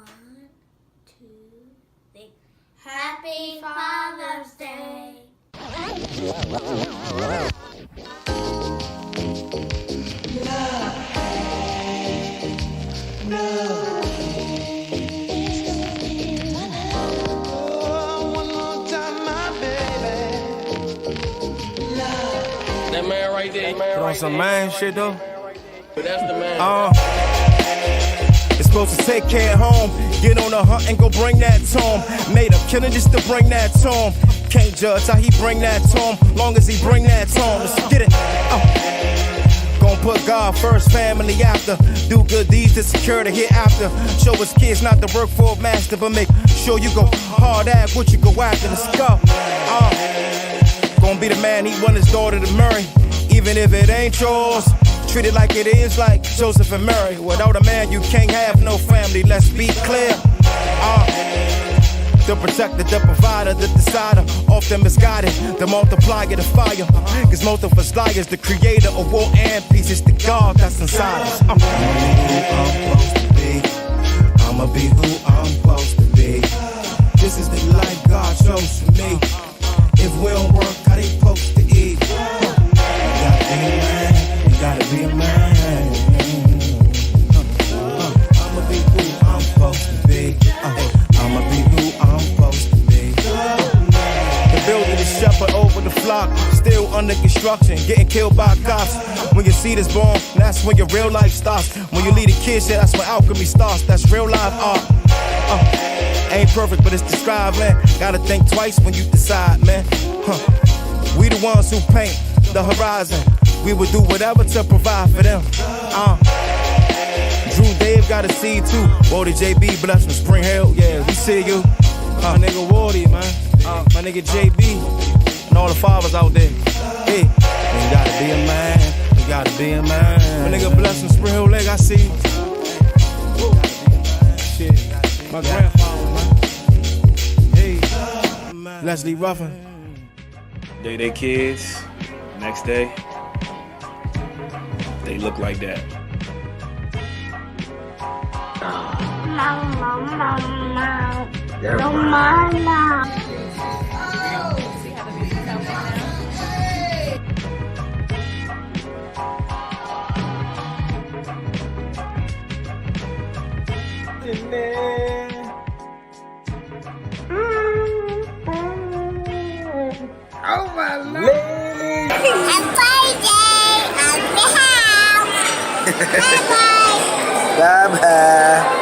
1, 2, 3. Happy Father's Day. That man right there, On some man shit though. But that's the man. It's supposed to take care of home. Get on the hunt and go bring that to him. Made up killing just to bring that to him. Can't judge how he bring that to him. Long as he bring that to him. Let's get it. Gon' put God first, family after. Do good deeds to secure the hereafter. Show his kids not to work for a master, but make sure you go hard at what you go after. Let's go. Gonna be the man he want his daughter to marry, even if it ain't yours. Treat it like it is, like Joseph and Mary. Without a man, you can't have no family. Let's be clear. The protector, the provider, the decider, often misguided, the multiplier, the fire. Cause most of us liars, the creator of war and peace. It's the God that's inside us. I'ma be who I'm supposed to be. This is the life God chose for me. If we don't work, how they supposed to eat? You gotta be a man, you gotta be a man. I'ma be who I'm supposed to be. I'ma be who I'm supposed to be. The building is shepherd over the flock, still under construction, getting killed by cops. When your seed is born, that's when your real life starts. When you lead a kid, shit, that's when alchemy starts. That's real life art. Ain't perfect, but it's describing. Gotta think twice when you decide, man. We the ones who paint the horizon. We would do whatever to provide for them. Drew Dave got a seed too. Wody JB, bless from Spring Hill. Yeah, we see you. My nigga Wody, man. My nigga JB. And all the fathers out there. Hey, you gotta be a man. You gotta be a man. My nigga bless from Spring Hill Leg, I see you. Shit. My grandfather, man. Hey, Leslie Ruffin. They kids, next day, they look like that. Oh my Lord. I'm Friday. I'm the house. Bye bye. Bye bye.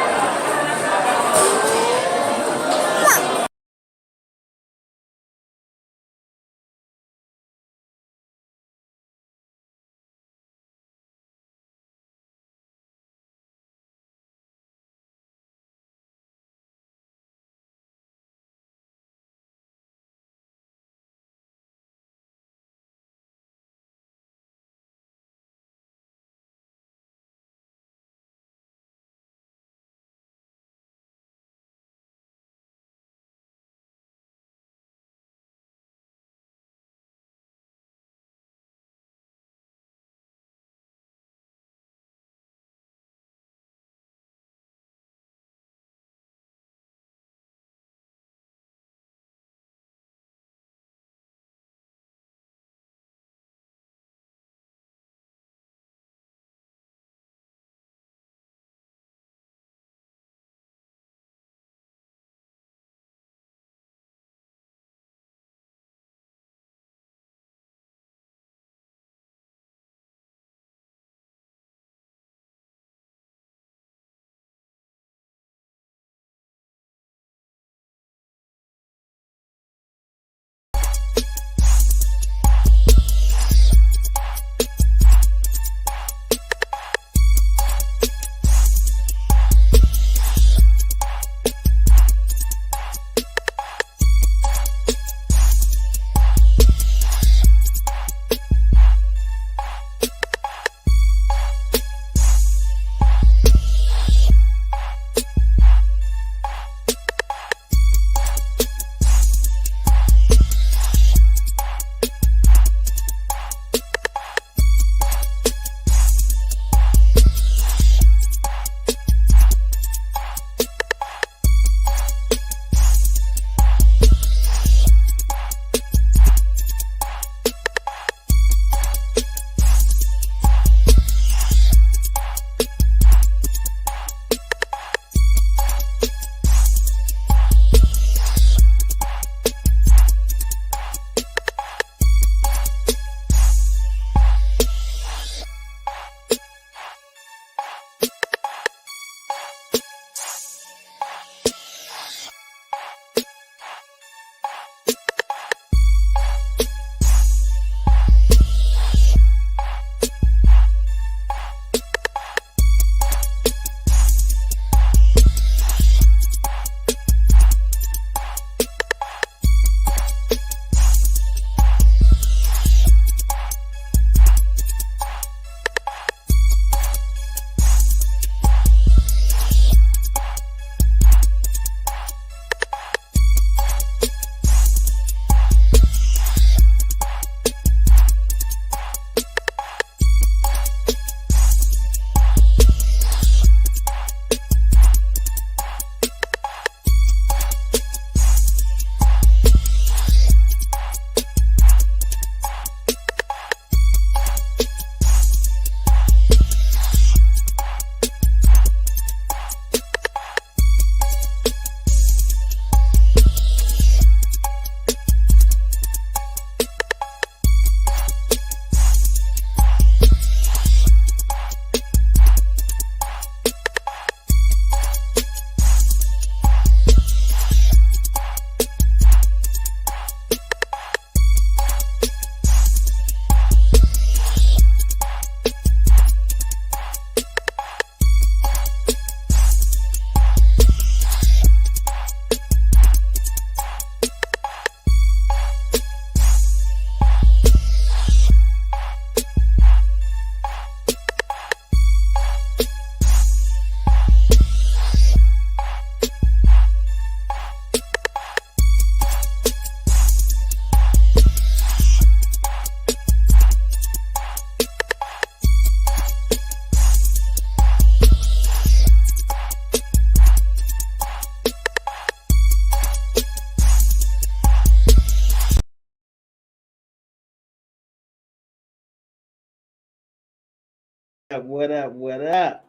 What up? What up?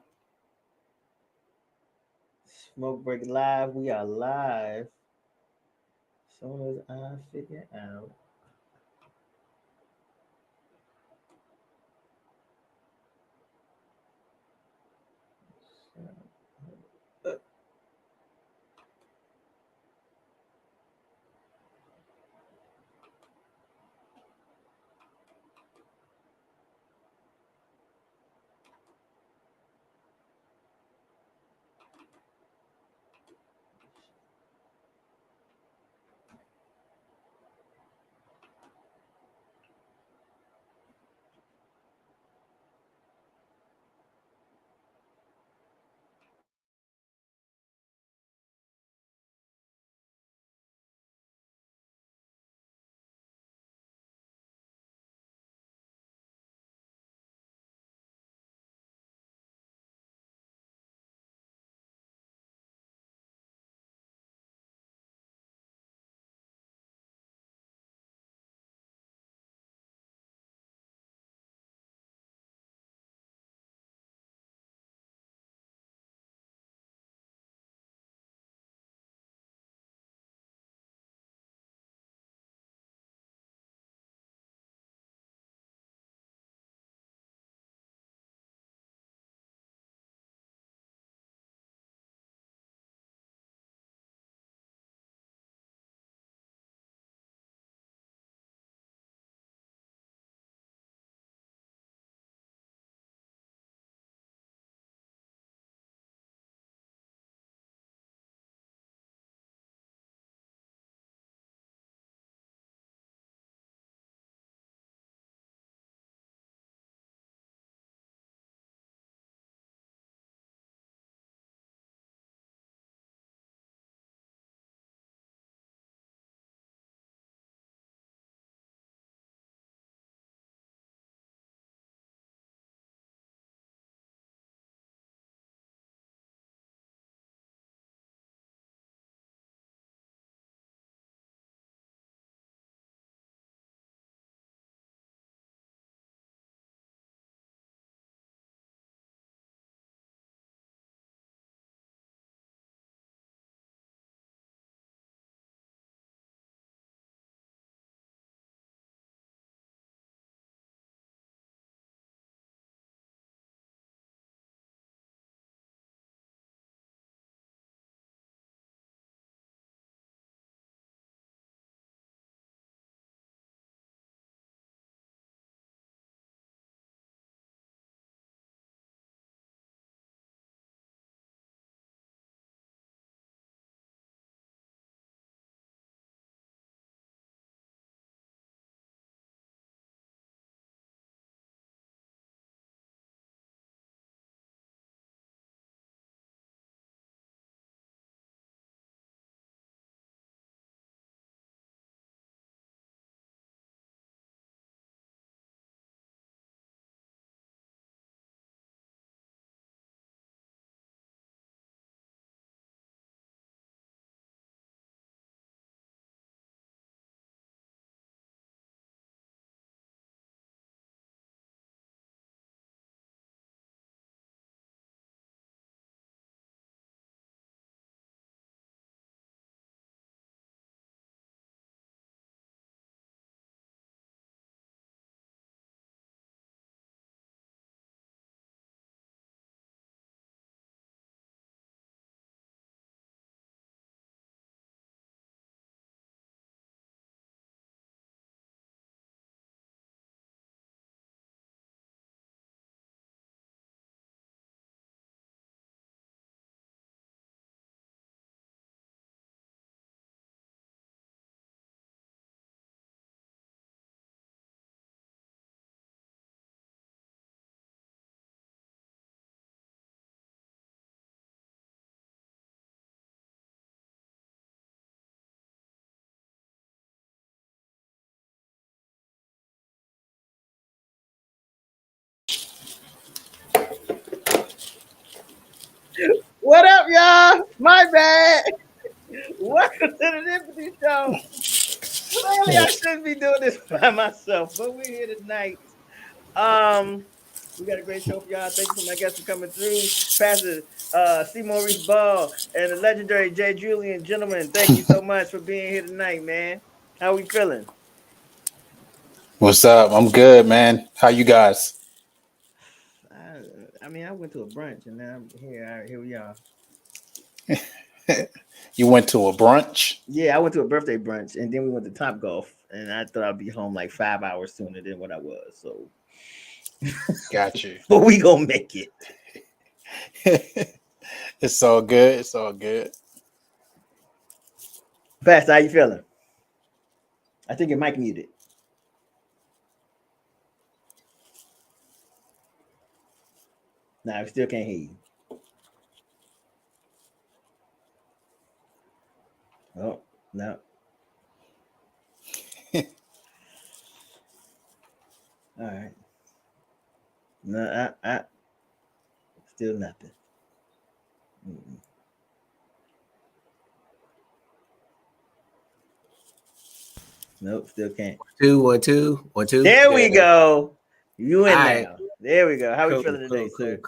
Smoke Break Live. We are live. As soon as I figure out. What up, y'all? My bad. Welcome to the NEMPATHY Show. Clearly, I shouldn't be doing this by myself, but we're here tonight. We got a great show for y'all. Thank you for my guests for coming through. Pastor C. Maurice Ball and the legendary J. Julian. Gentlemen, thank you so much for being here tonight, man. How we feeling? What's up? I'm good, man. How you guys? I mean, I went to a brunch and now I'm here. Here we are. You went to a brunch? Yeah, I went to a birthday brunch and then we went to Top Golf, and I thought I'd be home like 5 hours sooner than what I was. So, Got you. but we gonna make it. It's all good. It's all good. Pastor, how you feeling? I think your mic muted. Nah, we still can't hear you. Oh, no. All right. No, I still nothing. Mm-mm. Nope, still can't. 2 1 2 1 2. There we go. You in All now. right. There we go. How we Cool, feeling today, sir?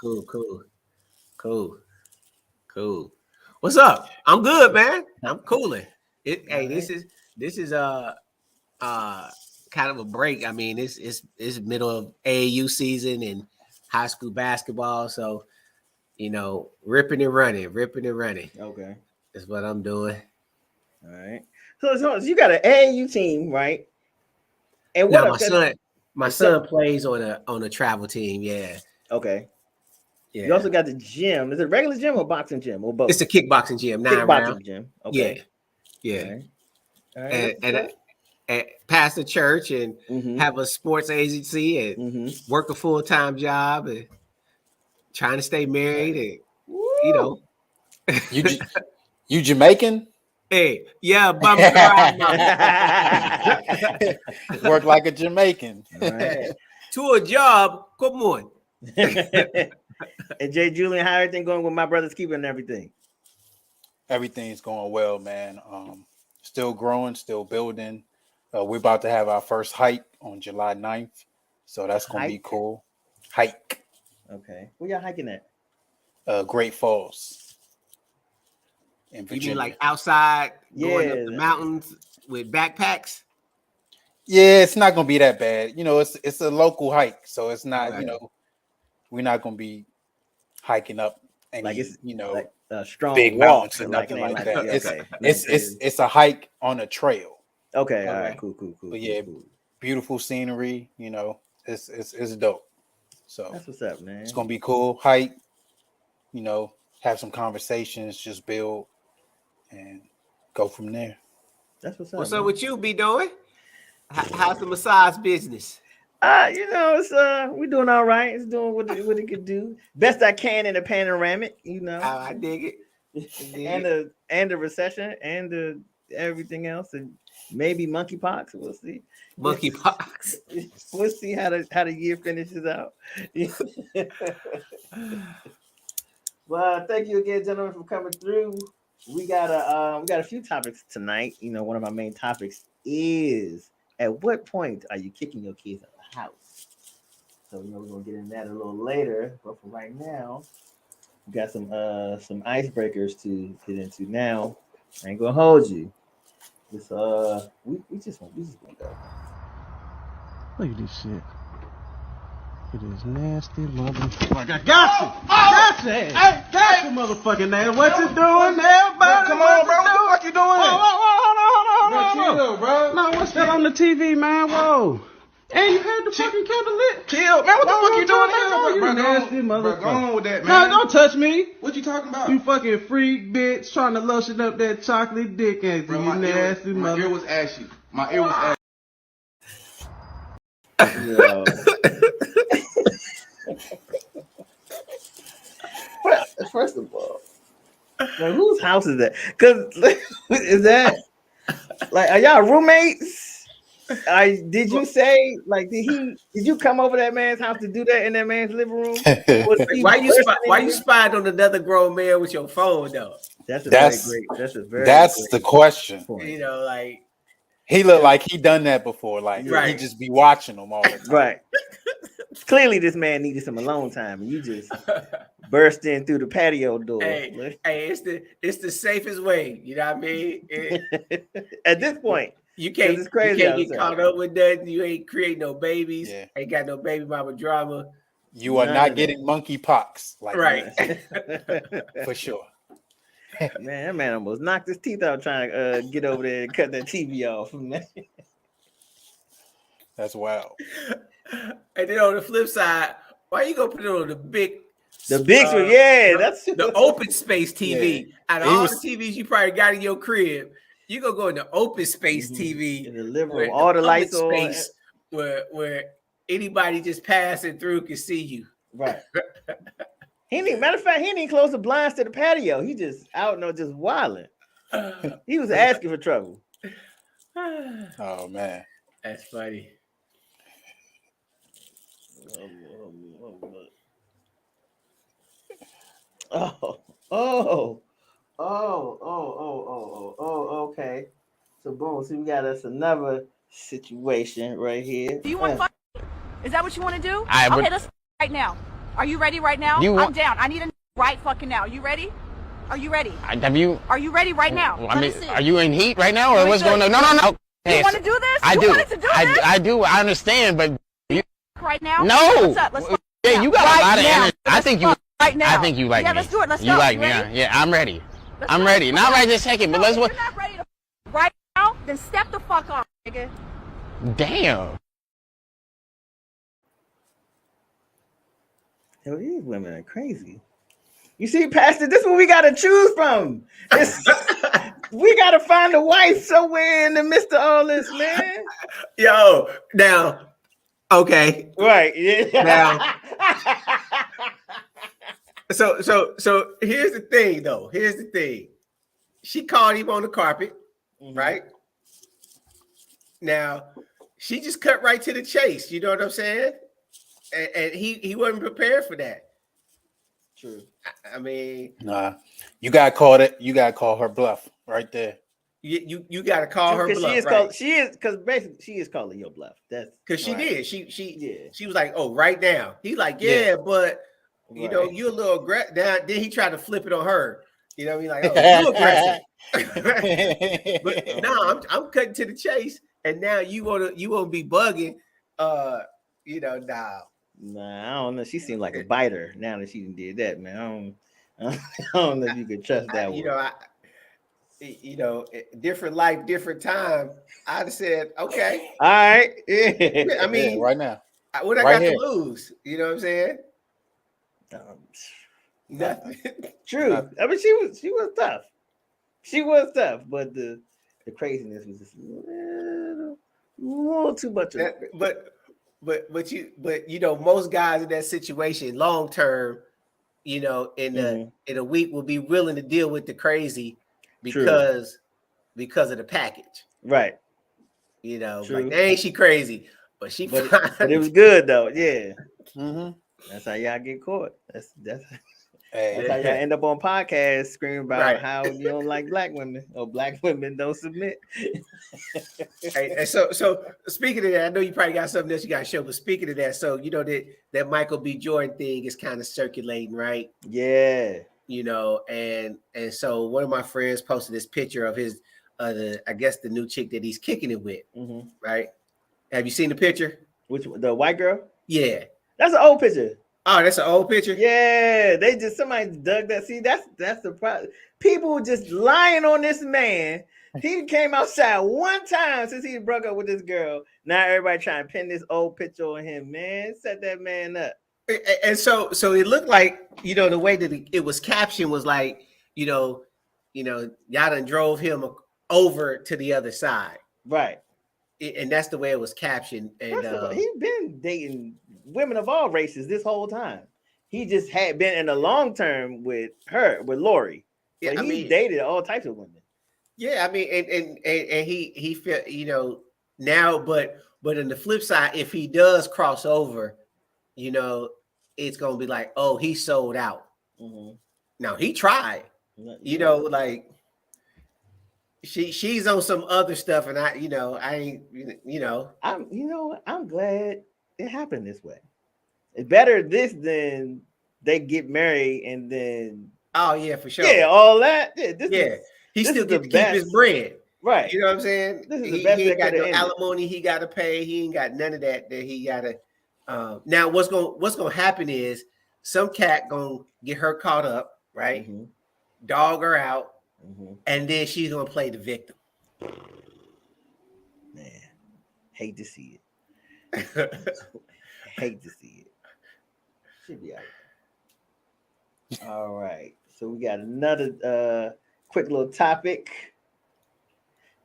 Cool. What's up? I'm good, man. I'm cooling. Hey, this is kind of a break. I mean, it's middle of AAU season and high school basketball, so you know, ripping and running. Okay. That's what I'm doing. All right. So you got an AAU team, right? And No, what my son plays on a travel team. Yeah. Okay. Yeah. You also got the gym. Is it a regular gym or boxing gym or both? It's a kickboxing gym. 9 kickboxing round. gym. Okay. Yeah. All right. And pastor church and Mhm. have a sports agency and work a full-time job and trying to stay married and you know. You Jamaican? Hey, yeah, Work like a Jamaican. Right. To a job. Come on. And Jay Julian, how everything going with my brother's keeper and everything? Everything's going well, man. Still growing, still building. We're about to have our first hike on July 9th. So that's going to be cool. Hike. Okay. Where y'all hiking at? Great Falls. In You Virginia. mean like outside going Yeah. up the mountains with backpacks? Yeah, it's not going to be that bad. You know, it's a local hike. So it's not, Okay. you know, we're not going to be hiking up any, Like it's you know, like a strong big walk mountains or and nothing like that. Yeah, It's okay. it's a hike on a trail. Okay. All Okay. right. Cool. But yeah, Cool. beautiful scenery. You know, it's dope. So That's what's up, man. it's gonna be cool. Hike. You know, have some conversations, just build, and go from there. That's what's up. What's man. up with you be doing? How's the massage business? You know, it's we're doing all right. It's doing what it could do. Best I can in a panoramic, you know. I dig it. and the recession and the everything else, and maybe monkeypox. We'll see. Monkeypox. We'll see how the year finishes out. Well, thank you again, gentlemen, for coming through. We got a few topics tonight. You know, one of my main topics is at what point are you kicking your kids out of the house? So you know we're gonna get into that a little later, but for right now, we got some icebreakers to get into now. I ain't gonna hold you. This we just gonna go. Look at this shit. Look at this nasty motherfucker. I got you! Got you, motherfucking name. What you doing, everybody? Come on, bro. What the fuck you doing? Hold on, bro. No, what's that on the TV, man? Whoa. And you had the fucking candle lit. Chill, man. What the fuck you doing You here? nasty Bro, motherfucker. go on with that, No, man. don't touch me. What you talking about? You fucking freak bitch trying to lotion up that chocolate dick, ain't you? Bro, You nasty my ear motherfucker. was ashy. My ear was ashy. Yo. First of all, like, whose house is that? Because is that like, are y'all roommates? Did you say like did you come over that man's house to do that in that man's living room? Why you spied on another grown man with your phone though? That's That's the question. point. You know, like He looked like he done that before. Like he Right. just be watching them all the time. Right. Clearly, this man needed some alone time, and you just burst in through the patio door. Hey, it's the safest way. You know what I mean? At this point, you can't it's crazy you can't get outside. caught up with that. You ain't create no babies. Yeah. Ain't got no baby mama drama. You are None not of getting monkeypox, like Right. for sure. Man, that man almost knocked his teeth out trying to get over there and cut that TV off. Man. That's wild. And then on the flip side, why you gonna put it on the big one, yeah, that's the open space TV? Yeah. Out of all the TVs you probably got in your crib, you gonna go in the open space TV in the living where room, all the public lights on. space where anybody just passing through can see you. Right. Matter of fact, he didn't close the blinds to the patio. He just out just wilding. He was asking for trouble. Oh man, that's funny. Okay. So boom, so we got us another situation right here. Do you want to fuck? Is that what you want to do? would- Okay, let's right now. Are you ready right now? I'm down. I need a right fucking now. You ready? Are you ready? Have you? Are you ready right now? I Let mean, me see. are you in heat right now, or We what's good. going on? No. You want to do this? I you do. wanted to do this? I do. I understand, but Right now? no. What's up? Let's fuck Yeah, now. you got right a lot of now. energy. I Let's think you. fuck right now. I think you like yeah, me. let's do it. Let's you go. like You me? ready? Yeah, I'm ready. Let's I'm go. ready. Not right this second, but No, let's. if you're not ready to right now, then step the fuck off, nigga. Damn. Hell, these women are crazy. You see, Pastor, this is what we gotta choose from. We gotta find a wife somewhere in the midst of all this, man. Yo, now, okay, Right? Yeah. now. So here's the thing, though. Here's the thing. She called him on the carpet, right? Now, she just cut right to the chase. You know what I'm saying? And he wasn't prepared for that. True. I mean, nah, you gotta call it. You gotta call her bluff right there. you got to call her bluff, She is basically she is calling your bluff. That's because she right. did. She was like, "Oh, right now." He's like, "Yeah, but you know, you a little aggressive." Then he tried to flip it on her. You know what I mean? Like, "Oh, you aggressive." But no, I'm cutting to the chase, and now you wanna be bugging. You know, Nah, I don't know. She seemed like a biter now that she did that, man. I don't know if you could trust that one. You know, different life, different time. I'd have said, okay, all right. Yeah. I mean, right now, what I right got here. to lose? You know what I'm saying? Nothing. True. I mean, she was tough. She was tough, but the craziness was just a little too much. But you know, most guys in that situation, long term, you know, in a week will be willing to deal with the crazy because of the package. Right. You know, True. like ain't she crazy, but it was good though. Yeah. Mm-hmm. That's how y'all get caught. That's Hey, how y'all end up on podcasts screaming about Right. how you don't like black women or black women don't submit. Hey, and so speaking of that, I know you probably got something else you got to show, but speaking of that, so you know that Michael B. Jordan thing is kind of circulating, right? Yeah. You know, and so one of my friends posted this picture of his I guess the new chick that he's kicking it with, right? Have you seen the picture? Which the white girl? Yeah. That's an old picture. Oh, that's an old picture? Yeah, somebody dug that. See, that's the problem. People just lying on this man. He came outside one time since he broke up with this girl. Now everybody trying to pin this old picture on him, man. Set that man up. And so it looked like, you know, the way that it was captioned was like, you know, y'all done drove him over to the other side. Right. And that's the way it was captioned. And he's been dating women of all races this whole time. He just had been in a long term with Lori. Yeah, But he dated all types of women. Yeah, I mean, and he felt, you know, now, but in the flip side, if he does cross over, you know, it's gonna be like, oh, he sold out. Now he tried, you know, like she's on some other stuff, and I ain't, I'm glad it happened this way. It's better this than they get married and then. Oh yeah, for sure. Yeah, all that. Yeah, he still gets to keep his bread. Right. You know what I'm saying? This is the best he ain't got no ended. alimony he got to pay. He ain't got none of that he got to. Now what's gonna happen is some cat gonna get her caught up, right? Mm-hmm. Dog her out, mm-hmm. and then she's gonna play the victim. Man, hate to see it. Hate to see it. Should be all right. All right. So we got another quick little topic.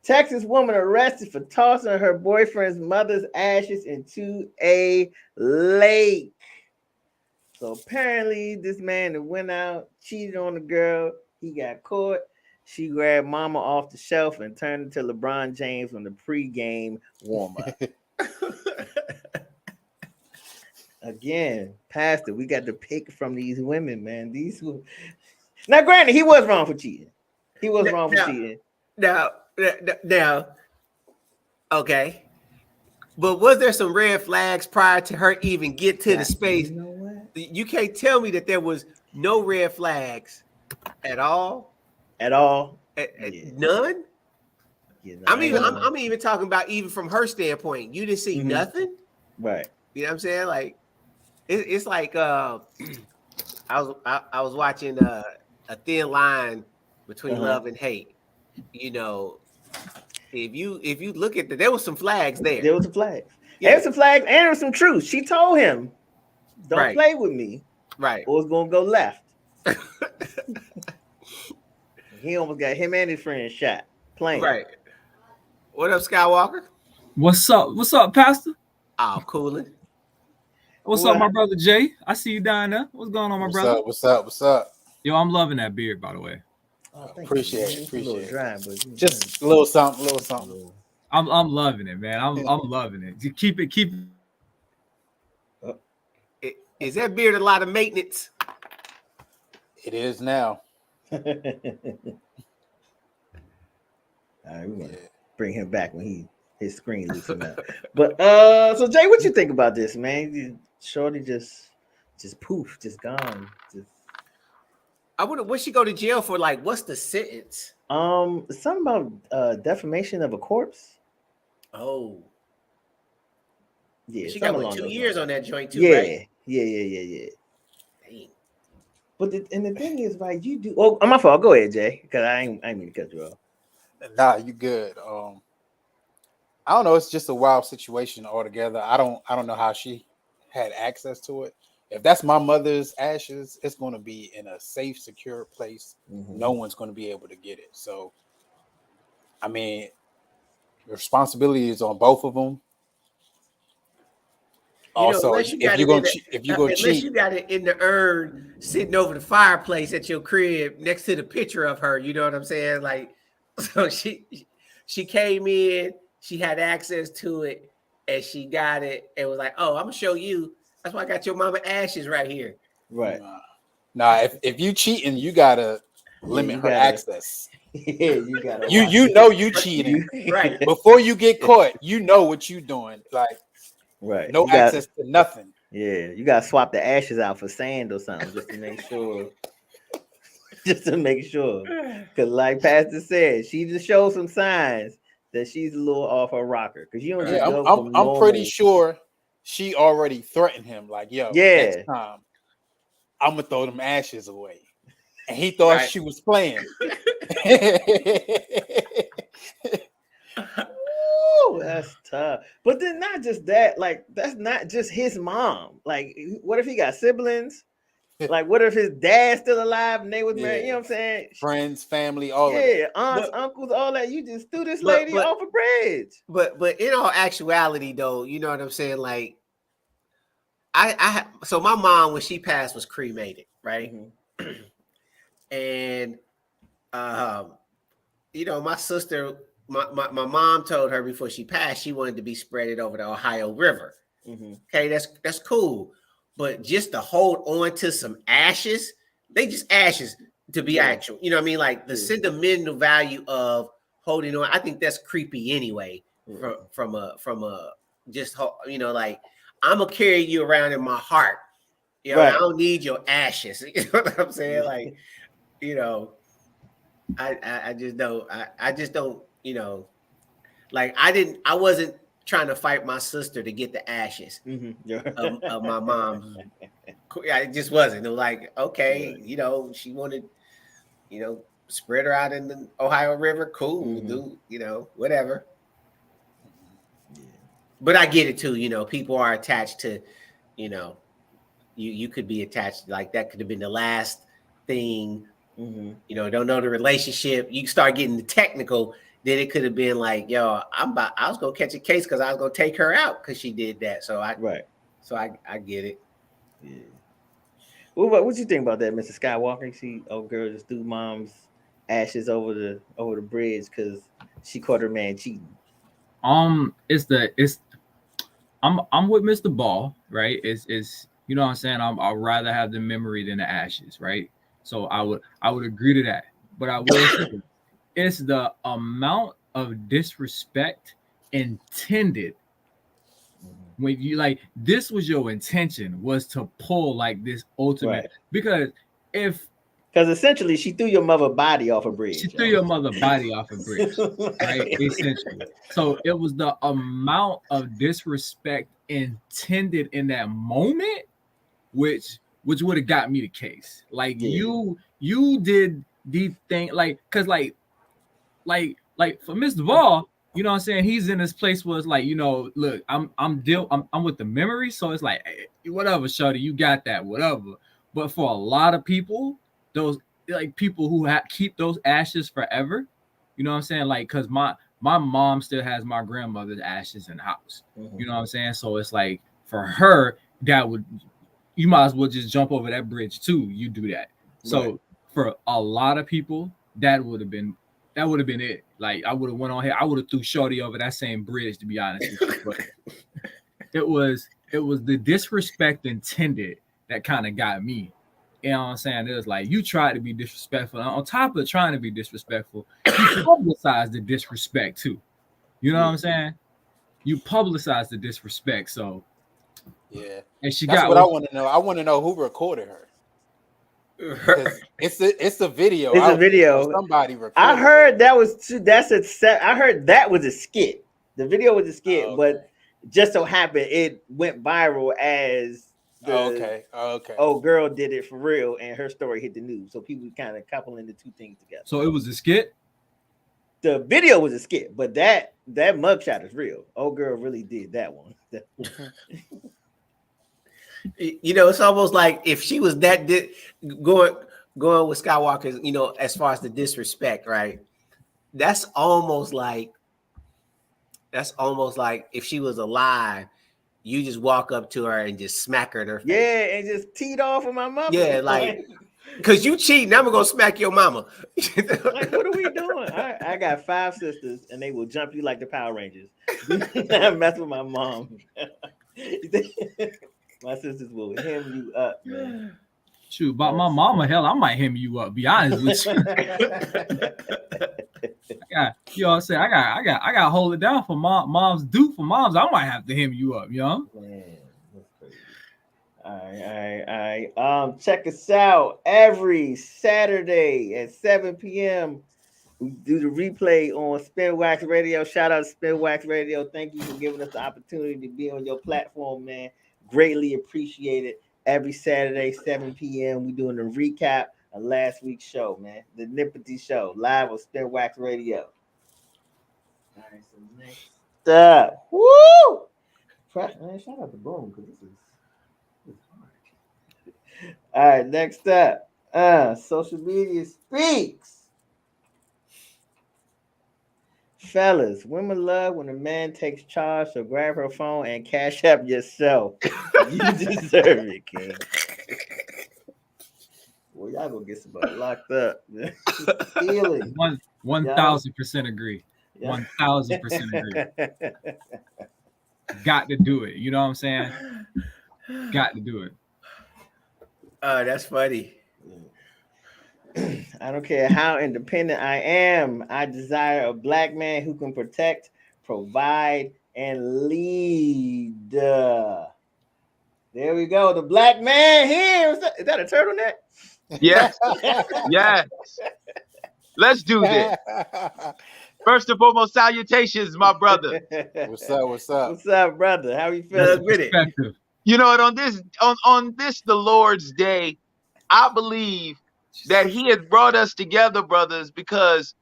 Texas woman arrested for tossing her boyfriend's mother's ashes into a lake. So apparently this man that went out, cheated on the girl. He got caught. She grabbed mama off the shelf and turned into LeBron James on the pregame warm-up. Again, Pastor, we got to pick from these women, man. Now, granted, he was wrong for cheating. He was wrong for cheating. Now, okay. But was there some red flags prior to her even get to the space? You know what? You can't tell me that there was no red flags at all. At all? None? Yeah, no, I'm even talking about even from her standpoint. You didn't see nothing? Right. You know what I'm saying? Like, it's like I was watching a thin line between love and hate. You know, if you look at there was some flags there. There was some flags. Yeah. There was some flags and there was some truth. She told him, "Don't play with me, right? Or it's gonna go left." He almost got him and his friend shot playing. Right. What up, Skywalker? What's up? What's up, Pastor? Oh, cooling. What's up, my brother Jay? I see you down there. What's going on, my brother? What's up? Yo, I'm loving that beard, by the way. Oh, appreciate it. A little dry, but just a little something. I'm loving it, man. I'm loving it. You keep it. Is that beard a lot of maintenance? It is now. All right, we're gonna bring him back when his screen loosen up. But so Jay, what you think about this, man? Shorty just poof, just gone. I wonder what she go to jail for. Like, what's the sentence? Something about defamation of a corpse. Oh, yeah. She got 2 years on that joint too, yeah, right? Yeah. Dang. But the thing is, right? You do. Oh, my fault. Go ahead, Jay, because I ain't mean to cut you off. Nah, you good. I don't know. It's just a wild situation altogether. I don't know how she had access to it. If that's my mother's ashes, it's going to be in a safe, secure place. Mm-hmm. No one's going to be able to get it. So, I mean, the responsibility is on both of them. Also, if you're going to cheat, you got it in the urn sitting over the fireplace at your crib next to the picture of her. You know what I'm saying? Like, so she came in, she had access to it, and she got it and was like, "Oh, I'm gonna show you. That's why I got your mama ashes right here." Right. Nah, if you cheating, you gotta limit her access. Yeah, you gotta. You know you cheating, right? Before you get caught, you know what you doing. Like, right? No access to nothing. Yeah, you gotta swap the ashes out for sand or something just to make sure. Just to make sure, because like Pastor said, she just showed some signs that she's a little off her rocker. Because you don't just go I'm pretty sure she already threatened him. Like, yo, next time I'm gonna throw them ashes away, and he thought she was playing. Ooh, that's tough. But then not just that. Like, that's not just his mom. Like, what if he got siblings? Like, what if his dad's still alive and they was married? You know what I'm saying? Friends, family, all of it. Aunts, uncles, all that. You just threw this lady off a bridge. But in all actuality, though, you know what I'm saying? Like, so my mom, when she passed, was cremated, right? Mm-hmm. And you know, my sister, my mom told her before she passed, she wanted to be spread over the Ohio River. Mm-hmm. Okay, that's cool. But just to hold on to some ashes, they just ashes to be actual. You know what I mean? Like the sentimental value of holding on. I think that's creepy anyway. From a just like I'm gonna carry you around in my heart. You know, I don't need your ashes. You know what I'm saying? Like, you know, I just don't. I just don't. You know, like I wasn't trying to fight my sister to get the ashes of my mom. It just wasn't. It was like, okay, you know, she wanted, you know, spread her out in the Ohio River. Cool, dude. You know, whatever. But I get it too. You know, people are attached to, you know, you could be attached. Like that could have been the last thing. You know, don't know the relationship. You start getting the technical. Then it could have been like, yo, I was gonna catch a case because I was gonna take her out because she did that. So I get it. Yeah. What you think about that, Mr. Skywalker? You see, girl just threw mom's ashes over the bridge because she caught her man cheating. I'm with Mr. Ball, right? It's you know what I'm saying. I'd rather have the memory than the ashes, right? So I would agree to that. But I will say it's the amount of disrespect intended when you like this was your intention was to pull like this ultimate because essentially she threw your mother body off a bridge. She threw your mother body off a bridge, right? Essentially. So it was the amount of disrespect intended in that moment, which would have got me the case. Like you did the thing, like because like for Mr. Ball, you know what I'm saying? He's in this place where it's like, you know, look, I'm with the memory, so it's like, hey, whatever, shorty, you got that, whatever. But for a lot of people, those like people who keep those ashes forever, you know what I'm saying? Like, cause my mom still has my grandmother's ashes in the house. You know what I'm saying? So it's like for her, you might as well just jump over that bridge too. You do that. So for a lot of people, that would have been it. Like I would have went on here. I would have threw shorty over that same bridge, to be honest with you. But it was the disrespect intended that kind of got me. You know what I'm saying? It was like you tried to be disrespectful. On top of trying to be disrespectful, you publicized the disrespect too. You know what I'm saying? You publicized the disrespect. So yeah, and that's what I want to know. I want to know who recorded her. It's a video. It's a video. Somebody recorded. I heard that was I heard that was a skit. The video was a skit, but just so happened it went viral as oh girl did it for real, and her story hit the news. So people kind of coupling the two things together. So it was a skit. The video was a skit, but that mugshot is real. Oh girl really did that one. You know, it's almost like if she was that going with Skywalker, you know, as far as the disrespect, right? That's almost like if she was alive, you just walk up to her and just smack her in her face. Yeah, and just teed off of my mama. Yeah, like because you cheating, I'm gonna smack your mama. Like, what are we doing? I got 5 sisters, and they will jump you like the Power Rangers. I mess with my mom. My sisters will hem you up, man. Shoot, about my mama, hell, I might hem you up. Be honest with you. You know what I'm saying? I got to hold it down for moms. For moms, I might have to hem you up, you know. Man, that's crazy. All right. Check us out every Saturday at 7 p.m. We do the replay on Spin Wax Radio. Shout out to Spin Wax Radio. Thank you for giving us the opportunity to be on your platform, man. Greatly appreciate it. Every Saturday, 7 p.m. we doing a recap of last week's show, man. The NEMPATHY Show, live on Spin Wax Radio. All right, so next up. Woo! Man, shout out to Boom, because this is hard. All right, next up. Social media speaks. Fellas, women love when a man takes charge, so grab her phone and cash up yourself. You deserve it, King. Well, y'all gonna get somebody locked up. 1,000% agree. 1,000% agree. Got to do it. You know what I'm saying? Got to do it. That's funny. I don't care how independent I am. I desire a black man who can protect, provide, and lead. There we go. The black man here. Is that a turtleneck? Yes. Yes. Let's do this. First and foremost, salutations, my brother. What's up? What's up? What's up, brother? How you feeling with it? You know, on this, the Lord's Day, I believe that He has brought us together, brothers, because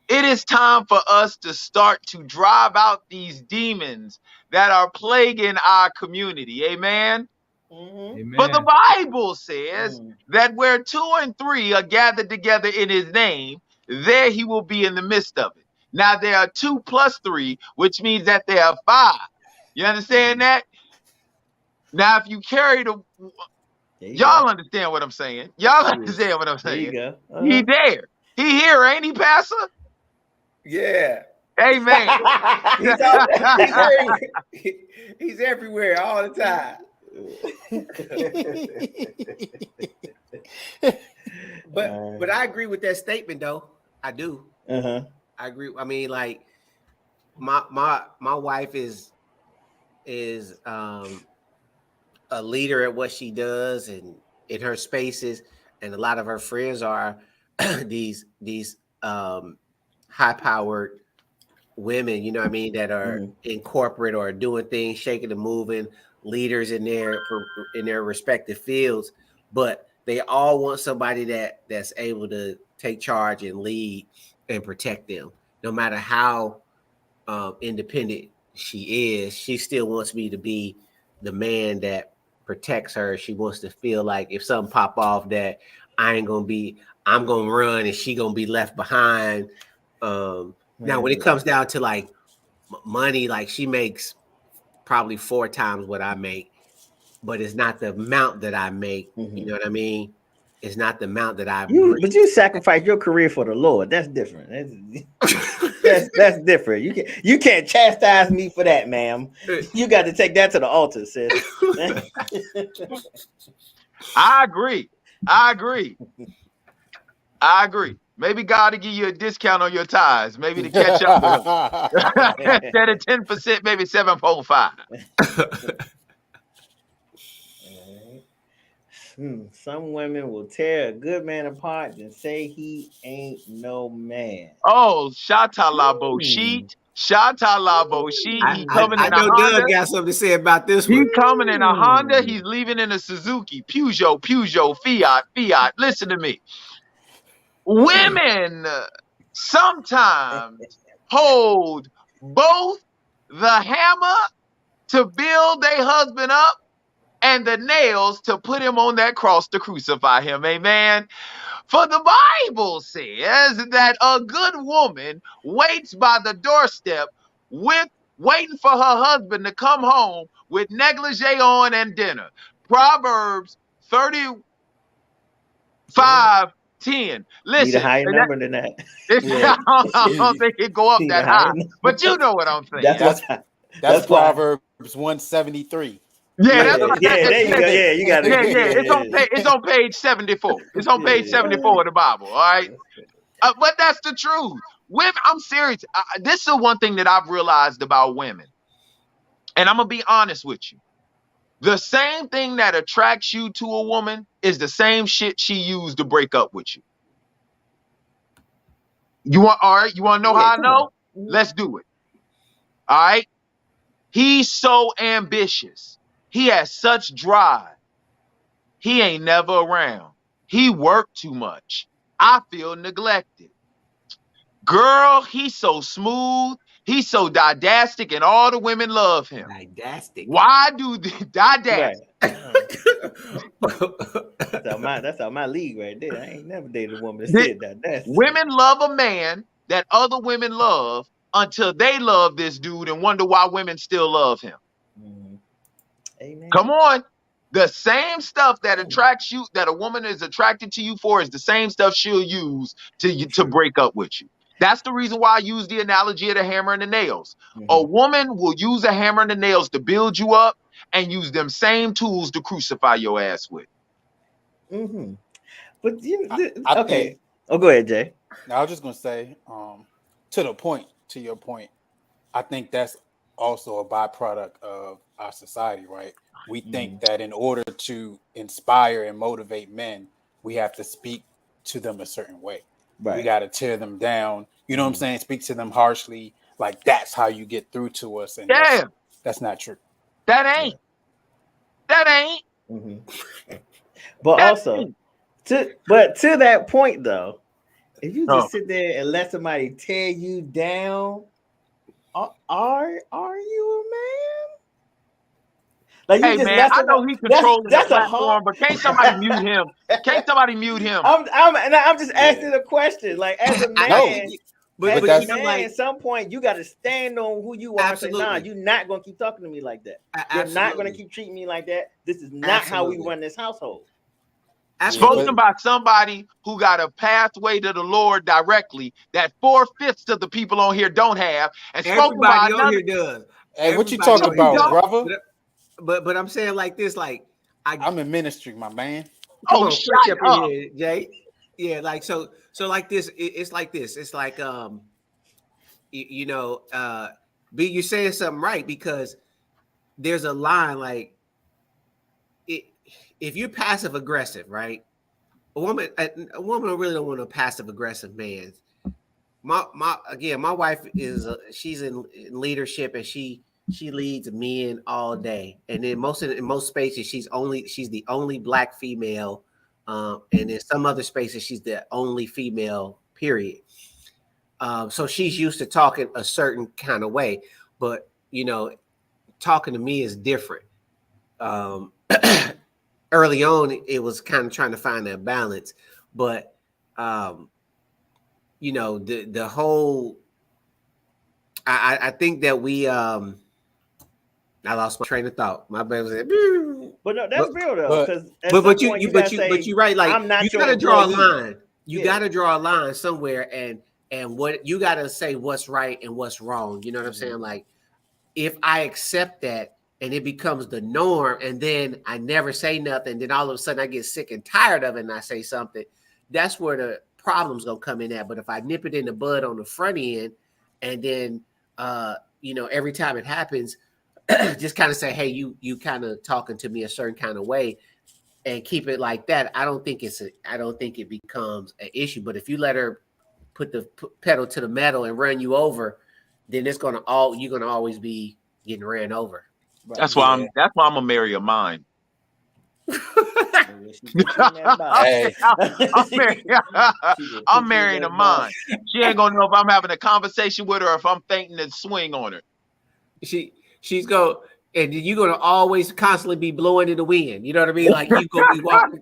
it is time for us to start to drive out these demons that are plaguing our community. Amen. Amen. But the Bible says that where 2 and 3 are gathered together in His name, there He will be in the midst of it. Now there are 2 plus 3, which means that there are 5. You understand that? Now, if you carry the, y'all understand what I'm saying. Y'all understand what I'm saying. There you go. He there. He here, ain't he, Pastor? Yeah. Amen. He's everywhere all the time. But I agree with that statement, though. I do. I agree. I mean, like my wife is a leader at what she does and in her spaces, and a lot of her friends are these high-powered women, you know what I mean, that are in corporate or doing things, shaking and moving, leaders in their respective fields, but they all want somebody that's able to take charge and lead and protect them. No matter how independent she is, she still wants me to be the man that protects her. She wants to feel like if something pop off that I'm gonna run and she gonna be left behind. Now when it comes down to like money, like she makes probably 4 times what I make, but it's not the amount that I make. You know what I mean? It's not the amount that I but you sacrifice your career for the Lord. That's different. That's different. You can't chastise me for that, ma'am. You got to take that to the altar, sis. I agree. Maybe God will give you a discount on your tithes, maybe to catch up with him. Instead of 10%, maybe 7.5. Some women will tear a good man apart and say he ain't no man. Oh, Shatalabo Sheet. Shatalabo Sheet. He's coming in a Honda. Doug got something to say about this one. He's coming in a Honda. He's leaving in a Suzuki. Peugeot, Fiat. Listen to me. Women sometimes hold both the hammer to build their husband up and the nails to put him on that cross to crucify him. Amen. For the Bible says that a good woman waits by the doorstep waiting for her husband to come home with negligee on and dinner. Proverbs 35:10. Listen, need a higher number than that. I don't think it go up that high, but you know what I'm saying. That's Proverbs 173. Yeah, that's right. There you go. Yeah, you got it. Yeah. It's on page 74. It's on page 74 of the Bible. All right, but that's the truth. Women, I'm serious. This is the one thing that I've realized about women, and I'm gonna be honest with you. The same thing that attracts you to a woman is the same shit she used to break up with you. You want to know how I know? Let's do it. All right. He's so ambitious. He has such drive. He ain't never around. He worked too much. I feel neglected. Girl, he's so smooth. He's so didactic, and all the women love him. Didactic. Why do didactic? That's out my league right there. I ain't never dated a woman that said that. Women love a man that other women love until they love this dude and wonder why women still love him. Amen. Come on. The same stuff that attracts you, that a woman is attracted to you for, is the same stuff she'll use to break up with you. That's the reason why I use the analogy of the hammer and the nails. A woman will use a hammer and the nails to build you up and use them same tools to crucify your ass with. But I okay. think, Oh, go ahead, Jay. I was just gonna say, to your point, I think that's also a byproduct of our society, right? We think that in order to inspire and motivate men, we have to speak to them a certain way. Right. We got to tear them down. You know what I'm saying? Speak to them harshly. Like that's how you get through to us. And that's not true. That ain't. But also, to that point though, if you just sit there and let somebody tear you down, are you a man? Like, hey man, I know he controls the platform, but can't somebody mute him? Can't somebody mute him? I'm just asking a question. Like, as a man, but you know, at some point you got to stand on who you are. Absolutely. And say, nah, you're not gonna keep talking to me like that. You're not gonna keep treating me like that. This is not how we run this household. Spoken by somebody who got a pathway to the Lord directly that 4/5 of the people on here don't have, and spoken by everybody on here does. Hey, what you talking about, brother? But I'm saying like this, like I'm in ministry, my man. Come on, shut up in here, Jay. Yeah, like so like this. It's like this. It's like you know, B, you're saying something right, because there's a line like if you're passive aggressive, right? A woman really don't want a passive aggressive man. My wife is she's in leadership, and she leads men all day, and in most spaces she's the only Black female, and in some other spaces she's the only female, period. So she's used to talking a certain kind of way, but you know, talking to me is different. Early on, it was kind of trying to find that balance, but you know, the whole. I think that we. I lost my train of thought. My bad. But no, that's real though. But you're right. Like, you gotta draw a line. You gotta draw a line somewhere, and what you gotta say what's right and what's wrong. You know what I'm saying? Like, if I accept that, and it becomes the norm, and then I never say nothing, then all of a sudden I get sick and tired of it and I say something, that's where the problem's gonna come in at. But if I nip it in the bud on the front end, and then you know, every time it happens, just kind of say, hey, you kind of talking to me a certain kind of way, and keep it like that, I don't think it becomes an issue. But if you let her put the pedal to the metal and run you over, then you're gonna always be getting ran over. That's why I'm gonna marry a mine. I'm marrying a mine. She ain't gonna know if I'm having a conversation with her or if I'm fainting and swing on her. She's go, and you're gonna always constantly be blowing in the wind. You know what I mean? Like, you gonna be walking.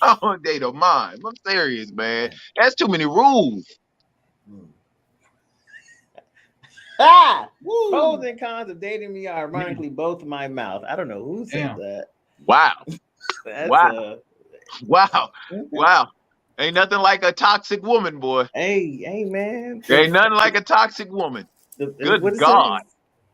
I'm gonna date a mine. I'm serious, man. That's too many rules. Pros and cons of dating me are ironically both my mouth. I don't know who said that. Wow. Wow. Ain't nothing like a toxic woman, boy. Hey, man. Ain't nothing like a toxic woman. Good God.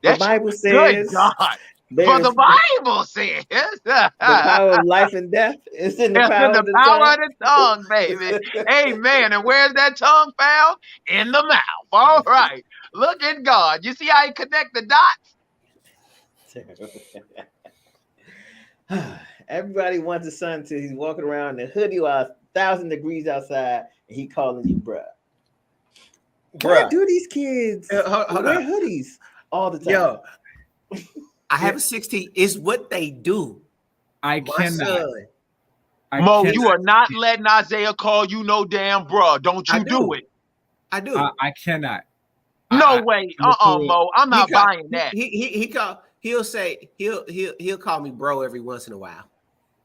The Bible says. Good God. For the Bible says. The power of life and death is in the power of the tongue, baby. Amen. And where's that tongue found? In the mouth. All right. Look at God. You see how he connect the dots? Everybody wants a son till he's walking around in a hoodie while 1,000 degrees outside, and he calling you bruh. What do these kids wear hoodies all the time? Yo, I have a 16. It's what they do. I cannot. Mo, you are not letting Isaiah call you no damn bruh. Don't you do it. I do. I cannot. No way. Mo. I'm not buying that. He'll call me bro every once in a while.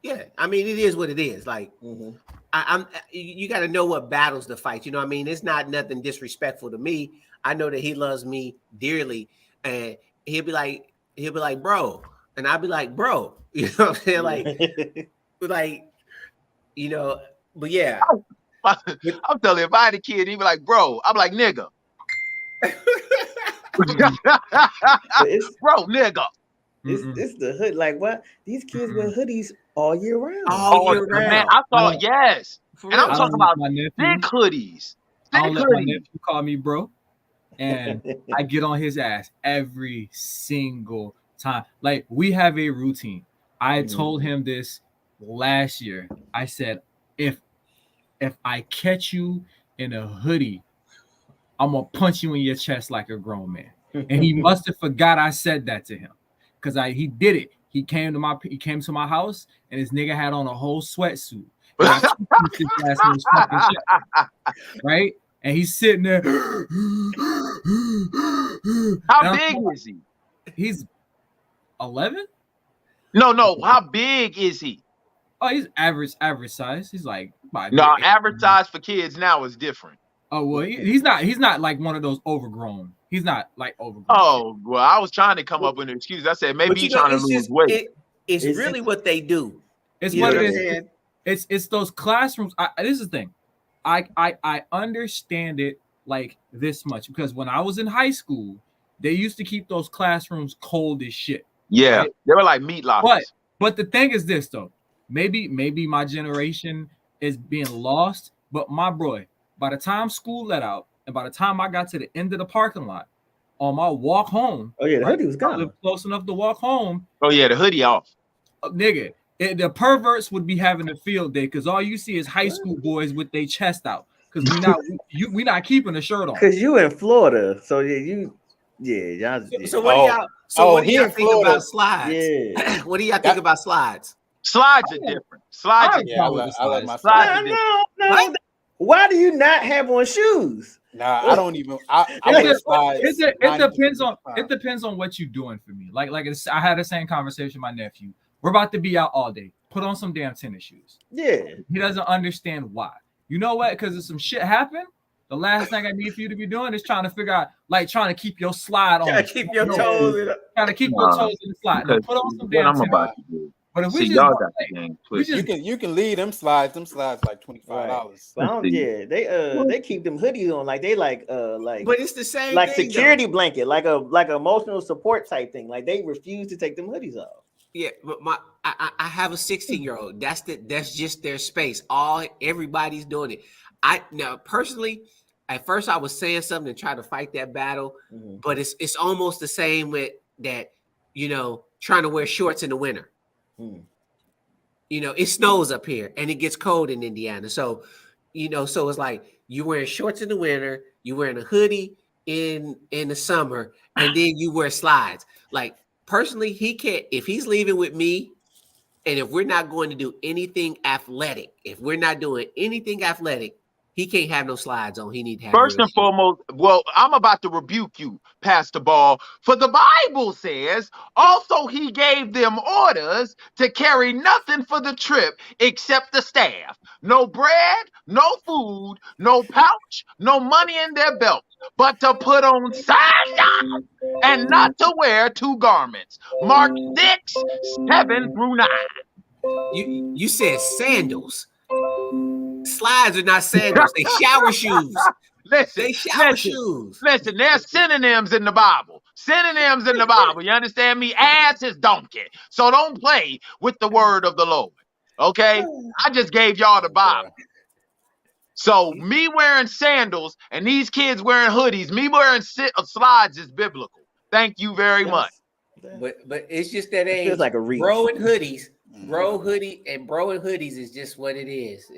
Yeah, I mean, it is what it is. Like, you got to know what battles to fight. You know what I mean? It's not nothing disrespectful to me. I know that he loves me dearly, and he'll be like, bro, and I'll be like, bro. You know what I'm saying? Like, you know. But yeah, I'm telling you, if I had a kid, he'd be like, bro. I'm like, nigga. Bro, nigga. It's the hood. Like, what? These kids wear hoodies all year round. All year round. Man, I thought yes. And I'm talking about thick hoodies. I don't let my nephew call me bro. And I get on his ass every single time. Like, we have a routine. I told him this last year. I said, if I catch you in a hoodie, I'm gonna punch you in your chest like a grown man. And he must have forgot I said that to him, because he did it. He came to my house, and his nigga had on a whole sweatsuit. Right? And he's sitting there. How big is he? He's 11. No. How big is he? Oh, he's average size. He's like average size for kids now is different. Oh well, he's not like one of those overgrown. He's not like overgrown. Oh well, I was trying to come up with an excuse. I said maybe he's trying to lose weight. It's really what they do. It's what it is. It's those classrooms. This is the thing. I understand it like this much, because when I was in high school, they used to keep those classrooms cold as shit. Yeah, right? They were like meat lockers. But the thing is this though. Maybe my generation is being lost, but my boy, by the time school let out, and by the time I got to the end of the parking lot, on my walk home, the hoodie was gone. Close enough to walk home. Oh yeah, the hoodie off. Nigga, the perverts would be having a field day, because all you see is high school boys with their chest out, because we not keeping the shirt on. Because you in Florida, so y'all. So what do y'all? So what do y'all think about slides? Yeah. What do y'all think about slides? Slides are different. Slides are different. I like my slides. No. Why do you not have on shoes? Nah, I don't even. I wear slides. It depends on what you're doing for me. Like I had the same conversation with my nephew. We're about to be out all day. Put on some damn tennis shoes. Yeah. He doesn't understand why. You know what? Because if some shit happened, the last thing I need for you to be doing is trying to figure out, like trying to keep your slide on. Trying to keep your toes in the slide. Now, put on some damn tennis. But if we just y'all got the game twisted. You can leave them slides. Them slides like $25. Right. They keep them hoodies on like they like. But it's the same like thing, security blanket, like emotional support type thing. Like they refuse to take them hoodies off. Yeah, but I have a 16-year-old. That's just their space. Everybody's doing it. Now personally, at first I was saying something and try to fight that battle, but it's almost the same with that. Trying to wear shorts in the winter. It snows up here and it gets cold in Indiana. So, so it's like you wearing shorts in the winter, you wearing a hoodie in the summer, and then you wear slides. Like personally, he can't, if he's leaving with me, and if we're not going to do anything athletic, he can't have no slides on. He need to have first and foremost. Well, I'm about to rebuke you, Pastor Ball. For the Bible says, also he gave them orders to carry nothing for the trip except the staff. No bread, no food, no pouch, no money in their belt, but to put on sandals and not to wear two garments. Mark 6:7-9. You said sandals. Slides are not sandals. They shower shoes. Shoes. Listen, there's synonyms in the Bible. You understand me? Ass is donkey. So don't play with the word of the Lord. Okay? I just gave y'all the Bible. So me wearing sandals and these kids wearing hoodies, me wearing slides is biblical. Thank you very much. But it's just that age. Feels like a reach. Bro and hoodies. Bro and hoodies is just what it is.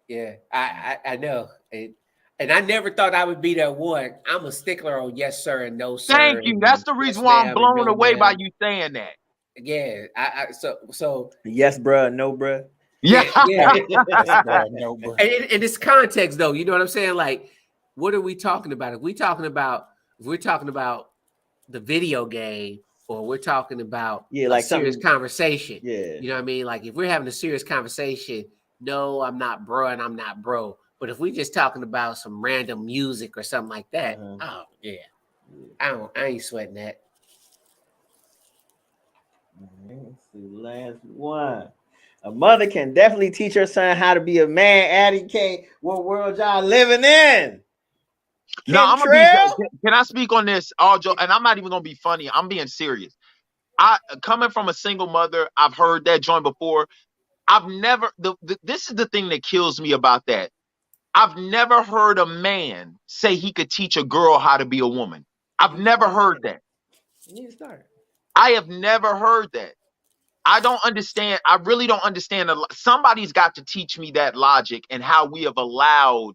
Yeah, I know. And I never thought I would be that one. I'm a stickler on yes, sir, and no, sir. Thank you. That's the reason why I'm blown away by you saying that. Yeah. So yes, bruh, no, bruh. Yeah. No, bruh. And in this context, though, you know what I'm saying? Like, what are we talking about? If we're talking about the video game, or we're talking about like serious conversation. Yeah. You know what I mean? Like if we're having a serious conversation, no, I'm not bro and I'm not bro. But if we're just talking about some random music or something like that, oh yeah. I ain't sweating that. Let's see, last one. A mother can definitely teach her son how to be a man. Addie K, what world y'all living in? No, can I speak on this? And I'm not even gonna be funny. I'm being serious. I coming from a single mother, I've heard that joint before. I've never this is the thing that kills me about that. I've never heard a man say he could teach a girl how to be a woman. I've never heard that. You need to start. I have never heard that. I don't understand. I really don't understand. Somebody's got to teach me that logic and how we have allowed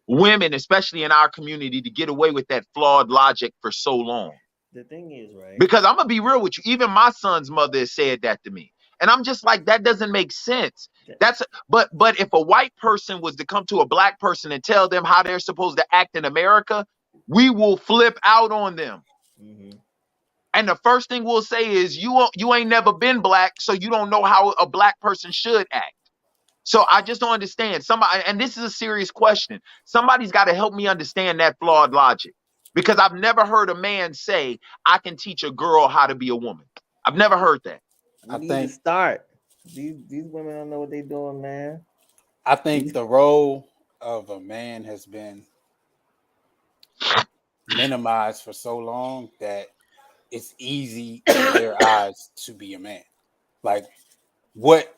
women, especially in our community, to get away with that flawed logic for so long. The thing is, right? Because I'm gonna be real with you. Even my son's mother has said that to me, and I'm just like, that doesn't make sense. But if a white person was to come to a black person and tell them how they're supposed to act in America, we will flip out on them. Mm-hmm. And the first thing we'll say is, you ain't never been black, so you don't know how a black person should act. So I just don't understand. Somebody, and this is a serious question. Somebody's got to help me understand that flawed logic, because I've never heard a man say, I can teach a girl how to be a woman. I've never heard that. I need to start. These women don't know what they're doing, man. I think the role of a man has been minimized for so long that it's easy in their eyes to be a man. Like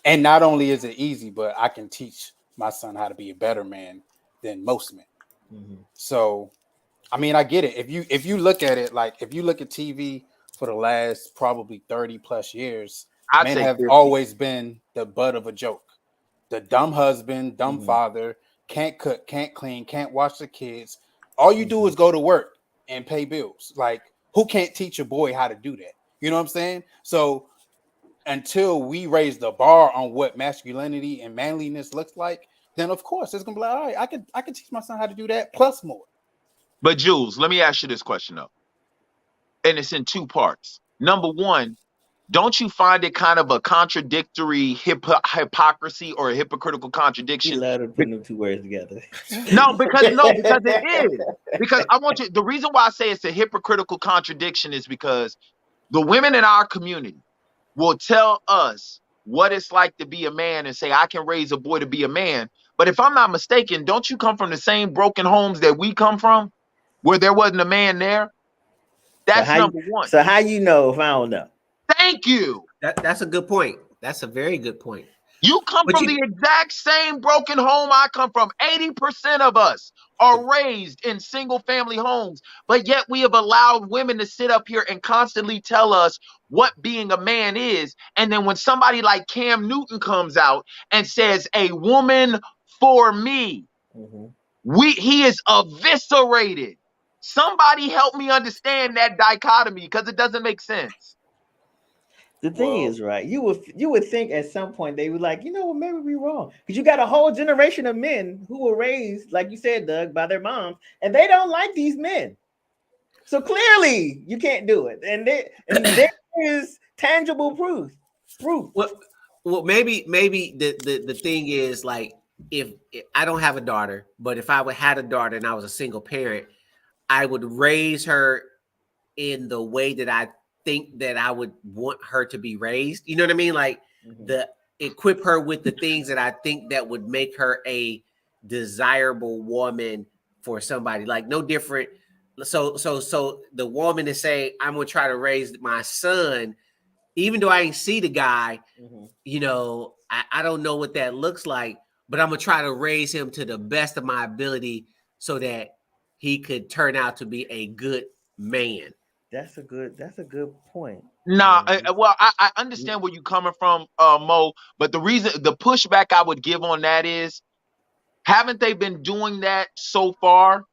and not only is it easy, but I can teach my son how to be a better man than most men. Mm-hmm. So, I mean, I get it. If you look at it, like if you look at TV for the last probably 30 plus years, men have always been the butt of a joke. The dumb husband, dumb father, can't cook, can't clean, can't watch the kids. All you do is go to work and pay bills. Like, who can't teach a boy how to do that? You know what I'm saying? So until we raise the bar on what masculinity and manliness looks like, then of course it's gonna be like, all right, I can teach my son how to do that plus more. But Jules, let me ask you this question though, and it's in two parts. Number one, don't you find it kind of a contradictory hypocrisy or a hypocritical contradiction? You love to put them two words together. No, because it is. Because I want you. The reason why I say it's a hypocritical contradiction is because the women in our community will tell us what it's like to be a man and say, I can raise a boy to be a man. But if I'm not mistaken, don't you come from the same broken homes that we come from, where there wasn't a man there? That's number one. So how you know if I don't know? Thank you. That's a good point. That's a very good point. You come from the exact same broken home I come from. 80% of us are raised in single family homes, but yet we have allowed women to sit up here and constantly tell us what being a man is. And then when somebody like Cam Newton comes out and says, a woman for me, he is eviscerated. Somebody help me understand that dichotomy, because it doesn't make sense. The thing is, right, you would think at some point they were like, you know what, maybe we're wrong. Because you got a whole generation of men who were raised, like you said, Doug, by their moms, and they don't like these men. So clearly you can't do it. And there is tangible proof. Well, maybe the thing is, like, if I don't have a daughter, but if I had a daughter and I was a single parent, I would raise her in the way that I think that I would want her to be raised. You know what I mean? Like equip her with the things that I think that would make her a desirable woman for somebody. Like no different. So the woman is saying, I'm gonna try to raise my son, even though I ain't see the guy. You know, I don't know what that looks like, but I'm gonna try to raise him to the best of my ability so that he could turn out to be a good man. That's a good point. Nah, well, I understand where you're coming from, Mo, but the pushback I would give on that is, haven't they been doing that so far?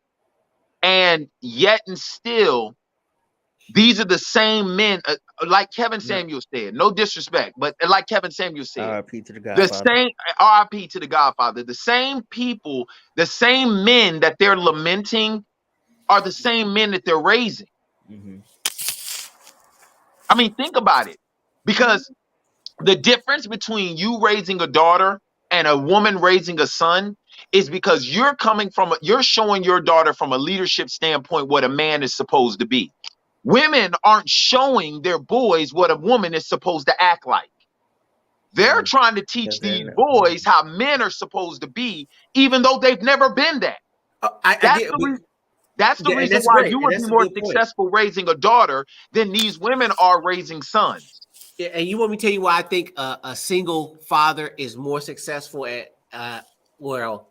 And yet and still, these are the same men, like Kevin Samuels said, no disrespect, but like Kevin Samuels said, R.I.P. to the Godfather. the same R.I.P. to the Godfather, the same people, the same men that they're lamenting are the same men that they're raising. I mean, think about it, because the difference between you raising a daughter and a woman raising a son is because you're showing your daughter from a leadership standpoint what a man is supposed to be. Women aren't showing their boys what a woman is supposed to act like. They're trying to teach these boys how men are supposed to be, even though they've never been that. That's the reason that's why great, you and would that's be a more good point. successful raising a daughter than these women are raising sons. Yeah, and you want me to tell you why I think a single father is more successful at, well,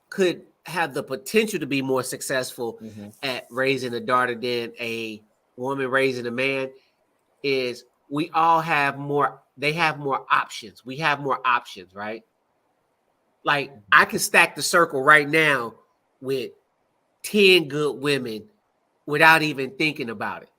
could have the potential to be more successful at raising a daughter than a woman raising a man is we all have more, they have more options. We have more options, right? Like I can stack the circle right now with 10 good women without even thinking about it.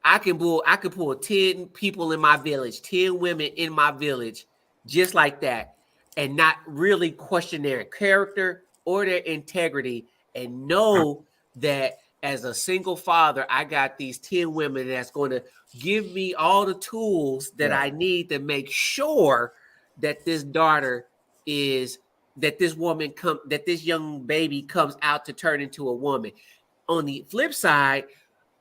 I can pull 10 people in my village, 10 women in my village, just like that, and not really question their character or their integrity, and know that as a single father, I got these 10 women that's going to give me all the tools that I need to make sure that this daughter is, that this woman that this young baby comes out to turn into a woman. On the flip side,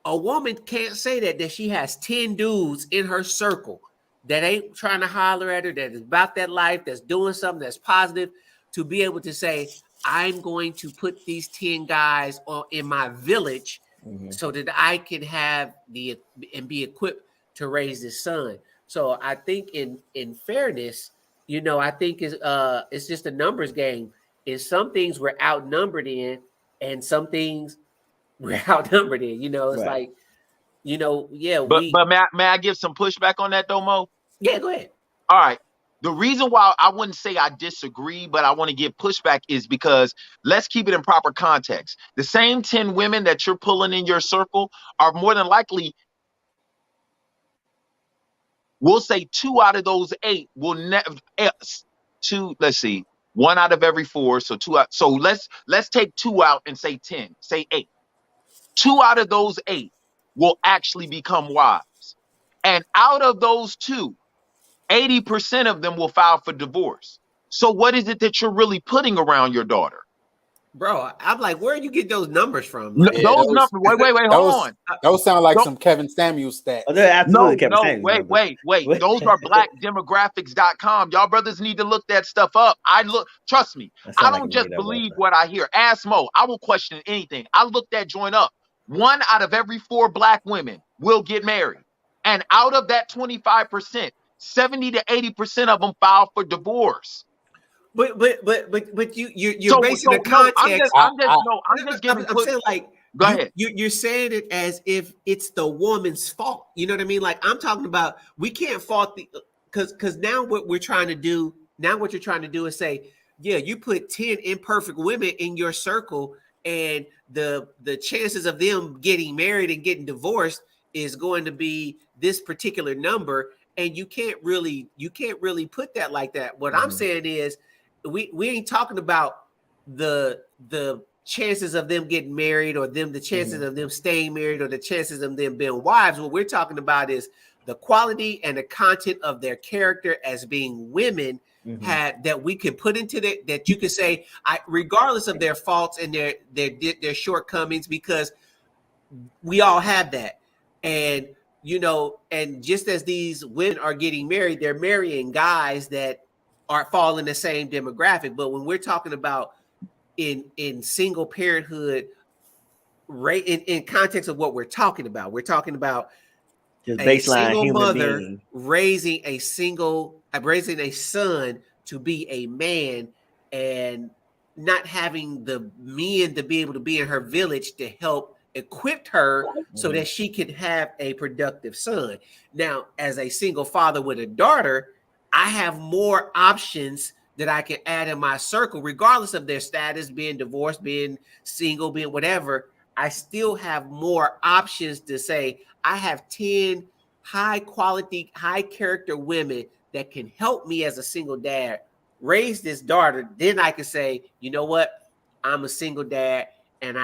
a woman can't say that she has 10 dudes in her circle that ain't trying to holler at her, that is about that life, that's doing something that's positive, to be able to say, I'm going to put these 10 guys in my village so that I can have and be equipped to raise this son. So I think in fairness, you know, I think it's just a numbers game. In some things we're outnumbered in, and some things we're outnumbered in. You know, it's like, you know, But may I give some pushback on that though, Mo? Yeah, go ahead. All right. The reason why I wouldn't say I disagree, but I want to give pushback is because let's keep it in proper context. The same 10 women that you're pulling in your circle are more than likely, we'll say 2 out of those 8 will never, 2, let's see, 1 out of every 4. So 2 out. So let's take 2 out and say 10, say 8. 2 out of those 8 will actually become wives. And out of those 2, 80% of them will file for divorce. So what is it that you're really putting around your daughter? Bro, I'm like, where do you get those numbers from? Like, those numbers. Wait, hold on. Those sound like some Kevin Samuels stats. Oh, they're absolutely Kevin no, Samuels. wait. Those are blackdemographics.com. Y'all brothers need to look that stuff up. Trust me, I don't just believe what I hear. Ask Mo, I will question anything. I looked that joint up. 1 out of every 4 black women will get married. And out of that 25%, 70 to 80% of them file for divorce. But you're basing the context. I'm just giving. I'm saying, like, go ahead. You're saying it as if it's the woman's fault. You know what I mean? Like, I'm talking about, we can't fault because now what we're trying to do, what you're trying to do is say, yeah, you put 10 imperfect women in your circle, and the chances of them getting married and getting divorced is going to be this particular number, and you can't really put that like that. What I'm saying is, we ain't talking about the chances of them getting married, or the chances of them staying married, or the chances of them being wives. What we're talking about is the quality and the content of their character as being women that we can put into that you can say, regardless of their faults and their shortcomings, because we all have that. And you know, and just as these women are getting married, they're marrying guys that fall in the same demographic. But when we're talking about in single parenthood, in context of what we're talking about just a baseline single human mother being raising a son to be a man, and not having the men to be able to be in her village to help equip her so that she could have a productive son. Now, as a single father with a daughter, I have more options that I can add in my circle, regardless of their status, being divorced, being single, being whatever. I still have more options to say, I have 10 high quality, high character women that can help me as a single dad raise this daughter. Then I can say, you know what? I'm a single dad, and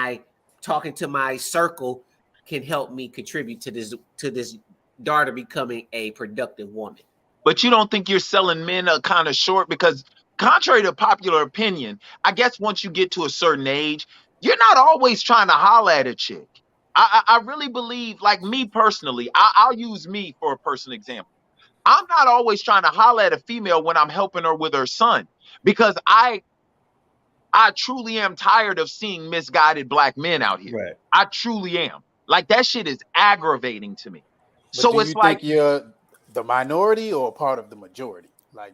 talking to my circle can help me contribute to this daughter becoming a productive woman. But you don't think you're selling men kind of short? Because contrary to popular opinion, I guess once you get to a certain age, you're not always trying to holler at a chick. I really believe, like me personally, I'll use me for a personal example. I'm not always trying to holler at a female when I'm helping her with her son, because I truly am tired of seeing misguided black men out here. Right. I truly am. Like, that shit is aggravating to me. But So do it's you like, think you're the minority or a part of the majority? Like,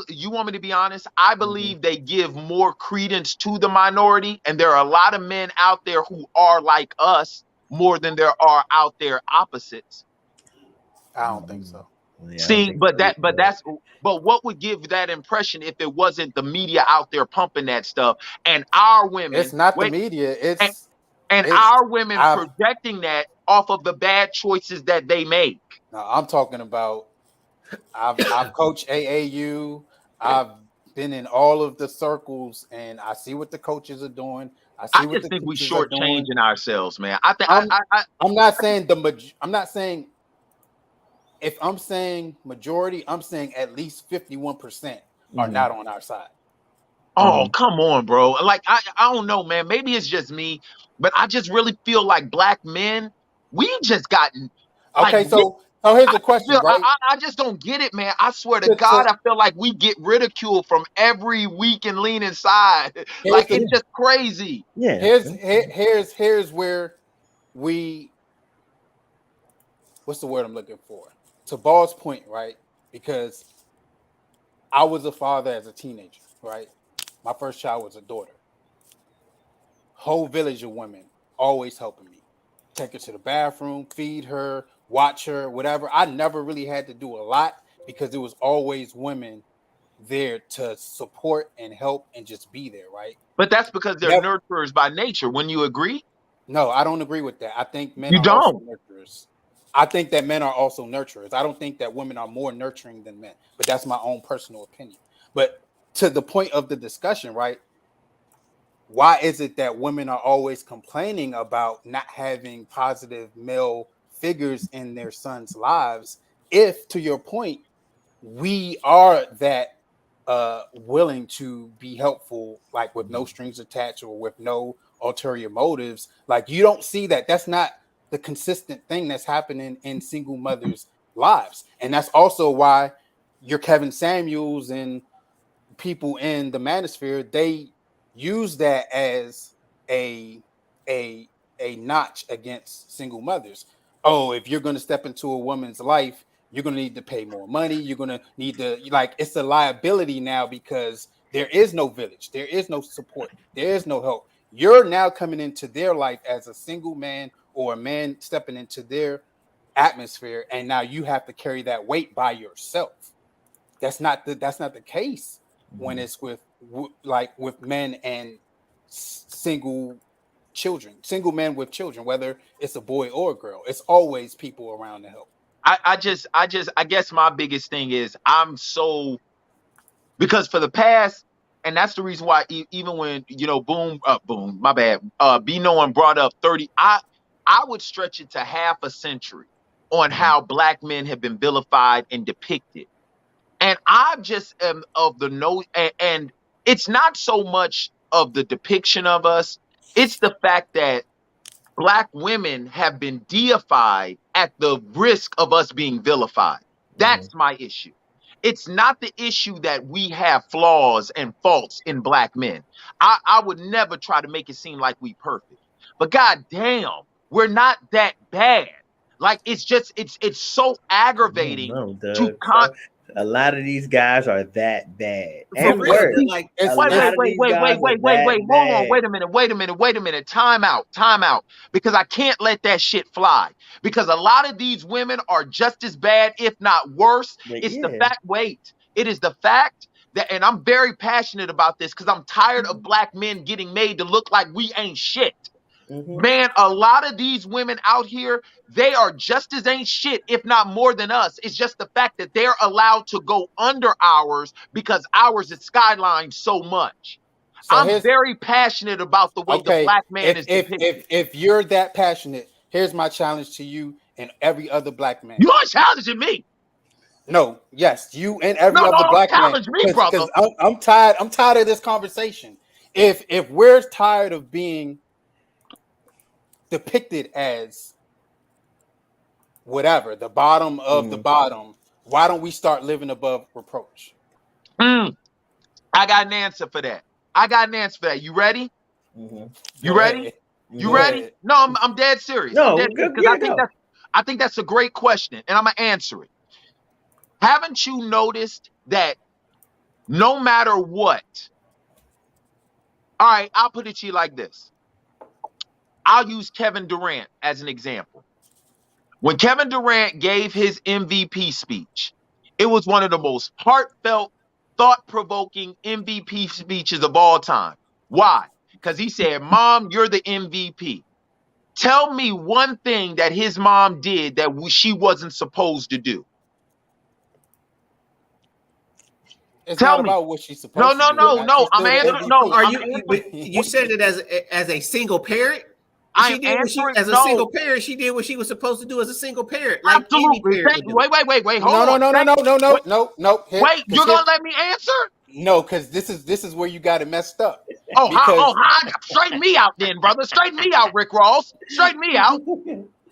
you want me to be honest? I believe they give more credence to the minority, and there are a lot of men out there who are like us more than there are out there opposites. I don't think so. Yeah, See, but what would give that impression if it wasn't the media out there pumping that stuff and our women? It's not the media. And our women projecting that off of the bad choices that they make. No, I'm talking about. I've coached AAU. I've been in all of the circles, and I see what the coaches are doing. I just think we shortchanging ourselves, man. I think I'm not saying I'm not saying. If I'm saying majority, I'm saying at least 51% are not on our side. Oh, come on, bro. Like, I don't know, man. Maybe it's just me, but I just really feel like black men, we just gotten. Okay, like, so here's the question, right? I just don't get it, man. I swear to God, I feel like we get ridiculed from every weak and leaning side. Like, it's just crazy. Yeah. Here's where we. What's the word I'm looking for? To Ball's point, right? Because I was a father as a teenager, right? My first child was a daughter. Whole village of women always helping me. Take her to the bathroom, feed her, watch her, whatever. I never really had to do a lot because there was always women there to support and help and just be there, right? But that's because they're nurturers by nature. Wouldn't you agree? No, I don't agree with that. I think men are also nurturers. I think that men are also nurturers. I don't think that women are more nurturing than men, but that's my own personal opinion. But to the point of the discussion, right? Why is it that women are always complaining about not having positive male figures in their sons' lives? If, to your point, we are that willing to be helpful, like with no strings attached or with no ulterior motives, like you don't see that. That's not the consistent thing that's happening in single mothers' lives. And that's also why your Kevin Samuels and people in the manosphere, they use that as a notch against single mothers. Oh, if you're going to step into a woman's life, you're going to need to pay more money. You're going to need to, like, it's a liability now because there is no village. There is no support. There is no help. You're now coming into their life as a single man or a man stepping into their atmosphere, and now you have to carry that weight by yourself. That's not the case when it's with men and single children, single men with children, whether it's a boy or a girl. It's always people around to help. I guess my biggest thing is because for the past, and that's the reason why even when Boone, my bad, Be Knowing brought up 30, I would stretch it to half a century on how black men have been vilified and depicted. And I just am of the note, and it's not so much of the depiction of us, it's the fact that black women have been deified at the risk of us being vilified. That's my issue. It's not the issue that we have flaws and faults in black men. I would never try to make it seem like we perfect. But god damn, we're not that bad. Like, it's just it's so aggravating to a lot of these guys are that bad. And worse. Like, wait, hold on, wait a minute. Time out. Because I can't let that shit fly. Because a lot of these women are just as bad, if not worse. It is the fact that, and I'm very passionate about this because I'm tired of black men getting made to look like we ain't shit. Man, a lot of these women out here, they are just as ain't shit, if not more than us. It's just the fact that they're allowed to go under ours because ours is skylined so much. So I'm very passionate about the way the black man is depicted. If you're that passionate, here's my challenge to you and every other black man. You're challenging me. No, yes, you and every other black man. Challenge me, brother. I'm tired of this conversation. If we're tired of being depicted as whatever, the bottom of the bottom, why don't we start living above reproach? I got an answer for that. I got an answer for that. You ready? Mm-hmm. You ready? You ready? No, I'm dead serious. No, I'm dead serious, 'cause I think that's a great question, and I'm gonna answer it. Haven't you noticed that no matter what? All right, I'll put it to you like this. I'll use Kevin Durant as an example. When Kevin Durant gave his MVP speech, it was one of the most heartfelt, thought-provoking MVP speeches of all time. Why? Because he said, Mom, you're the MVP. Tell me one thing that his mom did that she wasn't supposed to do. It's Tell not me. about what she's supposed to do. No. I'm answering. No, are you said it as a single parent? I'm answering. As a single parent, she did what she was supposed to do as a single parent. Like absolutely. Wait. Hold on. No. Wait, you're gonna let me answer? No, because this is where you got it messed up. Straighten me out then, brother. Straighten me out, Rick Ross. Straighten me out.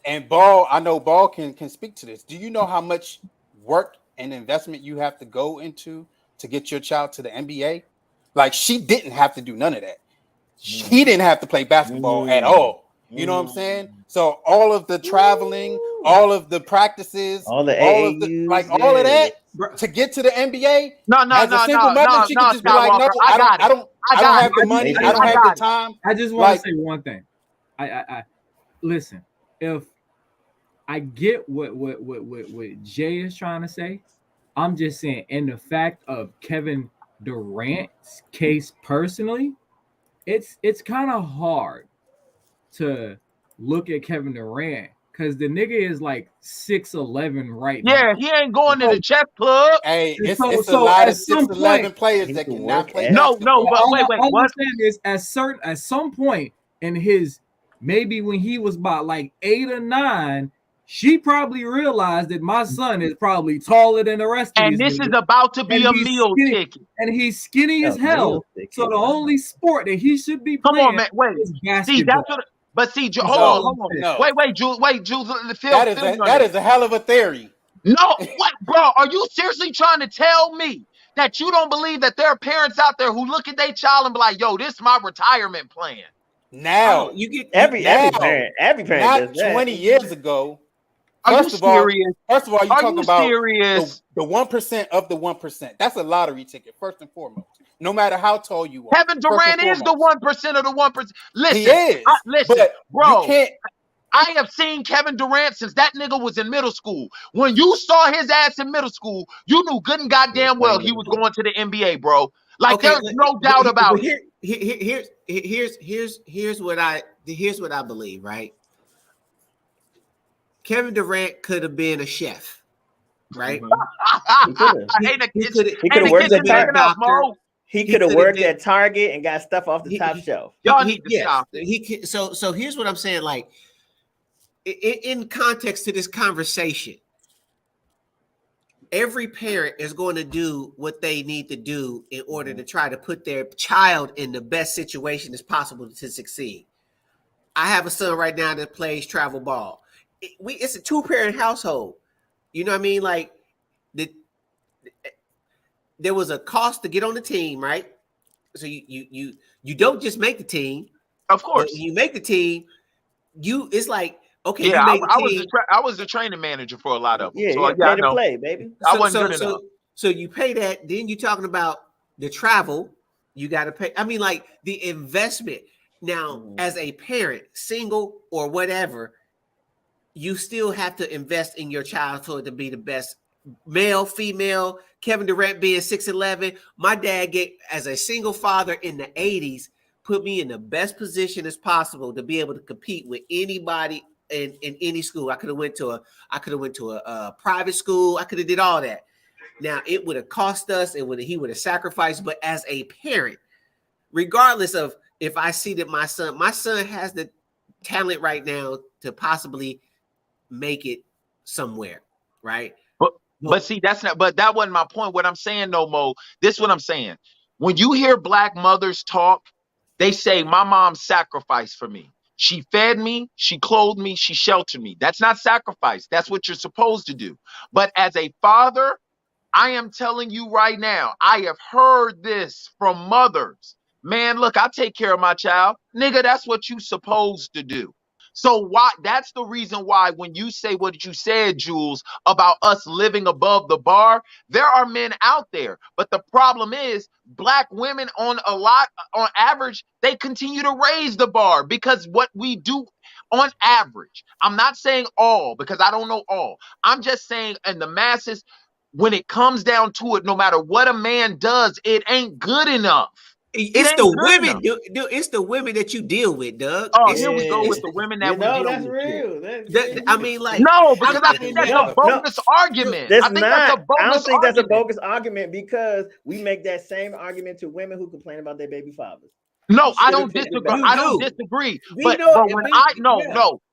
And Ball, I know Ball can speak to this. Do you know how much work and investment you have to go into to get your child to the NBA? Like, she didn't have to do none of that. He didn't have to play basketball at all. You know what I'm saying? So all of the traveling, all of the practices, all of that to get to the NBA. As a single mother, she can just be like, no, I don't have the money. I don't have the time. I just want to say one thing. I listen. If I get what Jay is trying to say, I'm just saying, in the fact of Kevin Durant's case personally, it's kind of hard to look at Kevin Durant because the nigga is like 6'11" right now. Yeah, he ain't going to the chess club. Hey, it's a lot of 6'11" players that cannot play. No, but wait. All I'm saying is at some point in his, maybe when he was about like 8 or 9, she probably realized that my son is probably taller than the rest of these. And this niggas. is about to be a meal ticket. And he's skinny as hell. So the only sport that he should be playing is basketball. See, that's what. But see, hold on. No. Wait, Jules. That is a hell of a theory. No, what, bro? Are you seriously trying to tell me that you don't believe that there are parents out there who look at their child and be like, "Yo, this is my retirement plan"? Now you get every parent not 20 years ago. First of all, you're talking about the 1% of the 1%. That's a lottery ticket, first and foremost. No matter how tall you are. Kevin Durant is the 1% of the 1%. Listen, he is. Listen, but bro. You can't. I have seen Kevin Durant since that nigga was in middle school. When you saw his ass in middle school, you knew good and goddamn well he was going to the NBA, bro. Like, there's no doubt about it. Here's what I believe, right? Kevin Durant could have been a chef, right? He could have worked at Target. He could have worked at Target and got stuff off the top shelf. Y'all need to stop. So here's what I'm saying. Like, in context to this conversation, every parent is going to do what they need to do in order to try to put their child in the best situation as possible to succeed. I have a son right now that plays travel ball. It's a 2-parent household. You know what I mean? Like, there was a cost to get on the team, right? So you don't just make the team. Of course, you make the team. It's like, okay, yeah. I was the training manager for a lot of them. Yeah, so, you pay to play, baby. I wasn't good enough. So you pay that. Then you're talking about the travel. You got to pay. I mean, like, the investment. Now, as a parent, single or whatever, you still have to invest in your child for it to be the best. Male, female, Kevin Durant being 6'11". My dad, as a single father in the 80s, put me in the best position as possible to be able to compete with anybody in any school. I could have went to a private school. I could have did all that. Now, it would have cost us. He would have sacrificed. But as a parent, regardless of if I see that my son has the talent right now to possibly make it somewhere, right? But see, but that wasn't my point. What I'm saying, no Mo, this is what I'm saying. When you hear black mothers talk, they say, my mom sacrificed for me. She fed me, she clothed me, she sheltered me. That's not sacrifice. That's what you're supposed to do. But as a father, I am telling you right now, I have heard this from mothers man, look, I take care of my child. Nigga, that's what you supposed to do. So why? That's the reason why when you say what you said, Jules, about us living above the bar, there are men out there. But the problem is black women on average, they continue to raise the bar because what we do on average, I'm not saying all because I don't know all. I'm just saying in the masses, when it comes down to it, no matter what a man does, it ain't good enough. It's the women, it's the women that you deal with, Doug. Oh, here we go with the women that we deal that's with. real. I mean, like, no, because I think that's a bogus argument. That's I think not. that's a bogus I don't think argument. that's a bogus argument because we make that same argument to women who complain about their baby fathers. No, I don't disagree. I don't disagree. But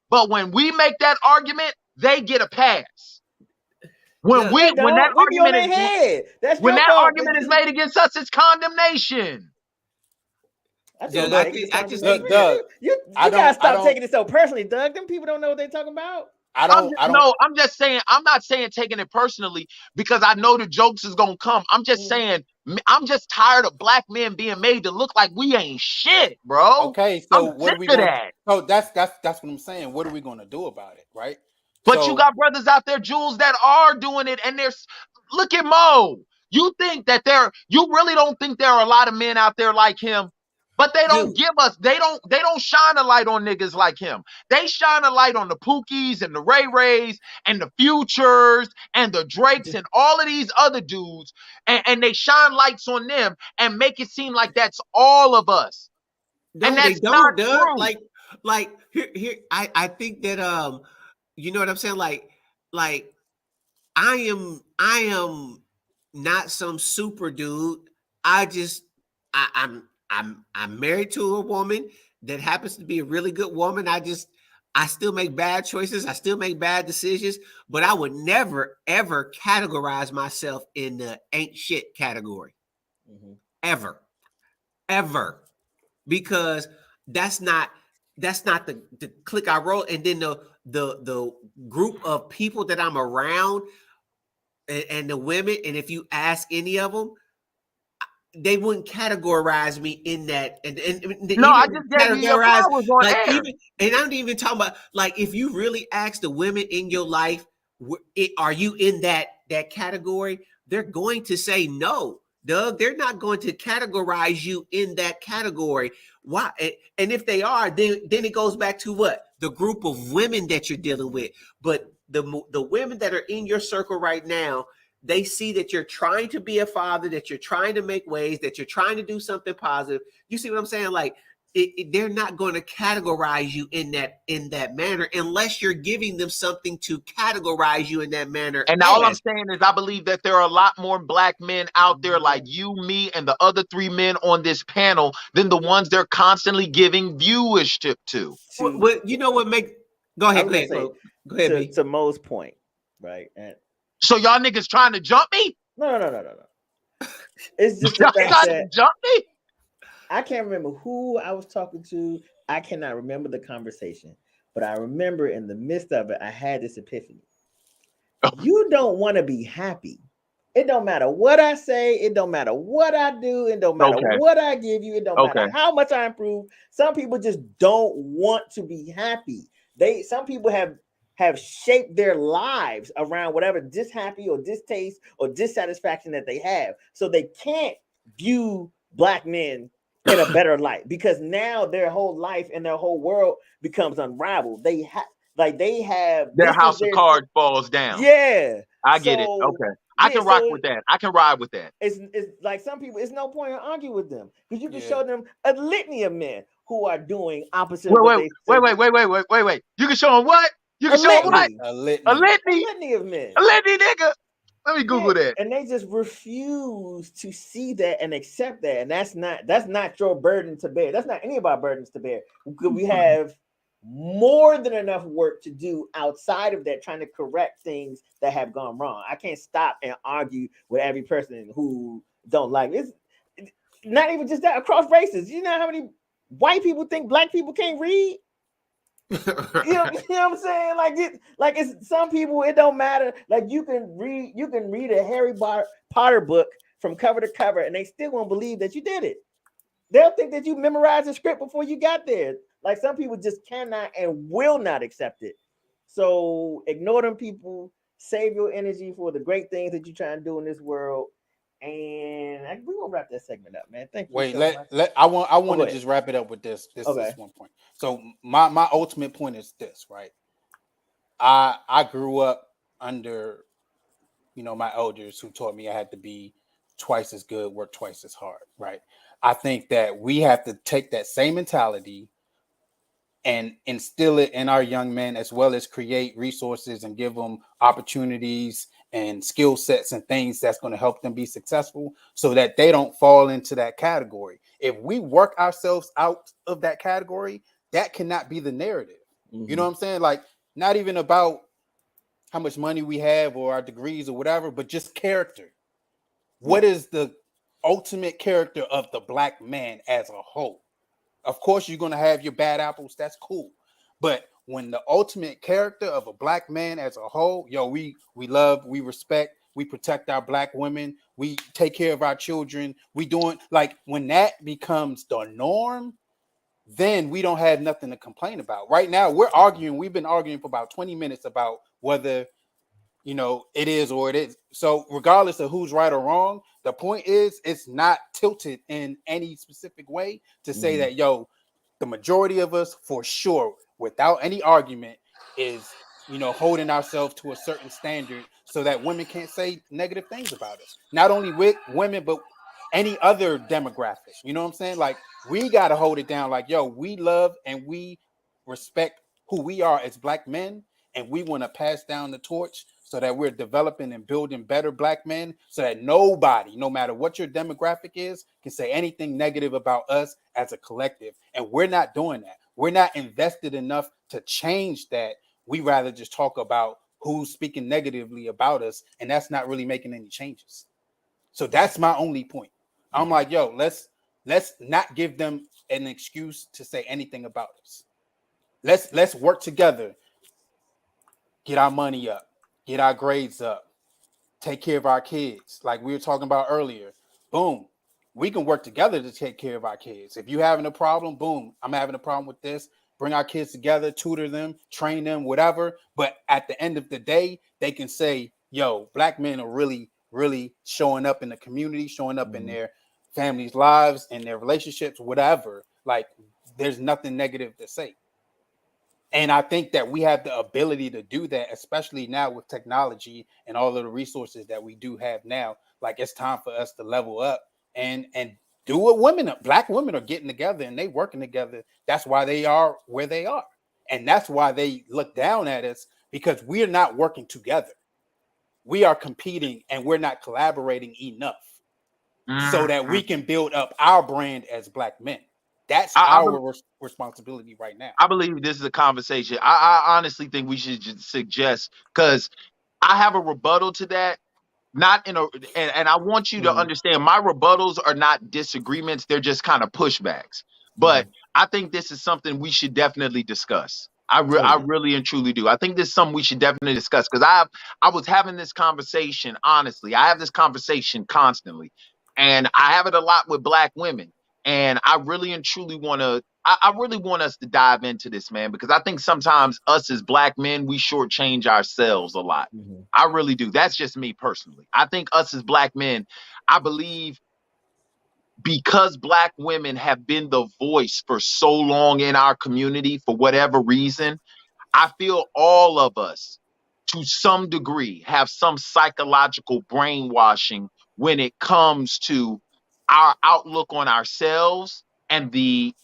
But when we make that argument, they get a pass. When that argument is made against us, it's condemnation. You gotta stop taking it so personally, Doug. Them people don't know what they're talking about. I'm just saying, I'm not saying taking it personally because I know the jokes is gonna come. I'm just saying, I'm just tired of black men being made to look like we ain't shit, bro. Okay, so I'm what are we sick of going? that. So that's what I'm saying. What are we gonna do about it, right? But you got brothers out there, Jules, that are doing it, and look at Mo. You think that you really don't think there are a lot of men out there like him, but they don't they don't shine a light on niggas like him. They shine a light on the Pookies and the Ray Rays and the Futures and the Drakes and all of these other dudes, and they shine lights on them and make it seem like that's all of us. No, and that's they don't, not Doug. true. Like here, I think that you know what I'm saying? Like I am not some super dude. I'm married to a woman that happens to be a really good woman. I still make bad choices. I still make bad decisions, but I would never, ever categorize myself in the ain't shit category. Ever. Because that's not the click I roll. And then the group of people that I'm around and the women, and if you ask any of them, they wouldn't categorize me in that. And no, I just gave you your flowers on air. And I'm even talking about, like, if you really ask the women in your life, are you in that category? They're going to say no, Doug. They're not going to categorize you in that category. Why? And if they are, then it goes back to what? The group of women that you're dealing with. But the women that are in your circle right now, they see that you're trying to be a father, that you're trying to make waves, that you're trying to do something positive. You see what I'm saying? Like, they're not going to categorize you in that manner unless you're giving them something to categorize you in that manner. And all I'm saying is I believe that there are a lot more black men out there like you, me, and the other 3 men on this panel than the ones they're constantly giving viewership to. Well, you know what go ahead, to Mo's point, right? And so y'all niggas trying to jump me? No. It's just y'all trying to jump me? I can't remember who I was talking to. I cannot remember the conversation, but I remember in the midst of it, I had this epiphany. You don't want to be happy. It don't matter what I say. It don't matter what I do. It don't matter what I give you. It don't matter how much I improve. Some people just don't want to be happy. Some people have shaped their lives around whatever dishappy or distaste or dissatisfaction that they have. So they can't view black men in a better light because now their whole life and their whole world becomes unraveled. They have their house of cards falls down. Yeah. I get it. Okay. I can rock with that. I can ride with that. It's like some people, it's no point in arguing with them because you can show them a litany of men who are doing opposite. Wait. You can show them what? You can show them what? A litany of men. A litany, nigga. Let me Google that. And they just refuse to see that and accept that. And that's not your burden to bear. That's not any of our burdens to bear. We have more than enough work to do outside of that, trying to correct things that have gone wrong. I can't stop and argue with every person who don't like it. It's not even just that, across races. You know how many white people think black people can't read? you know what I'm saying? Like it's some people, it don't matter. Like you can read a Harry Potter book from cover to cover, and they still won't believe that you did it. They'll think that you memorized the script before you got there. Like some people just cannot and will not accept it. So ignore them people. Save your energy for the great things that you're trying to do in this world. And we're gonna wrap that segment up, man. Thank you. Wait, so much. I want to just wrap it up with this. This one point. So my ultimate point is this, right? I grew up under, my elders who taught me I had to be twice as good, work twice as hard, right? I think that we have to take that same mentality and instill it in our young men, as well as create resources and give them opportunities and skill sets and things that's going to help them be successful, so that they don't fall into that category. If we work ourselves out of that category, that cannot be the narrative. You know what I'm saying? Like, not even about how much money we have or our degrees or whatever, but just character. What is the ultimate character of the black man as a whole? Of course, you're going to have your bad apples. That's cool. But when the ultimate character of a black man as a whole, we love, we respect, we protect our black women, we take care of our children, we doing, like, when that becomes the norm, then we don't have nothing to complain about. Right now, we've been arguing for about 20 minutes about whether, it is or it is. So regardless of who's right or wrong, the point is it's not tilted in any specific way to say that, the majority of us, for sure, without any argument, is, holding ourselves to a certain standard so that women can't say negative things about us. Not only with women, but any other demographic. You know what I'm saying? Like, we got to hold it down. Like, we love and we respect who we are as black men, and we want to pass down the torch so that we're developing and building better black men, so that nobody, no matter what your demographic is, can say anything negative about us as a collective. And we're not doing that. We're not invested enough to change that. We rather just talk about who's speaking negatively about us, and that's not really making any changes. So that's my only point. I'm like, let's not give them an excuse to say anything about us. Let's work together. Get our money up, get our grades up, take care of our kids. Like we were talking about earlier. Boom. We can work together to take care of our kids. If you're having a problem, boom, I'm having a problem with this. Bring our kids together, tutor them, train them, whatever. But at the end of the day, they can say, black men are really, really showing up in the community, showing up in their families' lives and their relationships, whatever. Like, there's nothing negative to say. And I think that we have the ability to do that, especially now with technology and all of the resources that we do have now. Like, it's time for us to level up and do what black women are getting together and they working together. That's why they are where they are. And that's why they look down at us, because we're not working together. We are competing and we're not collaborating enough so that we can build up our brand as black men. That's our responsibility right now. I believe this is a conversation. I honestly think we should just suggest, because I have a rebuttal to that. Not in a, and I want you to understand, my rebuttals are not disagreements. They're just kind of pushbacks. But I think this is something we should definitely discuss. I really and truly do. I think this is something we should definitely discuss, because I was having this conversation. Honestly, I have this conversation constantly, and I have it a lot with black women. And I really and truly want to, I really want us to dive into this, man, because I think sometimes us as black men, we shortchange ourselves a lot. I really do. That's just me personally. I think us as black men, I believe, because black women have been the voice for so long in our community, for whatever reason, I feel all of us, to some degree, have some psychological brainwashing when it comes to our outlook on ourselves and the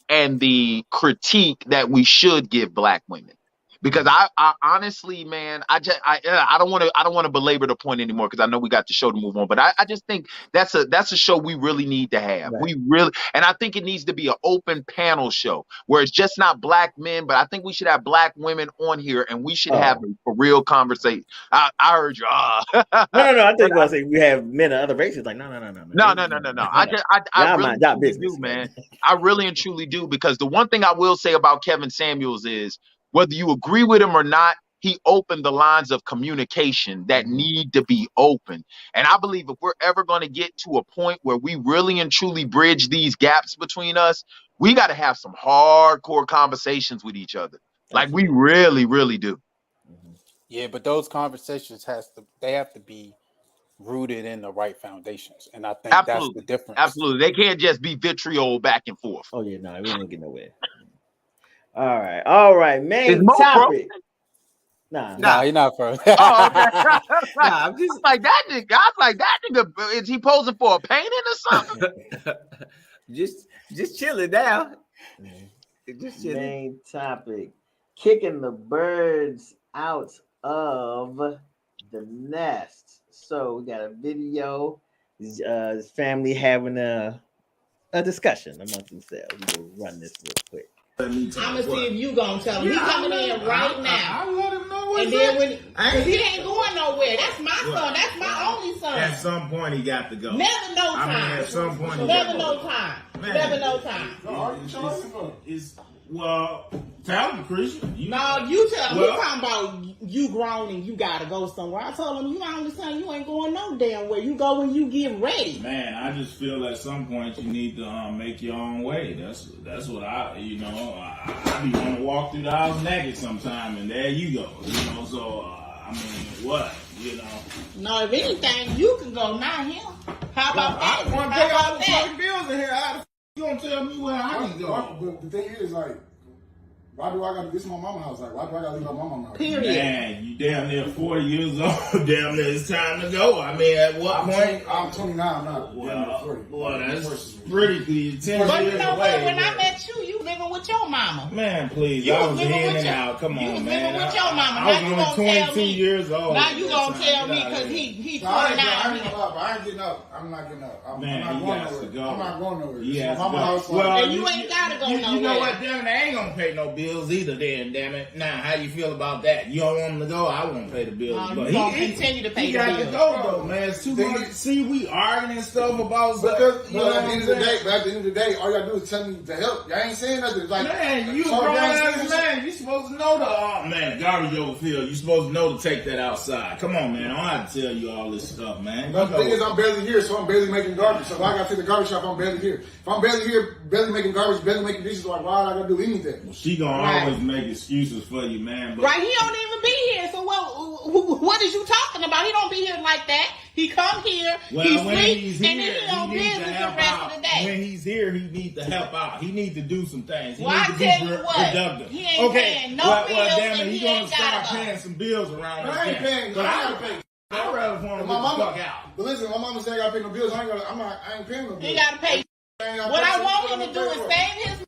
critique that we should give black women. Because I honestly, man, I don't want to belabor the point anymore, because I know we got the show to move on. But I just think that's a show we really need to have. Right. And I think it needs to be an open panel show where it's just not black men, but I think we should have black women on here, and we should have a real conversation. I heard you. No. I think I say we have men of other races. Like no. I really truly do, man. I really and truly do, because the one thing I will say about Kevin Samuels is, whether you agree with him or not, he opened the lines of communication that need to be open. And I believe if we're ever going to get to a point where we really and truly bridge these gaps between us, we got to have some hardcore conversations with each other. Like we really, really do. Yeah, but those conversations have to be rooted in the right foundations. And I think that's the difference. Absolutely. They can't just be vitriol back and forth. Oh, yeah, no, we ain't get nowhere. All right. Main topic. Nah, you're not first. Oh, okay. I'm just like that nigga. I was like, that nigga, is he posing for a painting or something? just chilling now. Just chilling. Main topic: kicking the birds out of the nest. So we got a video. His family having a discussion amongst themselves. We'll run this real quick. I'm gonna see if you gonna tell him. He's coming in right now. I let him know. And then because he ain't going nowhere. That's my son. That's my only son. At some point, he got to go. Never no time. I mean, at some point, never no time. Never no time. Well, tell him, Christian. No, you tell him. We're talking about you grown and you gotta go somewhere. I told him, you my only son, you ain't going no damn where. You go when you get ready. Man, I just feel at some point you need to make your own way. That's what I be want to walk through the house naked sometime, and there you go. So I mean, what? No, if anything, you can go, not him. How about that? I want to pay all the fucking bills in here. You gonna tell me where I can go? But the thing is, like, why do I gotta? This is my mama's house. Like, why do I gotta leave my mama house? Period. Man, you damn near 40 years old. Damn near it's time to go. I mean, at what point? I'm 29. I'm not. Well, 40. Well, that's pretty 10 but years you know away. what? When I met you living with your mama. Man, please. I was in and out. Come on, man. Living with your mama. I was only 22 years old. Now you gonna tell me because he 29. I ain't getting up. I'm not getting up. I'm not going nowhere. I'm not going nowhere. Yeah. Well, and you ain't gotta go nowhere. You know what? Damn, they ain't gonna pay no bills either. Then, damn it. Now, how you feel about that? You don't want him to go? I won't pay the bills. But he gonna continue to pay the bills. He got to go, though, man. It's too much. See, we arguing and stuff about stuff. Because, at the end of the day, all you gotta do is tell me to help. Y'all ain't saying nothing. Like, man, you a grown ass man. You supposed to know the garbage overfill. You supposed to know to take that outside. Come on, man. I don't have to tell you all this stuff, man. But the thing is, I'm barely here, so I'm barely making garbage. So if I gotta take the garbage out, I'm barely here. If I'm barely here, barely making garbage, barely making dishes, like, why I gotta do anything? Well, she gonna always make excuses for you, man. But right, he don't even be here. So what is you talking about? He don't be here like that. He come here, he sleep, and then he on business the rest of the day. When he's here, he needs to help out. He needs to do some things. He well, needs I to tell be you what, productive. he ain't paying no bills, well, damn it, he gonna ain't start gotta paying some bills around I ain't paying. But I gotta pay. I'd rather for him to my mama, fuck out. But listen, my mama said I gotta pay no bills. I ain't paying no bills. He gotta pay. What I want him to do is save his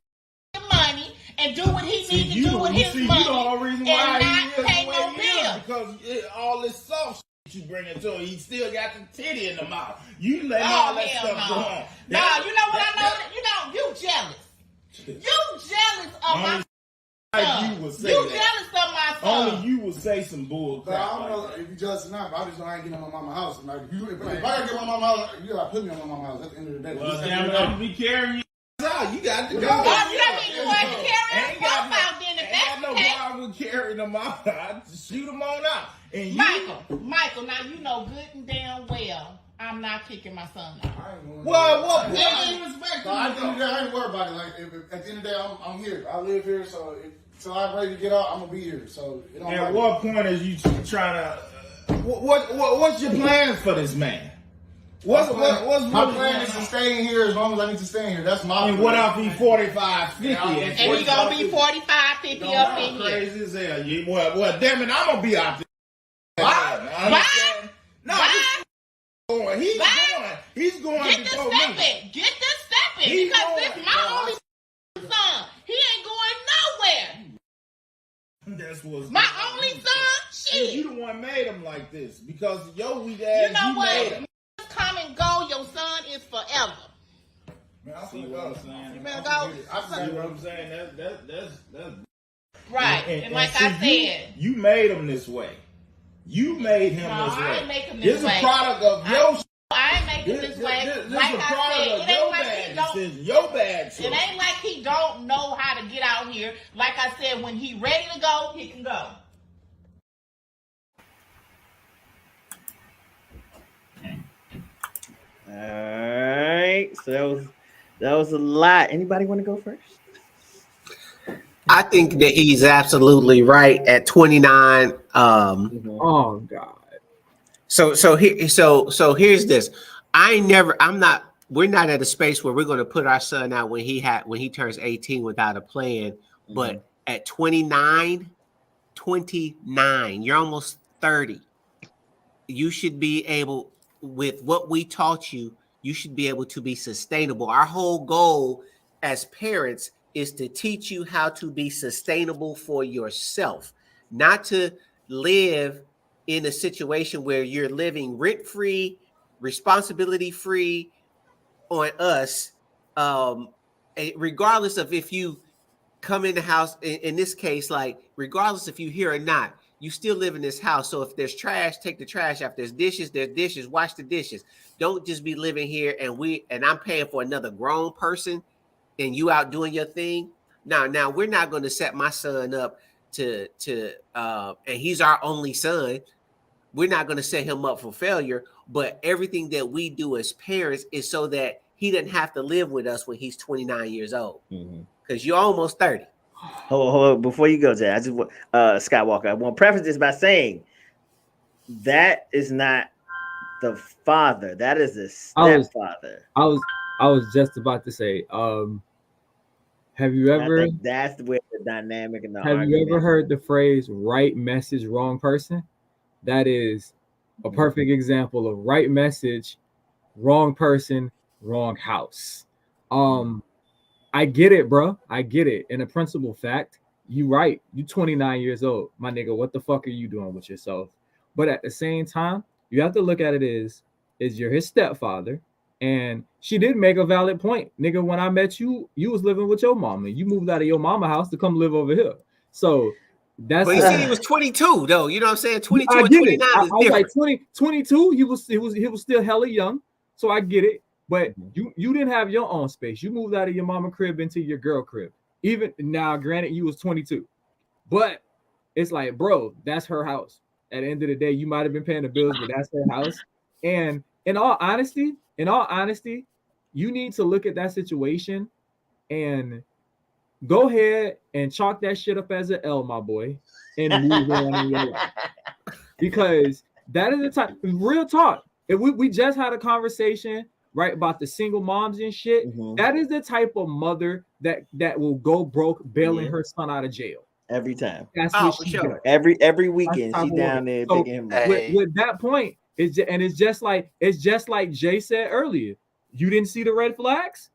money and do what he needs to do with his money and not pay no bills. Because all this soft shit you bring it to him, he still got the titty in the mouth. You let all that stuff go on. No, you know what I know? You jealous. You jealous of my son. You jealous of my son. Only you will say some bull crap. I don't know if you jealous or not, but I just know I ain't getting on my mama's house. Like, if I gotta get on my mama's house, you gotta put me on my mama's house at the end of the day. Well, damn it, I'm gonna be carrying you out. You got to go. You don't mean you want to carry him out then if that's the case. I would carry them out. I'd shoot them on out. And Michael, now you know good and damn well I'm not kicking my son out. Well, what? At the end of the day, I ain't worried about it. Like, at the end of the day, I'm here. I live here, so till I'm ready to get out, I'm gonna be here. So, it don't at what point is you trying to? What's your plans for this man? What's my plan is to stay in here as long as I need to stay in here. That's my plan. What if he 45, 50? And he gonna be 45, 50 up in here. Crazy as hell. Well, damn it, I'm gonna be out there. Bye. No, he's going. He's going Get to the go stepping. Get the stepping. Because this is my only son. He ain't going nowhere. That's what's my only son. Shit. You the one made him like this because yo weak ass. You know what? Made him. Come and go. Your son is forever. Man, I see what I'm saying. You better go. I see what I'm saying. That's right. And like I said, you made him this way. You made him this way. I ain't make him this way. This is a product of your. I ain't make him this way. Like I said, it ain't like he don't. Your bad choice. It ain't like he don't know how to get out here. Like I said, when he ready to go, he can go. All right. So that was a lot. Anybody want to go first? I think that he's absolutely right at 29. Oh God. So here's this. We're not at a space where we're going to put our son out when he turns 18 without a plan. But at 29, you're almost 30. You should be able, with what we taught you, you should be able to be sustainable. Our whole goal as parents is to teach you how to be sustainable for yourself, not to live in a situation where you're living rent-free, responsibility-free on us, regardless of if you come in the house, in this case, like regardless if you here or not, you still live in this house. So if there's trash, take the trash out. If there's dishes, wash the dishes. Don't just be living here and I'm paying for another grown person and you out doing your thing. Now we're not going to set my son up to and he's our only son. We're not going to set him up for failure, but everything that we do as parents is so that he doesn't have to live with us when he's 29 years old. Because you're almost 30. Hold on. Before you go, Jay, I just want Skywalker. I want to preface this by saying that is not the father. That is the stepfather. I was just about to say, have you ever? I think that's where the dynamic and the Have argument. you ever heard the phrase "right message, wrong person"? That is a perfect example of right message, wrong person, wrong house. I get it, bro. I get it. In a principle fact, you right. You 29 years old, my nigga. What the fuck are you doing with yourself? But at the same time, you have to look at it as you're his stepfather, and she did make a valid point, nigga. When I met you, you was living with your mama. You moved out of your mama house to come live over here. So that's. But he said he was 22 though. You know what I'm saying? 22 I and get 29 it. I is was different. like 22. He was still hella young. So I get it. But you didn't have your own space. You moved out of your mama crib into your girl crib. Even now, granted, you was 22. But it's like, bro, that's her house. At the end of the day, you might have been paying the bills, but that's her house. And in all honesty, you need to look at that situation and go ahead and chalk that shit up as an L, my boy, and move on in your life. Because that is the time, real talk. If we just had a conversation, right, about the single moms and shit. That is the type of mother that will go broke bailing her son out of jail every time. That's what she does. Every weekend she down there picking him up. With that point, it's just like Jay said earlier. You didn't see the red flags.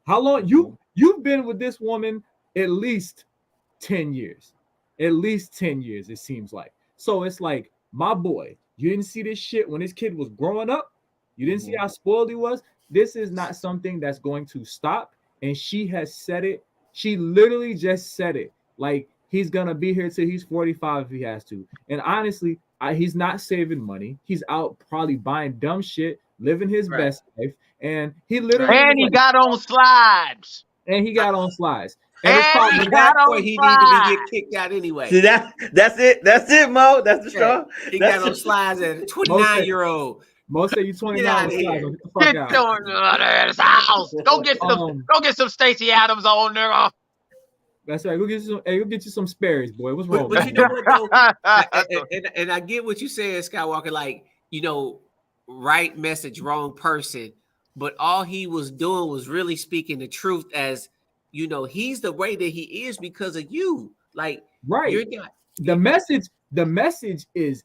How long you've been with this woman? At least 10 years. At least 10 years. It seems like. So it's like, my boy, you didn't see this shit when this kid was growing up. You didn't see how spoiled he was. This is not something that's going to stop. And she has said it. She literally just said it. Like, he's going to be here till he's 45 if he has to. And honestly, he's not saving money. He's out probably buying dumb shit, living his best life. And he literally... And he got on slides. And he got on slides. And it's probably at that point he needed to get kicked out anyway. See, that's it, Mo. That's the straw. He got on slides as a 29-year-old. Most of you 29 Get your house. Go get some Stacey Adams on there. That's right. Go get you some Sperry's, boy. What's wrong? But you know what though? and I get what you saying, Skywalker. Like, you know, right message, wrong person. But all he was doing was really speaking the truth, as you know, he's the way that he is because of you. Like, right. You're not, the message is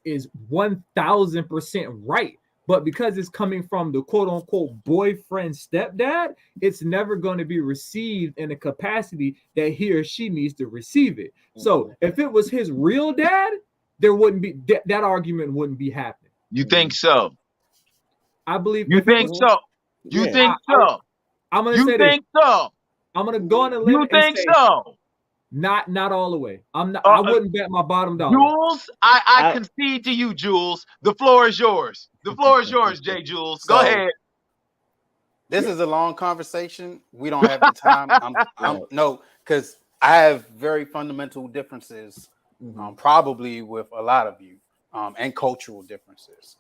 1000% right. But because it's coming from the quote unquote boyfriend stepdad, it's never going to be received in the capacity that he or she needs to receive it. So if it was his real dad, there wouldn't be that argument wouldn't be happening. You think so? I believe. You think so? You think so? I'm gonna say this. You think so? I'm gonna go on a limb. You think so? Not all the way. I'm not. I wouldn't bet my bottom dollar. Jules, I concede to you, Jules. The floor is yours. The floor is yours, Jay Jules. Go ahead. This is a long conversation. We don't have the time. No, because I have very fundamental differences, probably with a lot of you, and cultural differences.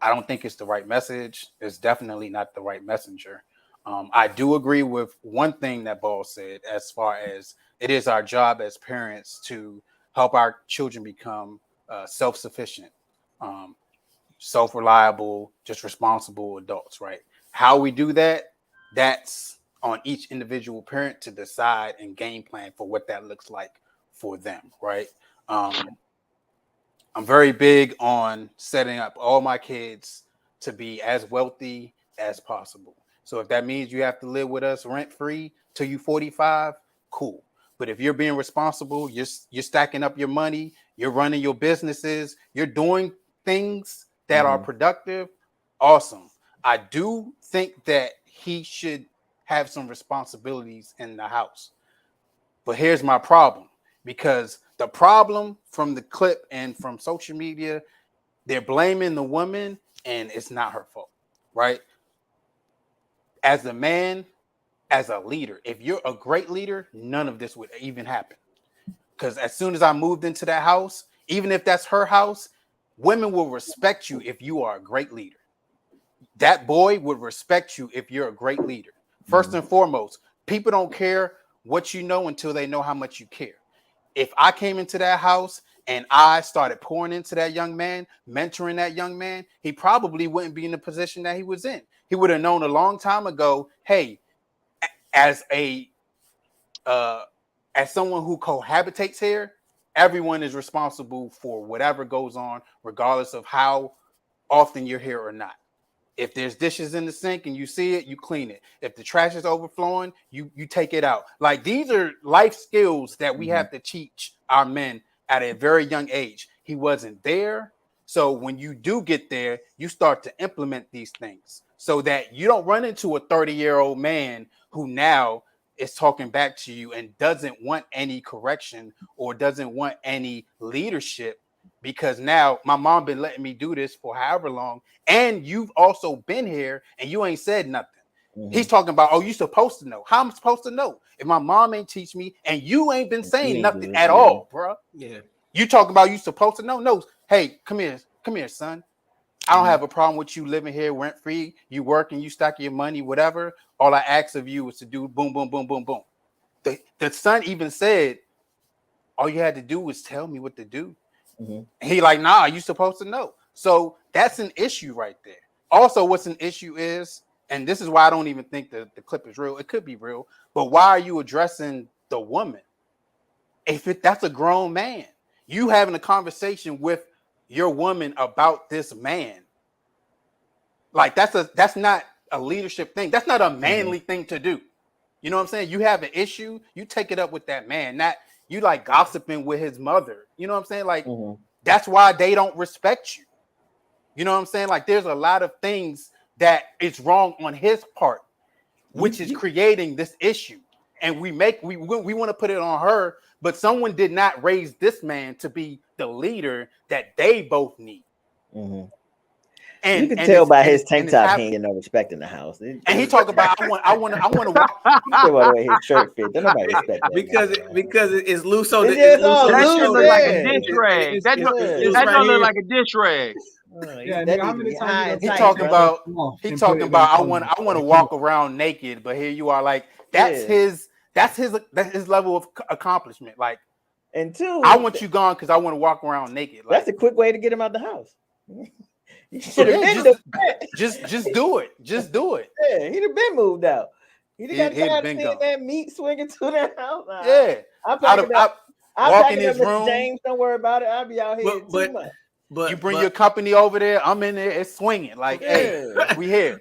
I don't think it's the right message. It's definitely not the right messenger. I do agree with one thing that Ball said, as far as it is our job as parents to help our children become self-sufficient, self-reliable, just responsible adults, right? How we do that, that's on each individual parent to decide and game plan for what that looks like for them, right? I'm very big on setting up all my kids to be as wealthy as possible. So if that means you have to live with us rent-free till you 45, cool. But if you're being responsible, you're stacking up your money, you're running your businesses, you're doing things that are productive, awesome. I do think that he should have some responsibilities in the house. But here's my problem, because the problem from the clip and from social media, they're blaming the woman and it's not her fault, right? As a man, as a leader, if you're a great leader, none of this would even happen. Because as soon as I moved into that house, even if that's her house, women will respect you if you are a great leader. That boy would respect you if you're a great leader. First and foremost, people don't care what you know until they know how much you care. If I came into that house and I started pouring into that young man, mentoring that young man, he probably wouldn't be in the position that he was in. He would have known a long time ago, hey, as someone who cohabitates here, everyone is responsible for whatever goes on, regardless of how often you're here or not. If there's dishes in the sink and you see it, you clean it. If the trash is overflowing, you take it out. Like, these are life skills that we have to teach our men at a very young age. He wasn't there. So when you do get there, you start to implement these things so that you don't run into a 30-year-old man who now is talking back to you and doesn't want any correction or doesn't want any leadership, because now my mom been letting me do this for however long, and you've also been here and you ain't said nothing. He's talking about, oh, you supposed to know. How am I supposed to know if my mom ain't teach me and you ain't been saying nothing at all, bro? Yeah. You talking about you supposed to know? No. Hey, come here, son. I don't have a problem with you living here rent free. You work and you stack your money, whatever. All I ask of you is to do boom, boom, boom, boom, boom. The son even said, all you had to do was tell me what to do. And he like, nah, you supposed to know. So that's an issue right there. Also, what's an issue is, and this is why I don't even think the clip is real. It could be real, but why are you addressing the woman? That's a grown man. You having a conversation with your woman about this man. Like, that's not a leadership thing. That's not a manly thing to do. You know what I'm saying? You have an issue, you take it up with that man, not you like gossiping with his mother. You know what I'm saying? Like, that's why they don't respect you. You know what I'm saying? Like, there's a lot of things that is wrong on his part, which is creating this issue. And we want to put it on her, but someone did not raise this man to be the leader that they both need. And you can tell by his tank top he ain't no respect in the house. And he talk about I want to walk. By the way his shirt fit. Don't nobody respect that. because it's loose on That shit look like a dish rag. That don't look like a dish rag. How many times he talking about I want to walk around naked, but here you are like that's his level of accomplishment. Like, and two, I want you gone because I want to walk around naked. Like, that's a quick way to get him out the house. Just do it. Just do it. Yeah, he'd have been moved out. He'd have got tired of seeing that meat swinging to that house. Walk in his room. James, don't worry about it. I'll be out here too much. But you bring your company over there. I'm in there. It's swinging. Like, hey, we here.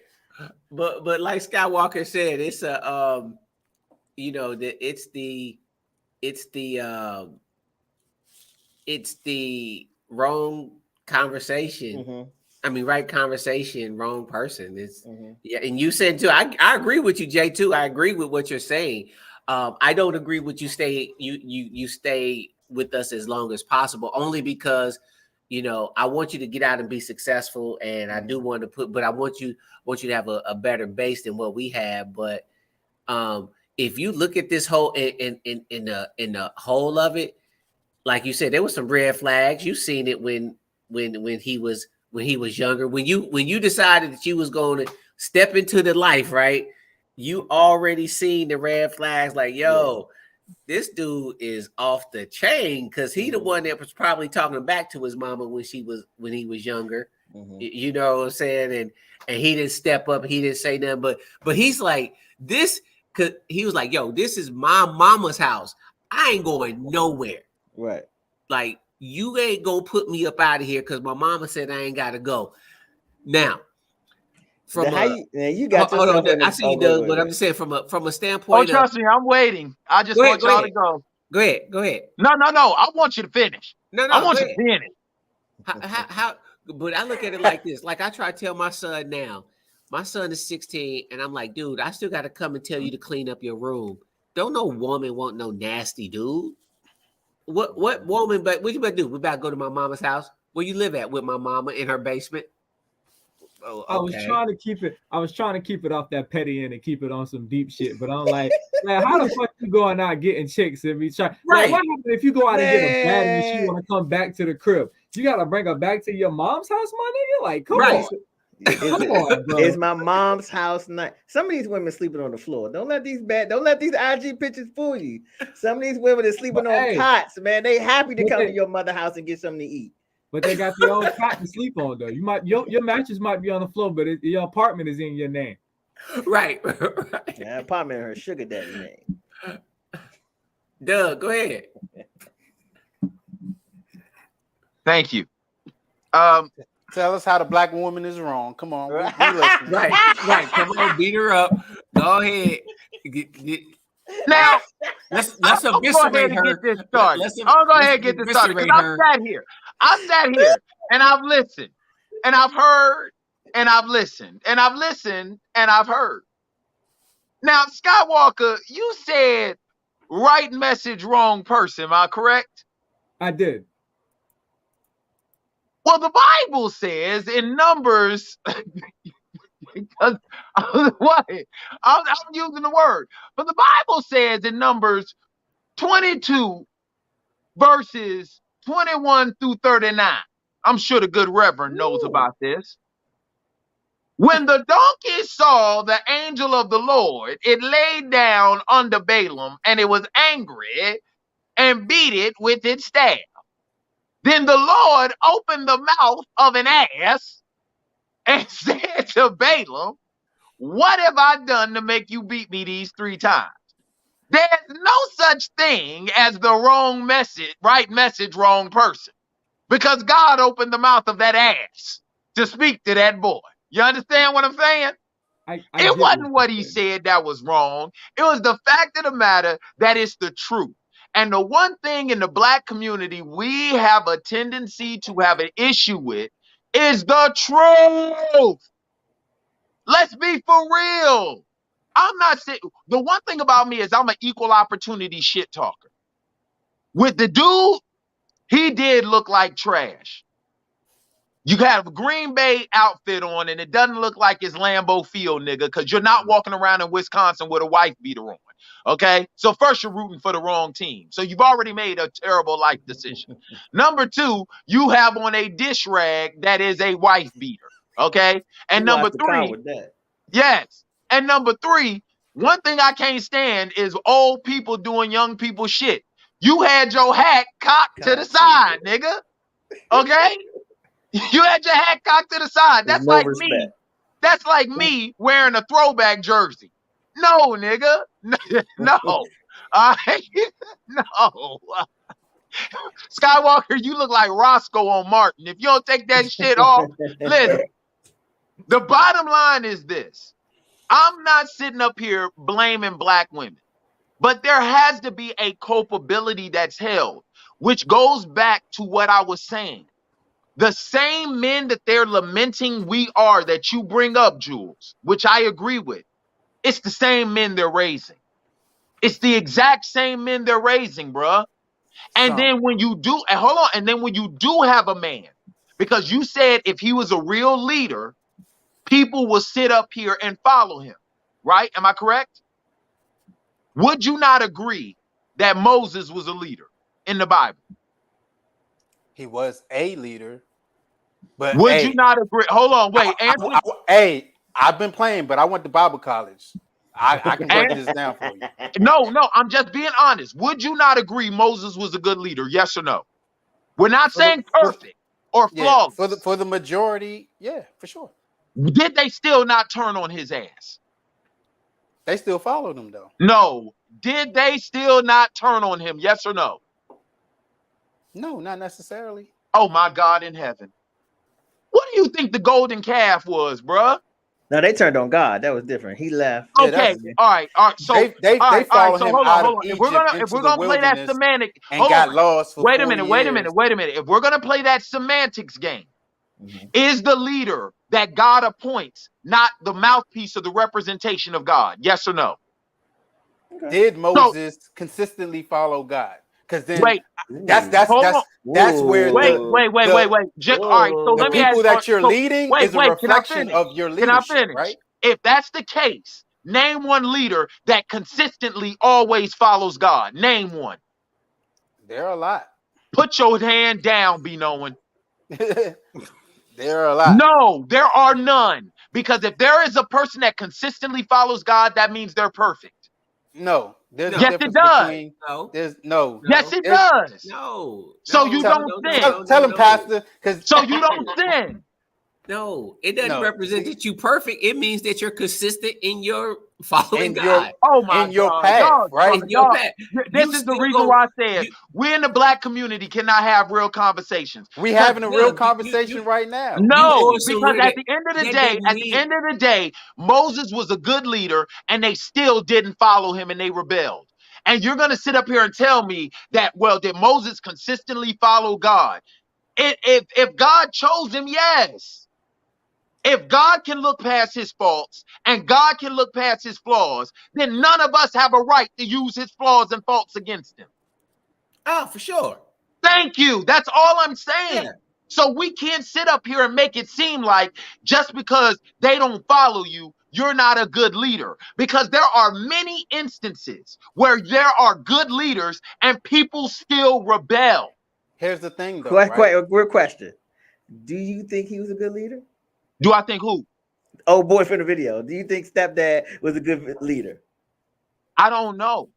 But like Skywalker said, it's a it's the wrong conversation. I mean, right conversation, wrong person. It's and you said too. I agree with you, Jay. Too. I agree with what you're saying. I don't agree with you. You stay with us as long as possible, only because I want you to get out and be successful, and I do want to but I want you to have a better base than what we have. But if you look at this whole in the whole of it, like you said, there was some red flags. You've seen it when he was when he was younger. When you decided that you was going to step into the life, right? You already seen the red flags, like, yo, this dude is off the chain, because he the one that was probably talking back to his mama when he was younger. You know what I'm saying? And he didn't step up, he didn't say nothing, but he's like, this, cause he was like, yo, this is my mama's house. I ain't going nowhere. Right. Like, you ain't gonna put me up out of here because my mama said I ain't gotta go. Now, from you got hold on, I see you, Doug, but I'm just saying from a standpoint. Oh, trust me, I'm waiting. I just want y'all to go. Go ahead. No. I want you to finish. No. I want you to finish. How? But I look at it like this. Like, I try to tell my son now. My son is 16, and I'm like, dude, I still got to come and tell you to clean up your room. Don't no woman want no nasty dude. What woman? But what you about to do? We about to go to my mama's house. Where you live at with my mama in her basement? Oh, okay. I was trying to keep it off that petty end and keep it on some deep shit. But I'm like, how the fuck you going out getting chicks and be trying? Right. Like, what happens if you go out and get a baddie and she want to come back to the crib? You gotta bring her back to your mom's house, my nigga. Like, come on. Come on, bro. It's my mom's house night. Some of these women sleeping on the floor. Don't let these IG pictures fool you. Some of these women are sleeping on cots, man. They happy to come to your mother's house and get something to eat. But they got their own cot to sleep on, though. You might your mattress might be on the floor, but your apartment is in your name. Right. Yeah, apartment in her sugar daddy name. Doug, go ahead. Thank you. Tell us how the black woman is wrong. Come on. We right. Come on, beat her up. Go ahead. Now, let's eviscerate her. Get this started. I'll go ahead and get this started. Because I sat here and I've listened and I've heard and I've listened and I've listened and I've heard. Now, Skywalker, you said right message, wrong person. Am I correct? I did. Well, the Bible says in Numbers, because what? I'm using the word, but the Bible says in Numbers 22, verses 21 through 39. I'm sure the good Reverend knows about this. When the donkey saw the angel of the Lord, it laid down under Balaam, and it was angry and beat it with its staff. Then the Lord opened the mouth of an ass and said to Balaam, what have I done to make you beat me these 3 times? There's no such thing as the wrong message, right message, wrong person. Because God opened the mouth of that ass to speak to that boy. You understand what I'm saying? It wasn't what he said that was wrong. It was the fact of the matter that it's the truth. And the one thing in the black community we have a tendency to have an issue with is the truth. Let's be for real. I'm not saying, the one thing about me is I'm an equal opportunity shit talker. With the dude, he did look like trash. You have a Green Bay outfit on and it doesn't look like it's Lambeau Field, nigga, because you're not walking around in Wisconsin with a wife beater on. Okay, so first you're rooting for the wrong team. So you've already made a terrible life decision. Number 2, you have on a dish rag that is a wife beater. Okay, and number 3, yes, and number 3, one thing I can't stand is old people doing young people shit. You had your hat cocked to the side, nigga. Okay, you had your hat cocked to the side. That's like me. That's like me wearing a throwback jersey. No, nigga. No. No. Skywalker, you look like Roscoe on Martin. If you don't take that shit off, listen. The bottom line is this. I'm not sitting up here blaming black women, but there has to be a culpability that's held, which goes back to what I was saying. The same men that they're lamenting we are that you bring up, Jules, which I agree with. It's the same men they're raising. It's the exact same men they're raising, bruh. And then when you do, and hold on, and then when you do have a man, because you said if he was a real leader, people will sit up here and follow him, right? Am I correct? Would you not agree that Moses was a leader in the Bible? He was a leader. But would you not agree? Hold on, wait. Hey, I've been playing, but I went to Bible college. I can break this down for you. No, I'm just being honest. Would you not agree Moses was a good leader? Yes or no? We're not saying perfect or flawless. For the majority, yeah, for sure. Did they still not turn on his ass? They still followed him though. No. Did they still not turn on him? Yes or no? No, not necessarily. Oh my God in heaven. What do you think the golden calf was, bruh? No, they turned on God. That was different. He left. Okay, all right. So they followed him out of If Egypt we're gonna play that semantic and got lost for wait a minute. If we're gonna play that semantics game, is the leader that God appoints not the mouthpiece of the representation of God? Yes or no? Did Moses consistently follow God? Because then that's where wait. All right, so let me ask people that you're leading is a reflection of your leadership. Can I finish? Right? If that's the case, name one leader that consistently always follows God. Name one. There are a lot. Put your hand down, be knowing. There are a lot. No, there are none. Because if there is a person that consistently follows God, that means they're perfect. No. There's yes, it does. There's no. Yes, it does. No. So you don't sin. Tell him, Pastor. So you don't sin. No, it doesn't represent that you perfect. It means that you're consistent in your following in God. Your path, right? In your path. This is the reason why I said we in the black community cannot have real conversations. We having a real conversation right now. No, because at the end of the day, Moses was a good leader and they still didn't follow him and they rebelled. And you're going to sit up here and tell me that, well, did Moses consistently follow God? If God chose him, yes. If God can look past his faults and God can look past his flaws, then none of us have a right to use his flaws and faults against him. Oh, for sure. Thank you. That's all I'm saying. Yeah. So we can't sit up here and make it seem like just because they don't follow you, you're not a good leader. Because there are many instances where there are good leaders and people still rebel. Here's the thing, though. Real question. Do you think he was a good leader? Do I think who? Oh, boy, from the video. Do you think stepdad was a good leader? I don't know.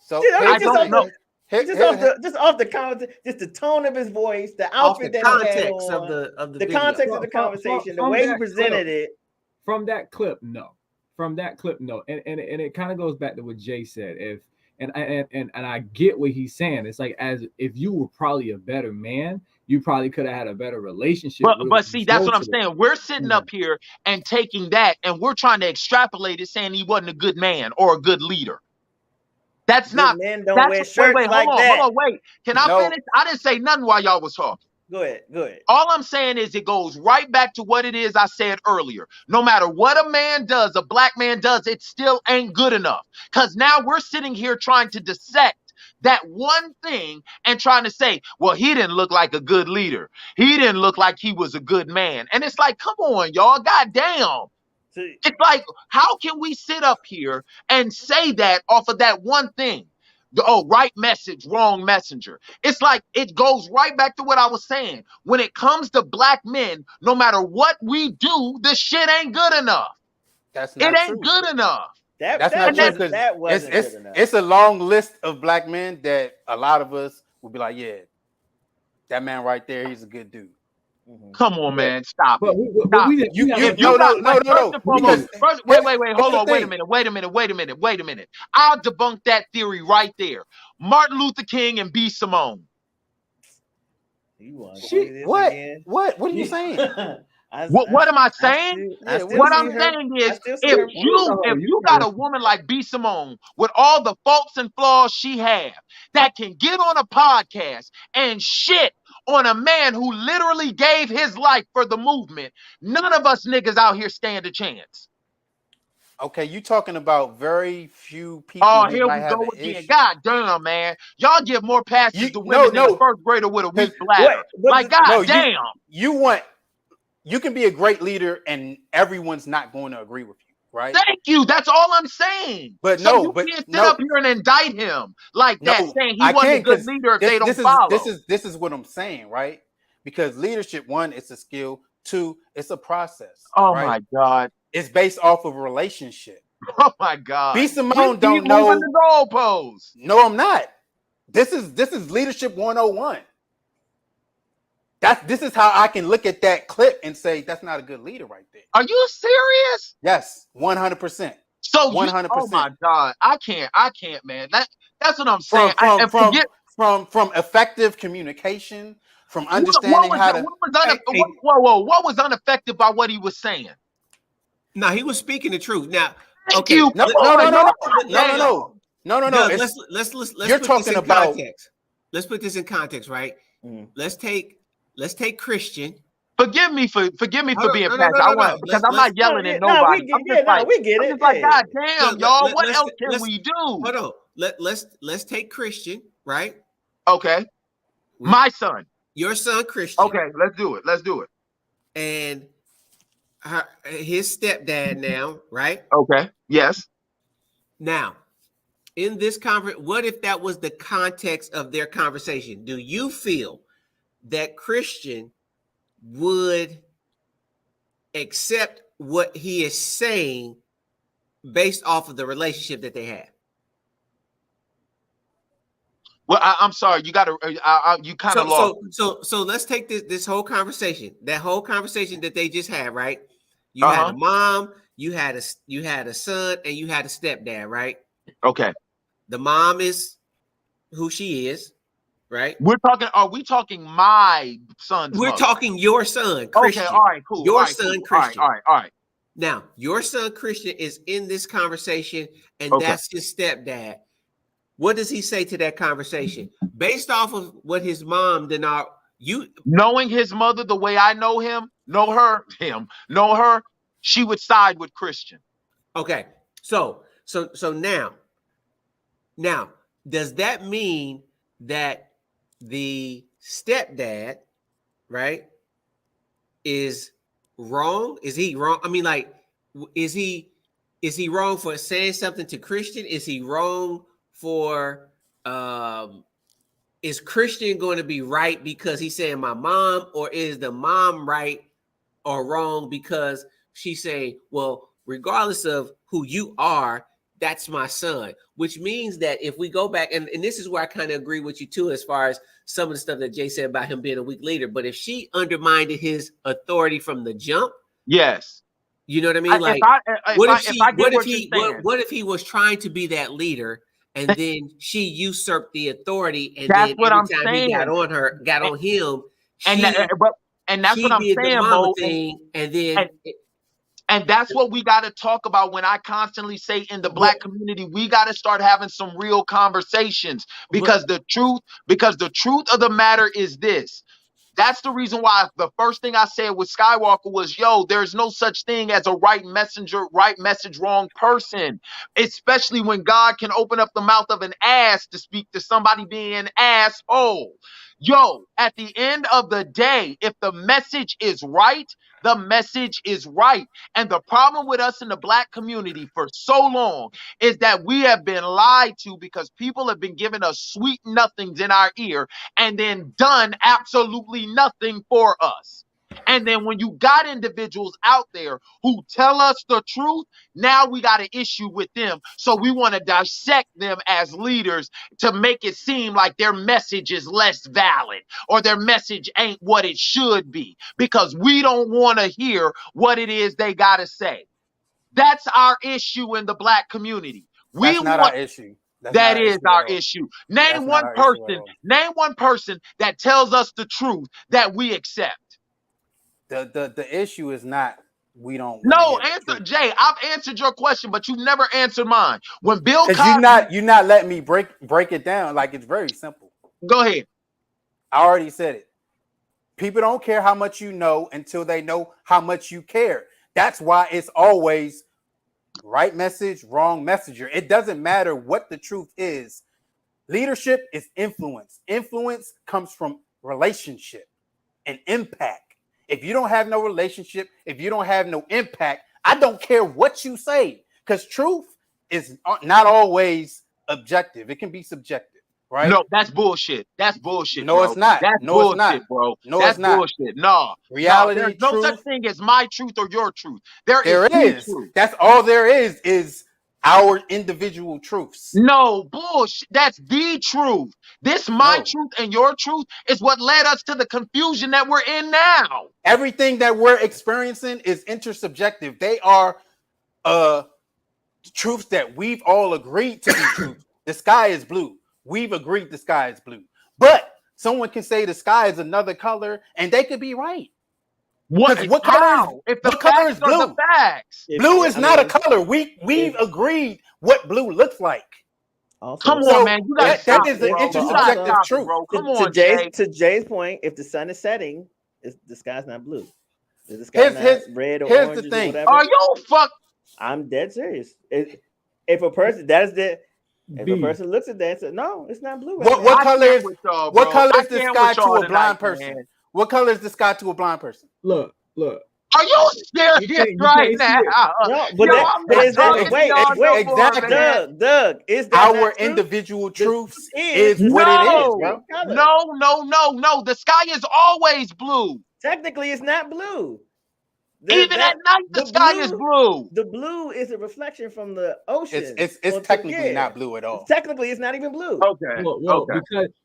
So I don't know. Just off the content, just the tone of his voice, the outfit that he had on, the context of the conversation, the way he presented it. From that clip, no. And it kind of goes back to what Jay said. And I get what he's saying. It's like, as if you were probably a better man, you probably could have had a better relationship. But see, that's what I'm saying. We're sitting up here and taking that and we're trying to extrapolate it, saying he wasn't a good man or a good leader. That's good not. Men don't wear shirts wait, like that. Hold on, wait. Can I finish? I didn't say nothing while y'all was talking. Go ahead. All I'm saying is it goes right back to what it is I said earlier. No matter what a man does, a black man does, it still ain't good enough. Because now we're sitting here trying to dissect that one thing and trying to say, well, he didn't look like a good leader. He didn't look like he was a good man. And it's like, come on, y'all. Goddamn. It's like, how can we sit up here and say that off of that one thing? Oh, right message, wrong messenger. It's like it goes right back to what I was saying. When it comes to black men, no matter what we do, this shit ain't good enough. That's not true. Good enough. That's not true, because it's a long list of black men that a lot of us will be like, yeah, that man right there, he's a good dude. Come on, man, stop it. Wait, hold on, wait a minute. I'll debunk that theory right there. Martin Luther King and B. Simone. What are you saying? What am I saying? What I'm saying is, if you got a woman like B. Simone with all the faults and flaws she have, that can get on a podcast and shit on a man who literally gave his life for the movement, none of us niggas out here stand a chance. Okay, you talking about very few people. Oh, here we go again. God damn, man. Y'all give more passes to women than a first grader with a weak bladder. Like, God damn. You can be a great leader and everyone's not going to agree with you, right? Thank you. That's all I'm saying. But so you can't sit up here and indict him like that, saying he wasn't a good leader if they don't follow. This is what I'm saying, right? because leadership, one, it's a skill. Two, it's a process. Oh right? my God. It's based off of a relationship. Oh my God. B. Simone don't moving know the goalposts. No, I'm not. This is leadership 101. This is how I can look at that clip and say that's not a good leader right there. Are you serious? Yes, 100%. So 100%. Oh my God. I can't, man. That's what I'm saying. From effective communication, from understanding what was unaffected by what he was saying? No, he was speaking the truth. Now, Thank you. No. Let's you're put talking this in about context. Let's put this in context, right? Let's take Christian. Forgive me for being passionate. Because I'm not yelling at nobody. We get it. I'm just like, God damn, y'all. What else can we do? Hold on. Let's take Christian, right? Okay. My son. Your son, Christian. Okay, let's do it. And his stepdad now, right? Okay. Yes. Now, in this conversation, what if that was the context of their conversation? Do you feel that Christian would accept what he is saying based off of the relationship that they have? Well, I'm sorry. You got to. You kind of lost. So let's take this whole conversation. That whole conversation that they just had, right? You had a mom, you had a son, and you had a stepdad, right? Okay. The mom is who she is, right? Are we talking my son's We're mother? talking your son, Christian. Okay, all right, cool. Your son, Christian. All right. Now, your son, Christian, is in this conversation, and that's his stepdad. What does he say to that conversation? Based off of what his mom did not, knowing his mother the way I know her, she would side with Christian. Okay. So now, does that mean that the stepdad, right, is wrong? Is he wrong? I mean, like, is he wrong for saying something to Christian? Is he wrong for is Christian going to be right because he's saying my mom, or is the mom right or wrong because she's saying, well, regardless of who you are, that's my son? Which means that if we go back, and this is where I kind of agree with you too, as far as some of the stuff that Jay said about him being a weak leader, but if she undermined his authority from the jump, yes, you know what I mean? Like, what if he was trying to be that leader, and then she usurped the authority, and that's then what every I'm time saying. He got on him, and that's what I'm saying, Mo. And that's what we got to talk about when I constantly say in the Black community, we got to start having some real conversations, because the truth of the matter is this. That's the reason why the first thing I said with Skywalker was, there's no such thing as a right messenger, right message, wrong person, especially when God can open up the mouth of an ass to speak to somebody being an asshole. At the end of the day, if the message is right, the message is right. And the problem with us in the Black community for so long is that we have been lied to, because people have been giving us sweet nothings in our ear and then done absolutely nothing for us. And then when you got individuals out there who tell us the truth, now we got an issue with them. So we want to dissect them as leaders to make it seem like their message is less valid or their message ain't what it should be, because we don't want to hear what it is they got to say. That's our issue in the Black community. That's not our issue. That is our issue. Name one person that tells us the truth that we accept. The issue is not we don't. No, Jay. I've answered your question, but you've never answered mine. When Bill Cosby, you're not letting me break it down. Like, it's very simple. Go ahead. I already said it. People don't care how much you know until they know how much you care. That's why it's always right message, wrong messenger. It doesn't matter what the truth is. Leadership is influence. Influence comes from relationship and impact. If you don't have no relationship, if you don't have no impact, I don't care what you say, because truth is not always objective. It can be subjective. right? No, that's bullshit. That's bullshit. No, bro. it's not. That's No, bullshit, it's not. bro. No, That's it's not. bullshit. No, Reality, there's no such truth. thing as my truth or your truth. There There the is. truth. That's all there is our individual truths. No, bullshit. That's the truth. This my truth and your truth is what led us to the confusion that we're in now. Everything that we're experiencing is intersubjective. They are truths that we've all agreed to be true. The sky is blue. We've agreed the sky is blue. But someone can say the sky is another color, and they could be right. What color is, if the what color is facts are blue? the facts. Blue is not a color. We've agreed what blue looks like. Also, Come on, man. You gotta stop that is it, an bro. intersubjective truth. Bro. Come on, to Jay's point, if the sun is setting, the sky's not blue. Is the sky not red or here's orange the thing. or whatever? Are you fuck? I'm dead serious. If a person if a person looks at that and says, "No, it's not blue." What color is the sky to a blind tonight, person? man. What color is the sky to a blind person? Look. Are you serious right now? No, but Doug, is that our individual truths is what it is, bro? No. The sky is always blue. Technically, it's not blue. Even at night, the sky is blue. The blue is a reflection from the ocean. It's technically not blue at all. Technically, it's not even blue. Okay. Well,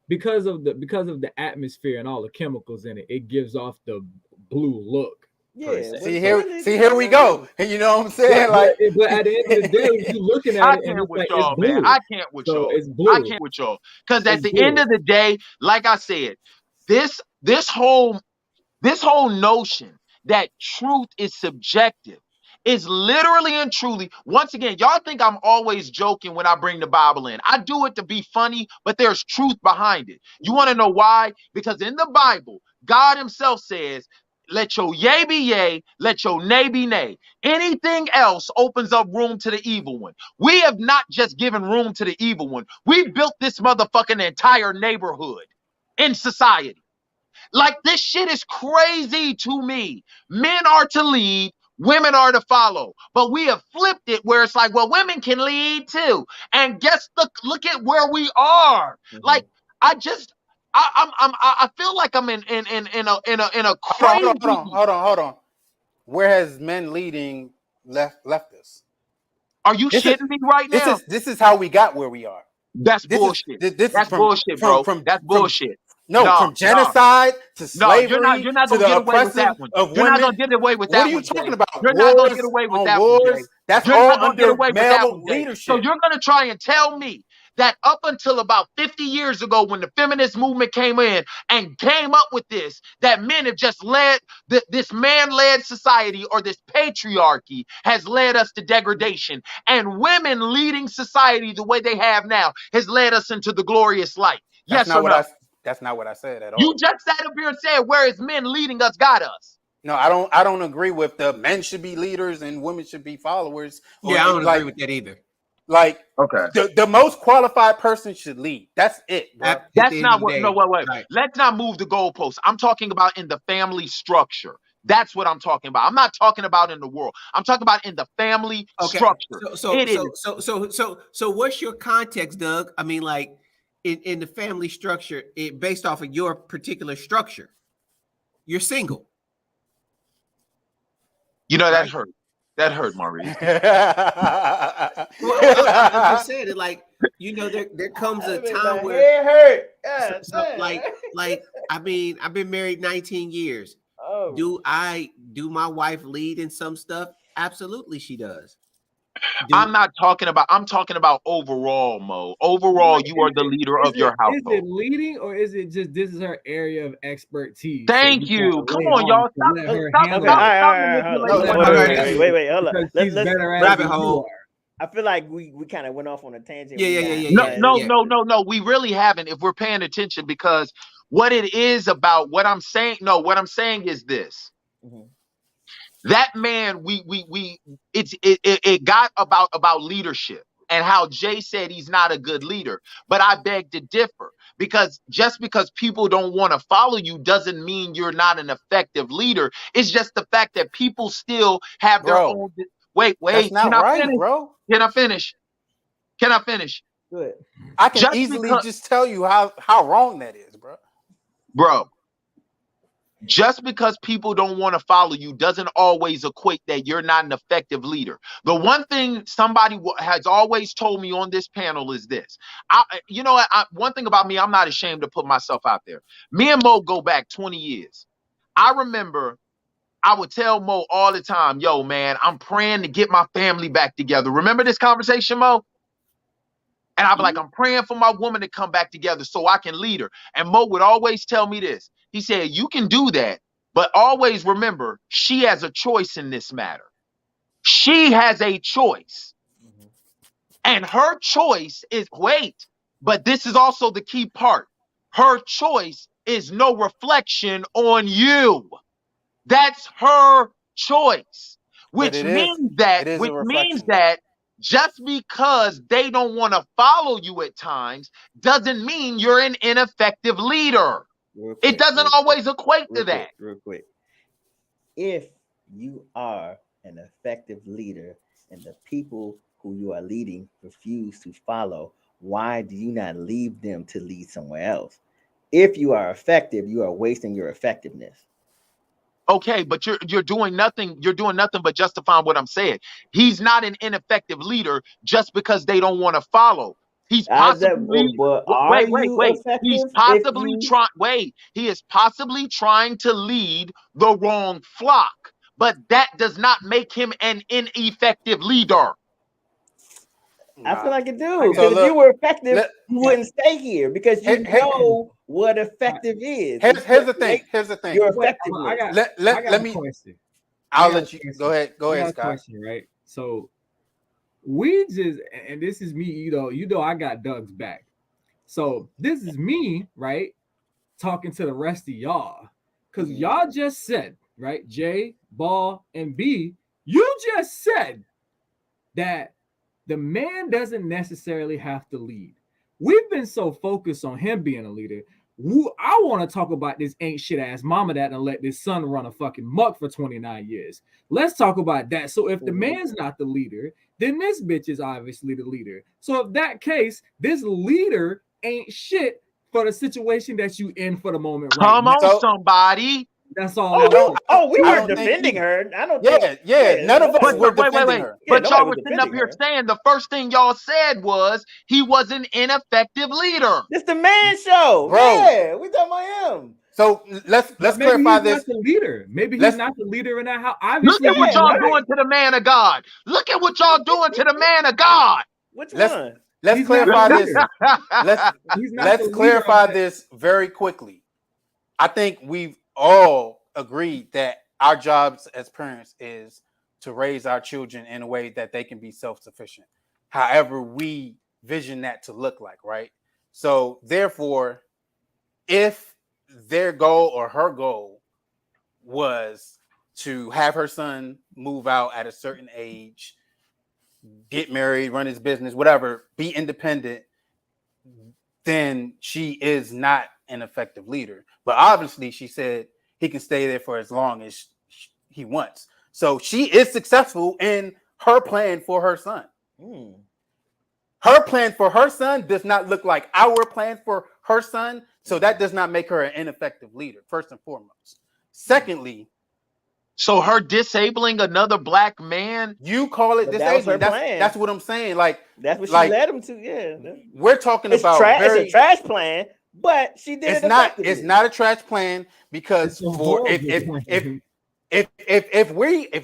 because of the atmosphere and all the chemicals in it, it gives off the blue look. Yeah. See here we go. You know what I'm saying? But at the end of the day, you're looking at it and it's like it's blue. I can't with y'all. It's blue. I can't with y'all. Because at the end of the day, like I said, this whole notion that truth is subjective is literally and truly, once again, y'all think I'm always joking when I bring the Bible in. I do it to be funny, but there's truth behind it. You want to know why? Because in the Bible, God himself says, let your yea be yea, let your nay be nay. Anything else opens up room to the evil one. We have not just given room to the evil one. We built this motherfucking entire neighborhood in society. Like, this shit is crazy to me. Men are to lead, women are to follow. But we have flipped it where it's like, well, women can lead too. And look at where we are. Like, I feel like I'm in a crazy. Hold on. Where has men leading left us? Are you shitting me right now? This is how we got where we are. That's bullshit. That's bullshit, bro. That's bullshit. From genocide to slavery. You're not gonna get away with that one. You're not gonna get away with that one. What are you talking about? You're not gonna get away with that one. That's all under male leadership. So you're gonna try and tell me that up until about 50 years ago, when the feminist movement came in and came up with this, that men have just led this man-led society, or this patriarchy has led us to degradation, and women leading society the way they have now has led us into the glorious light. Yes or no? That's not what I said at all. You just sat up here and said, whereas men leading us got us. No, I don't agree with the men should be leaders and women should be followers. Yeah, I don't agree with that either. Like, okay, the most qualified person should lead. That's it, bro. That's not what. No, wait. Right. Let's not move the goalposts. I'm talking about in the family structure. That's what I'm talking about. I'm not talking about in the world. I'm talking about in the family structure. So what's your context, Doug? I mean, like, in the family structure, based off of your particular structure, you're single. You know, that hurt. That hurt, Maurice. Well, I just said it, like, you know, there comes a time where it hurt. Yeah, like I mean, I've been married 19 years. Oh. Do my wife lead in some stuff? Absolutely, she does. I'm talking about overall, Mo. Overall, you are the leader of your household. Is it leading, or is it just this is her area of expertise? Thank you. Come on, y'all. Wait, hold on. Let's rabbit hole. I feel like we kind of went off on a tangent. No. We really haven't, if we're paying attention, because what it is about, what I'm saying is this. Mm-hmm. That man, it got about leadership and how Jay said he's not a good leader. But I beg to differ, because just because people don't want to follow you doesn't mean you're not an effective leader. It's just the fact that people still have their own. Wait. That's not right, bro. Can I finish? Good. I can easily just tell you how wrong that is, bro. Bro, just because people don't want to follow you doesn't always equate that you're not an effective leader. The one thing somebody has always told me on this panel is this. One thing about me, I'm not ashamed to put myself out there. Me and Mo go back 20 years. I remember I would tell Mo all the time, yo, man, I'm praying to get my family back together. Remember this conversation, Mo? And I'd be like, I'm praying for my woman to come back together so I can lead her. And Mo would always tell me this. He said, you can do that, but always remember, she has a choice in this matter. She has a choice. And her choice is, but this is also the key part. Her choice is no reflection on you. That's her choice, which means that just because they don't want to follow you at times doesn't mean you're an ineffective leader. It doesn't always equate to that. Real quick. If you are an effective leader and the people who you are leading refuse to follow, why do you not leave them to lead somewhere else? If you are effective, you are wasting your effectiveness. Okay, but you're doing nothing. You're doing nothing but justifying what I'm saying. He's not an ineffective leader just because they don't want to follow. He's possibly He's possibly He is possibly trying to lead the wrong flock, but that does not make him an ineffective leader. I feel like it do. Because if you were effective, you wouldn't stay here because you know what effective is. Here's the thing. You're effective. Let me. I'll let you go ahead. Go ahead, Scott. Question, right? So we just, and this is me. You know, I got Doug's back. So this is me, right? Talking to the rest of y'all, because y'all just said, right? J, Ball, and B. You just said that the man doesn't necessarily have to lead. We've been so focused on him being a leader. I want to talk about this ain't shit ass mama that done let this son run a fucking muck for 29 years. Let's talk about that. So if the man's not the leader, then this bitch is obviously the leader. So if that case, this leader ain't shit for the situation that you in for the moment. Come on, somebody. That's all. We weren't defending her. I don't. None of us were defending her. But y'all were sitting up here saying the first thing y'all said was he was an ineffective leader. It's the man show, bro. Yeah, we talking about him. So let's clarify this. The leader. Maybe he's not the leader in that house. Obviously, look at what y'all doing to the man of God. Look at what y'all doing to the man of God. Which one? Let's clarify this. Let's clarify this very quickly. I think we've all agreed that our jobs as parents is to raise our children in a way that they can be self-sufficient. However, we vision that to look like, right? So therefore, if their goal or her goal was to have her son move out at a certain age, get married, run his business, whatever, be independent, then she is not an effective leader. But obviously she said he can stay there for as long as he wants. So she is successful in her plan for her son. Her plan for her son does not look like our plan for her son. So that does not make her an ineffective leader, first and foremost. Secondly, so her disabling another black man, you call it disabling. That's what I'm saying. Like that's what she led him to. Yeah, we're talking about it's a trash plan, but she did it's not. It's not a trash plan because for if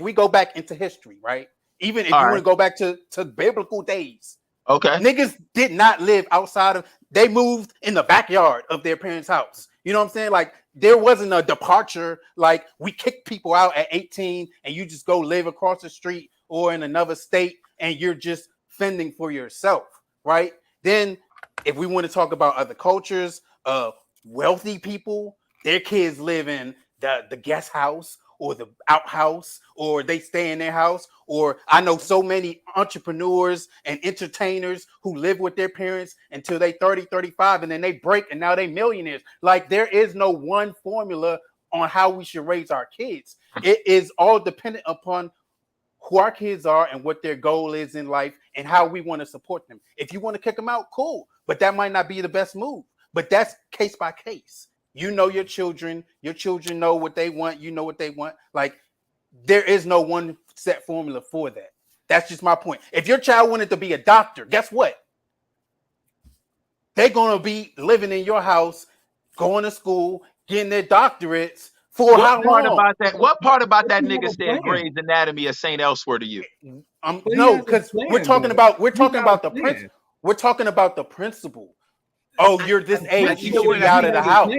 we go back into history, right? Even if you want to go back to biblical days, okay, niggas did not live outside of. They moved in the backyard of their parents' house. You know what I'm saying? Like there wasn't a departure. Like we kicked people out at 18 and you just go live across the street or in another state and you're just fending for yourself, right? Then if we want to talk about other cultures, wealthy people, their kids live in the guest house or the outhouse, or they stay in their house. Or I know so many entrepreneurs and entertainers who live with their parents until they 30, 35, and then they break and now they millionaires. Like there is no one formula on how we should raise our kids. It is all dependent upon who our kids are and what their goal is in life and how we want to support them. If you want to kick them out, cool. But that might not be the best move. But that's case by case. You know your children know what they want. You know what they want. Like, there is no one set formula for that. That's just my point. If your child wanted to be a doctor, guess what? They're going to be living in your house, going to school, getting their doctorates for how long? What part about that nigga said Grey's Anatomy or St. Elsewhere to you? No, because we're talking about the principle. Oh, you're this age, you should be out of the house.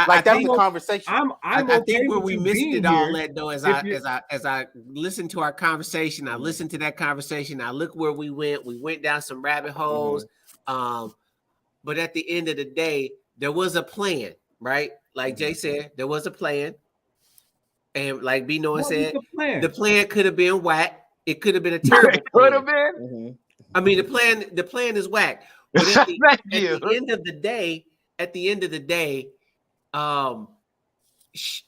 Like, that's the conversation. I think where we missed it all at, though, as I listened to our conversation, I listened to that conversation, I look where we went down some rabbit holes. But at the end of the day, there was a plan, right? Like Jay said, there was a plan. And like B Noah said, the plan could have been whack. It could have been a terrible plan. Could have been. I mean, the plan is whack. But at the end of the day,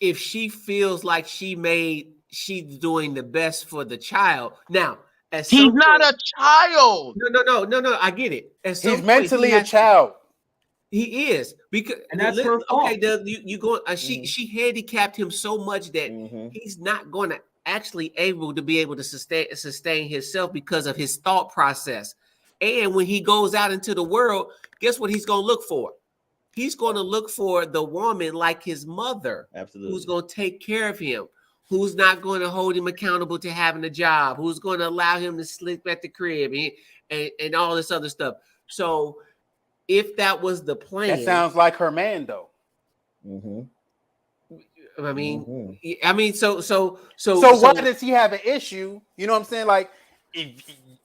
if she feels like she's doing the best for the child. Now, he's not a child. No. I get it. He's mentally a child. He is, because and that's her fault. Okay, Doug, you go. She handicapped him so much that he's not going to actually able to sustain himself because of his thought process. And when he goes out into the world, guess what he's going to look for? He's going to look for the woman like his mother, absolutely, who's going to take care of him, who's not going to hold him accountable to having a job, who's going to allow him to sleep at the crib and all this other stuff. So if that was the plan, that sounds like her man, though. I mean, so why does he have an issue? You know what I'm saying? Like,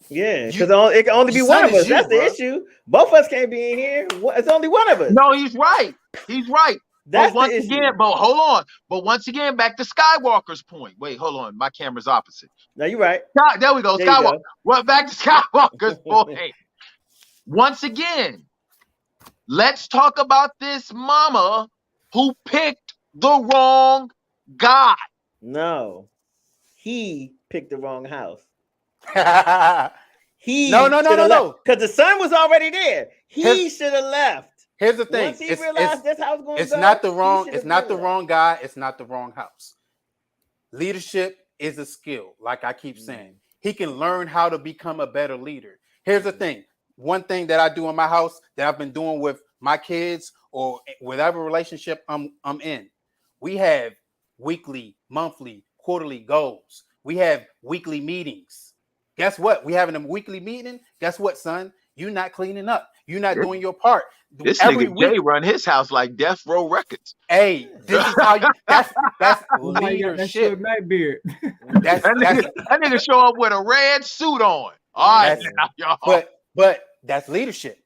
yeah, because it can only be one of us. That's the issue. Both of us can't be in here. It's only one of us. No, he's right. He's right. That's but once again, but hold on. But once again, back to Skywalker's point. Wait, hold on. My camera's opposite. No, you're right. There we go. Skywalker. Well, back to Skywalker's point. Once again, let's talk about this mama who picked the wrong guy. No, he picked the wrong house. No. Because the son was already there. He should have left. Here's the thing. Once he realized that's how it's going to go. It's not the wrong guy. It's not the wrong house. Leadership is a skill, like I keep saying. He can learn how to become a better leader. Here's the thing. One thing that I do in my house that I've been doing with my kids or whatever relationship I'm in, we have weekly, monthly, quarterly goals. We have weekly meetings. Guess what? We having a weekly meeting. Guess what, son? You're not cleaning up. You're not doing your part. This nigga Jay run his house like Death Row Records. Hey, this is how you. That's leadership. That beard. That nigga show up with a red suit on. All right, y'all. But that's leadership.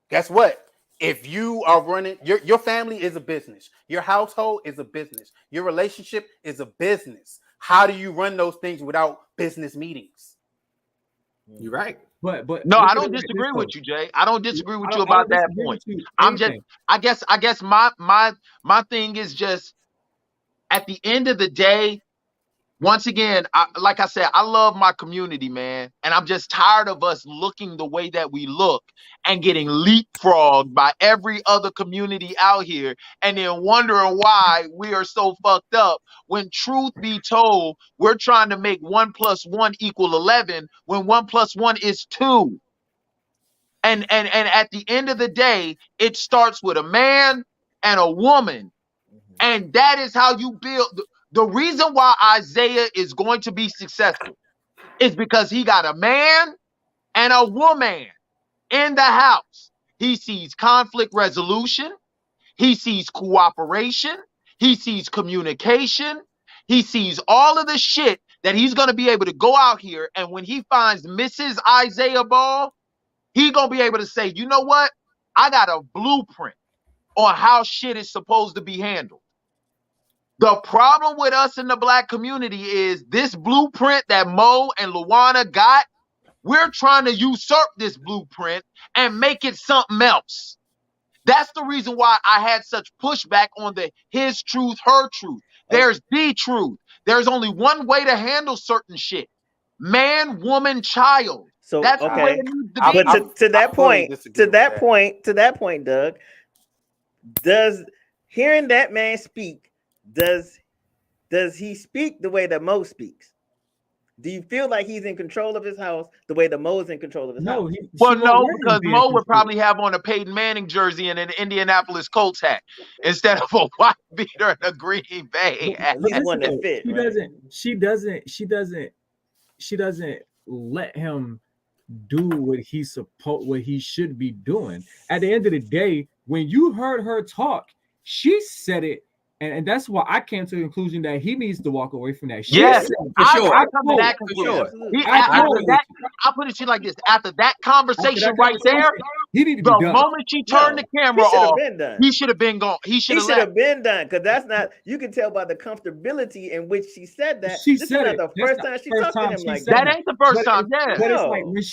Guess what? If you are running, your family is a business. Your household is a business. Your relationship is a business. How do you run those things without business meetings? You're right. But no, I don't disagree with you, Jay. I don't disagree with you about that point. I'm just, I guess my thing is just at the end of the day, once again, like I said, I love my community, man. And I'm just tired of us looking the way that we look and getting leapfrogged by every other community out here and then wondering why we are so fucked up when, truth be told, we're trying to make 1 + 1 = 11 when 1 + 1 is 2. And at the end of the day, it starts with a man and a woman. And that is how you build. The reason why Isaiah is going to be successful is because he got a man and a woman in the house. He sees conflict resolution. He sees cooperation. He sees communication. He sees all of the shit that he's going to be able to go out here. And when he finds Mrs. Isaiah Ball, he's going to be able to say, you know what? I got a blueprint on how shit is supposed to be handled. The problem with us in the black community is this blueprint that Mo and Luana got, we're trying to usurp this blueprint and make it something else. That's the reason why I had such pushback on the his truth, her truth. There's the truth. There's only one way to handle certain shit. man, woman, child. So that's the way okay, it needs to be. but to that point, Doug, does hearing that man speak, does he speak the way that Mo speaks? Do you feel like he's in control of his house the way that Mo's in control of his house? Well, no, because Mo would probably have on a Peyton Manning jersey and an Indianapolis Colts hat instead of a white beater and a Green Bay hat. She doesn't let him do what he should be doing. At the end of the day, when you heard her talk, she said it. And that's why I came to the conclusion that he needs to walk away from that. Yes, for sure. I come to that conclusion. I'll put it to you like this: after that conversation right there, the moment she turned the camera off, he should have been gone. He should have been done, because that's not. You can tell by the comfortability in which she said that. She this said is not the first time she talked to him like that. That ain't the first time. Yeah, but it's like when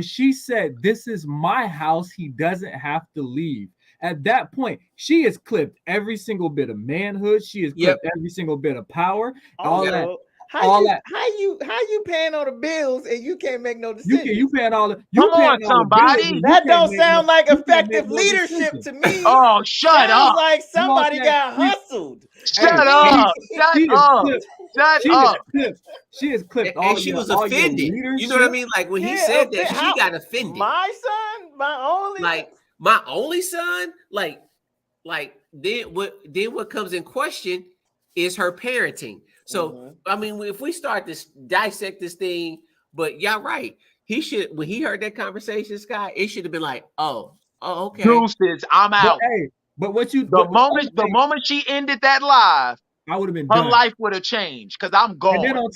she said, "This is my house. He doesn't have to leave." At that point, she has clipped every single bit of manhood. She has clipped every single bit of power. All that. How you paying all the bills and you can't make no decisions? You paying all the. Come on, somebody. That don't sound like effective leadership to me. Oh, shut up! Like somebody got hustled. Shut up! Shut up! Shut up! She has clipped and she was offended. You know what I mean? Like when he said that, she got offended. My son, my only son, then what comes in question is her parenting. So I mean, if we start to dissect this thing, but y'all right, he should, when he heard that conversation, Sky, it should have been like, oh, okay, deuces, I'm out. But what you the moment she ended that live, I would have been. Her life would have changed because I'm gone. And then on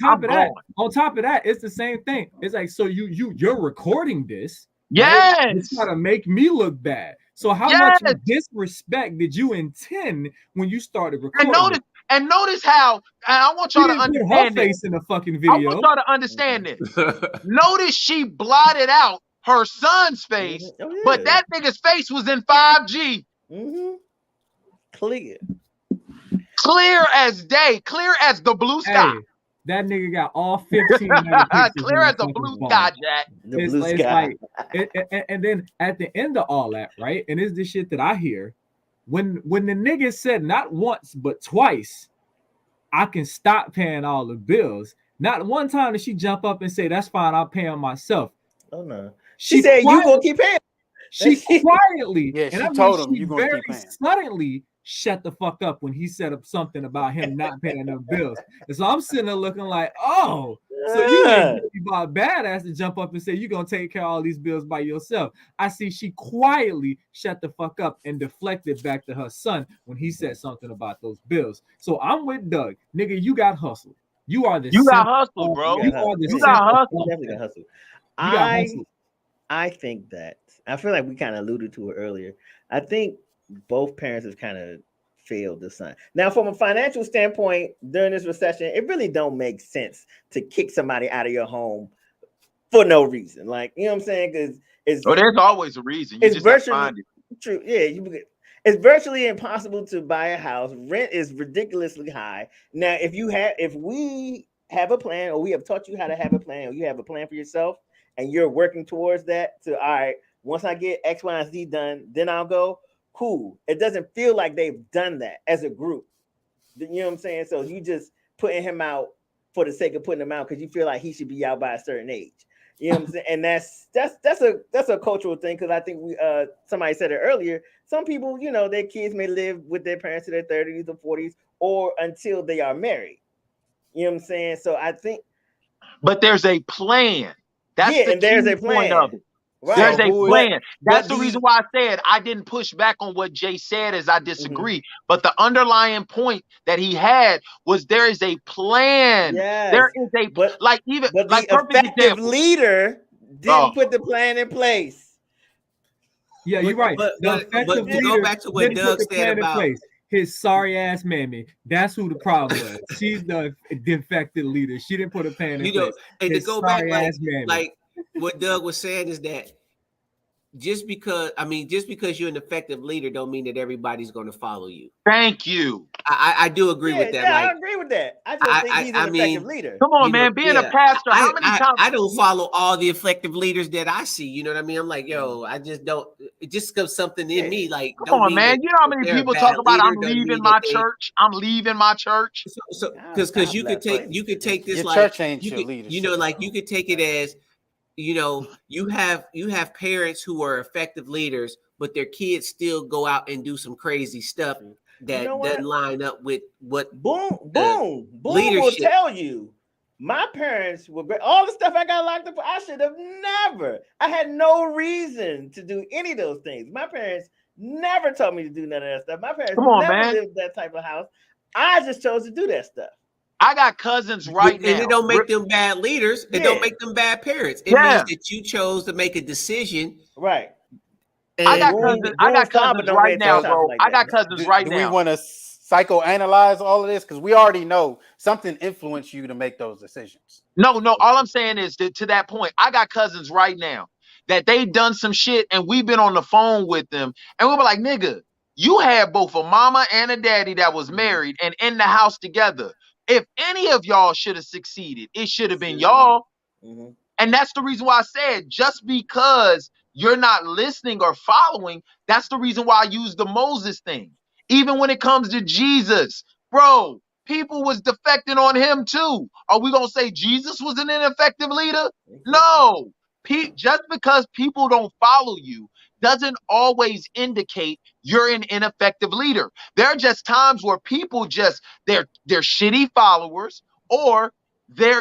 top of that, it's the same thing. It's like, so you're recording this. Yes, right? It's trying to make me look bad. So how much disrespect did you intend when you started recording? And notice how, and I want y'all to understand her face in the fucking video. I want y'all to understand this. Notice she blotted out her son's face, but that nigga's face was in 5G. Clear as day, clear as the blue sky. Hey, that nigga got all 15 clear as the blue sky, Jack. The blue sky. And then at the end of all that, right? And it's the shit that I hear. When the nigga said not once but twice, I can stop paying all the bills. Not one time did she jump up and say, "That's fine, I'll pay them myself." Oh no. She said, "You gonna keep paying." She quietly, yeah, she told him, "You gonna very keep paying." Suddenly shut the fuck up when he said up something about him not paying them bills. And so I'm sitting there looking like, oh, so you ain't about a badass to jump up and say you're gonna take care of all these bills by yourself. I see she quietly shut the fuck up and deflected back to her son when he said something about those bills. So I'm with Doug. Nigga, you got hustled. You got hustled, bro. You got hustled. Definitely got hustled. I think that, I feel like we kind of alluded to it earlier. I think both parents have kind of failed the son. Now, from a financial standpoint, during this recession, it really don't make sense to kick somebody out of your home for no reason. Like, you know what I'm saying? Because there's always a reason. You just have to find it. True. Yeah, it's virtually impossible to buy a house. Rent is ridiculously high. Now, if we have a plan, or we have taught you how to have a plan, or you have a plan for yourself, and you're working towards that, to all right, once I get X, Y, and Z done, then I'll go. Cool. It doesn't feel like they've done that as a group. You know what I'm saying? So you just putting him out for the sake of putting him out because you feel like he should be out by a certain age. You know what I'm saying? And that's a cultural thing, because I think somebody said it earlier. Some people, you know, their kids may live with their parents in their 30s or 40s, or until they are married. You know what I'm saying? So I think, but there's a plan. That's the there's a point plan of it. Right. There's a plan. That's the reason why I said I didn't push back on what Jay said, as I disagree. But the underlying point that he had was there is a plan. Yes. There is a the effective leader didn't put the plan in place. Yeah, you're right. But to go back to what Doug said about his sorry ass mammy, that's who the problem was. She's the defective leader. She didn't put a plan in place. And to go back, like what Doug was saying is that just because you're an effective leader don't mean that everybody's going to follow you. Thank you. I do agree with that. Yeah, like, I agree with that. I just think he's an effective leader. Come on, man. Being a pastor, how many times? I don't follow all the effective leaders that I see. You know what I mean? I'm like, yo, I just don't. It just comes something in me. Like, come on, man. You know how many people talk about I'm leaving my church. I'm leaving my church. So because you could take this Your like church ain't your leadership. You know, like you could take it as, you know, you have parents who are effective leaders, but their kids still go out and do some crazy stuff that doesn't line up with what Boom will tell you. My parents were great. All the stuff I got locked up for, I should have never. I had no reason to do any of those things. My parents never told me to do none of that stuff. My parents never lived that type of house. I just chose to do that stuff. I got cousins right now. And it don't make them bad leaders. It don't make them bad parents. It means that you chose to make a decision. Right. I got cousins right now, bro. I got cousins right now. Do we want to psychoanalyze all of this? Because we already know something influenced you to make those decisions. No. All I'm saying is that to that point, I got cousins right now that they done some shit and we've been on the phone with them. And we were like, nigga, you had both a mama and a daddy that was married and in the house together. If any of y'all should have succeeded, it should have been y'all. Mm-hmm. And that's the reason why I said, just because you're not listening or following, that's the reason why I use the Moses thing. Even when it comes to Jesus, bro, people was defecting on him too. Are we going to say Jesus was an ineffective leader? No. Just because people don't follow you doesn't always indicate you're an ineffective leader. There are just times where people they're shitty followers, or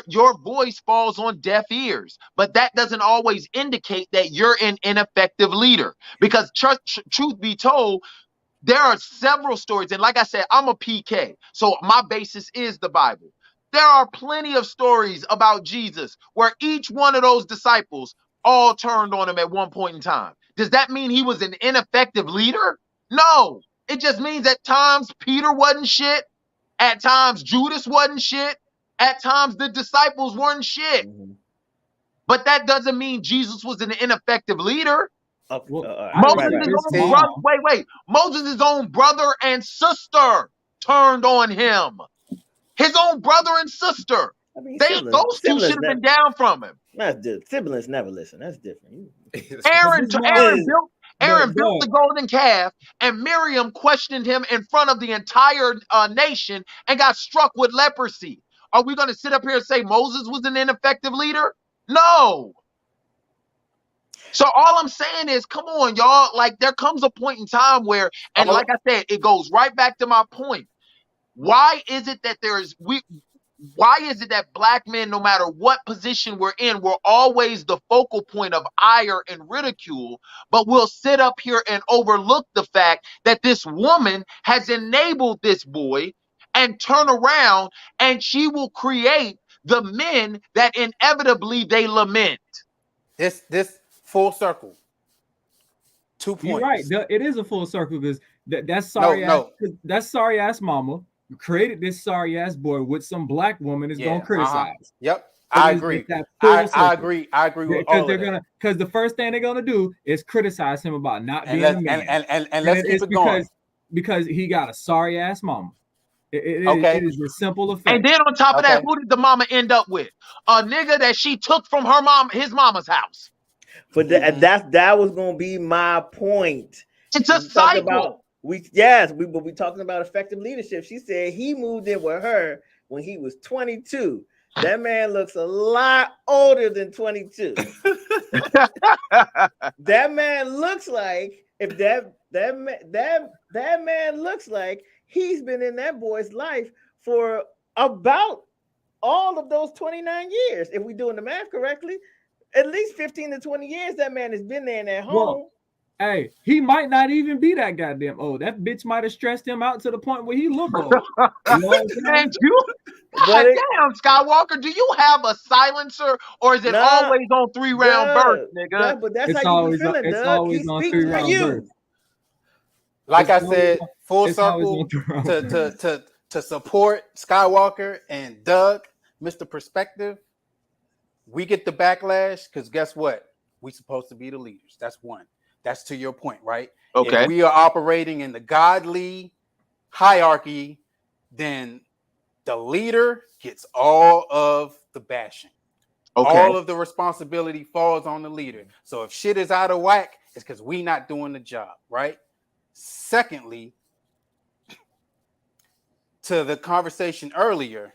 your voice falls on deaf ears. But that doesn't always indicate that you're an ineffective leader. Because truth be told, there are several stories. And like I said, I'm a PK. So my basis is the Bible. There are plenty of stories about Jesus where each one of those disciples all turned on him at one point in time. Does that mean he was an ineffective leader? No. It just means at times Peter wasn't shit. At times Judas wasn't shit. At times the disciples weren't shit. Mm-hmm. But that doesn't mean Jesus was an ineffective leader. Moses' own brother and sister turned on him. His own brother and sister. I mean, those two should have been down from him. That's different. Siblings never listen. That's different. Aaron built the golden calf, and Miriam questioned him in front of the entire nation and got struck with leprosy. Are we going to sit up here and say Moses was an ineffective leader? No. So all I'm saying is, come on, y'all. Like, there comes a point in time where, and like I said, it goes right back to my point. Why is it that why is it that black men, no matter what position we're in, we're always the focal point of ire and ridicule, but we'll sit up here and overlook the fact that this woman has enabled this boy and turn around and she will create the men that inevitably they lament. This full circle. 2 points. You're right. It is a full circle because that's sorry ass mama created this sorry ass boy with some black woman is gonna criticize. Yep. I agree. I agree. I agree with all of that. Because the first thing they're gonna do is criticize him about not being a man. And let's keep it going. Because he got a sorry ass mama. It is a simple effect. And then on top of that, who did the mama end up with? A nigga that she took from her mom, his mama's house. But that was gonna be my point. It's a cycle. We talking about effective leadership. She said he moved in with her when he was 22. That man looks a lot older than 22. That man looks like that man looks like he's been in that boy's life for about all of those 29 years. If we're doing the math correctly, at least 15 to 20 years that man has been there in that home. Well, hey, he might not even be that goddamn old. That bitch might have stressed him out to the point where he looked old. Damn, Skywalker, do you have a silencer or is it always on 3-round burst, nigga? But that's how you be feeling, it's always on 3-round burst. Like I said, full circle to support Skywalker and Doug, Mr. Perspective. We get the backlash because guess what? We supposed to be the leaders. That's one. That's to your point, right? Okay. If we are operating in the godly hierarchy, then the leader gets all of the bashing. Okay. All of the responsibility falls on the leader. So if shit is out of whack, it's because we not doing the job, right? Secondly, to the conversation earlier,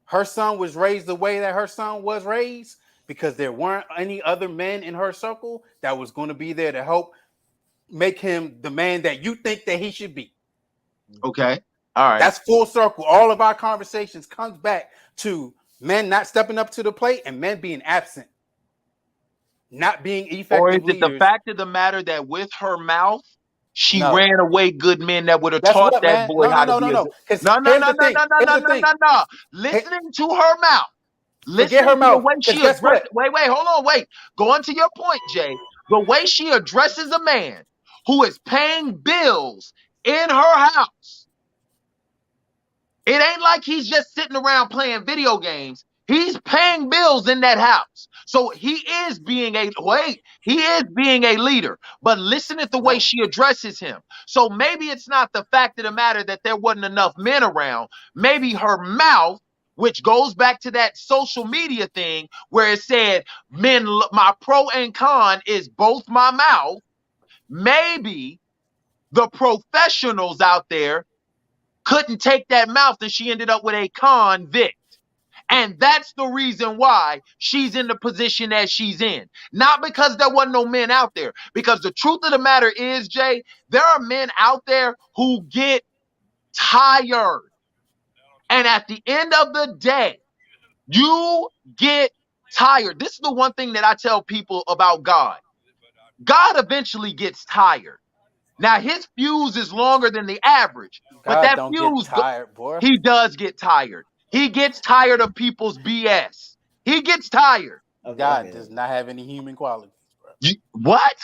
her son was raised the way that her son was raised because there weren't any other men in her circle that was going to be there to help make him the man that you think that he should be. Okay. All right. That's full circle. All of our conversations comes back to men not stepping up to the plate and men being absent, not being effective or is it leaders. the fact of the matter that with her mouth, she No. ran away good men that would have That's taught what, that man. boy No, how no, to no, be no, a no. good. No. Listening to her mouth. Listen her to mouth, the way 'cause she guess addressed. what? Wait, hold on, wait. Going to your point, Jay. The way she addresses a man who is paying bills in her house. It ain't like he's just sitting around playing video games. He's paying bills in that house. So he is being a leader. But listen at the way she addresses him. So maybe it's not the fact of the matter that there wasn't enough men around. Maybe her mouth, which goes back to that social media thing where it said, men, my pro and con is both my mouth. Maybe the professionals out there couldn't take that mouth and she ended up with a convict. And that's the reason why she's in the position that she's in. Not because there wasn't no men out there. Because the truth of the matter is, Jay, there are men out there who get tired. And at the end of the day, you get tired. This is the one thing that I tell people about God. God eventually gets tired. Now, his fuse is longer than the average. But God that don't fuse, get tired, boy. he does get tired. He gets tired of people's BS. He gets tired. God does not have any human qualities. What?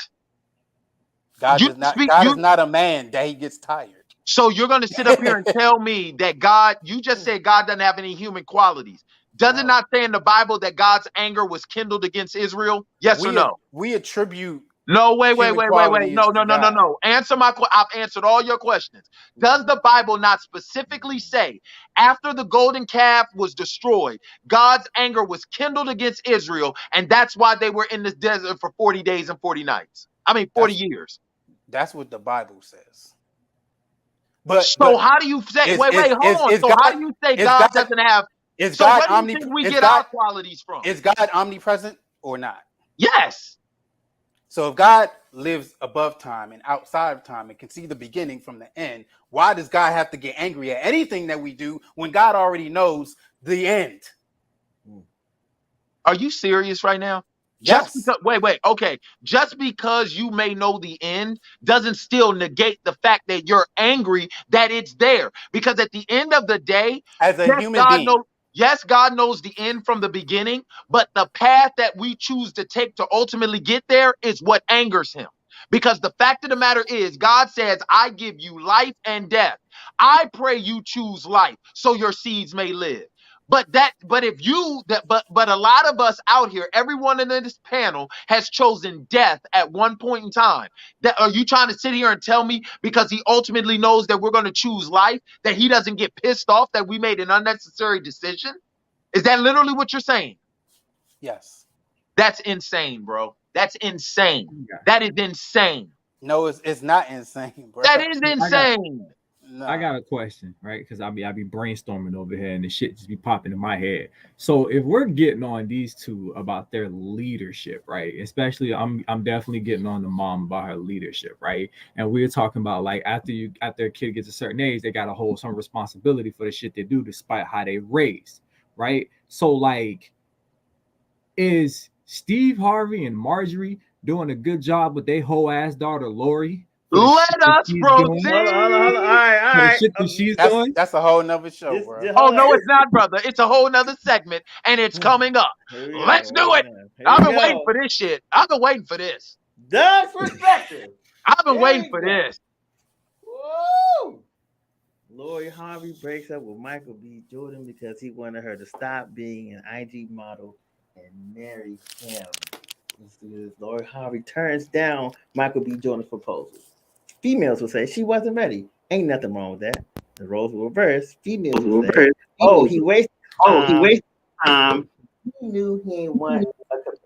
God is not a man that he gets tired. So you're going to sit up here and tell me that God, you just said God doesn't have any human qualities. Does it not say in the Bible that God's anger was kindled against Israel? Yes or no? We attribute. No, wait. No. Answer my question. I've answered all your questions. Does the Bible not specifically say after the golden calf was destroyed, God's anger was kindled against Israel, and that's why they were in this desert for 40 days and 40 nights? 40 years. That's what the Bible says. So how do you say? Hold on. So how do you say God doesn't have? So where do you think we get our qualities from? Is God omnipresent or not? Yes. So if God lives above time and outside of time and can see the beginning from the end, why does God have to get angry at anything that we do when God already knows the end? Are you serious right now? Yes. Okay. Just because you may know the end doesn't still negate the fact that you're angry that it's there. Because at the end of the day, as a human being, yes, God knows the end from the beginning, but the path that we choose to take to ultimately get there is what angers him. Because the fact of the matter is, God says, I give you life and death. I pray you choose life so your seeds may live. But a lot of us out here, everyone in this panel has chosen death at one point in time. Are you trying to sit here and tell me because he ultimately knows that we're going to choose life, that he doesn't get pissed off that we made an unnecessary decision? Is that literally what you're saying? Yes. That's insane, bro. That's insane. That is insane. No, it's not insane, bro. That is insane. I got a question, right? Because I be brainstorming over here and the shit just be popping in my head. So if we're getting on these two about their leadership, right? Especially I'm definitely getting on the mom about her leadership, right? And we're talking about like after a kid gets a certain age, they gotta hold some responsibility for the shit they do despite how they raised, right? So like, is Steve Harvey and Marjorie doing a good job with their whole ass daughter Lori? Let us proceed. All right. That's a whole nother show, bro. Oh, no, it's not, brother. It's a whole nother segment, and it's coming up. Let's do it. I've been waiting for this shit. I've been waiting for this. Doug's perspective. I've been waiting for this. Woo! Lori Harvey breaks up with Michael B. Jordan because he wanted her to stop being an IG model and marry him. Let's do this. Lori Harvey turns down Michael B. Jordan's proposal. Females will say she wasn't ready. Ain't nothing wrong with that. The roles will reverse. Females will say, "Oh, he wasted time. He knew he ain't want a commitment."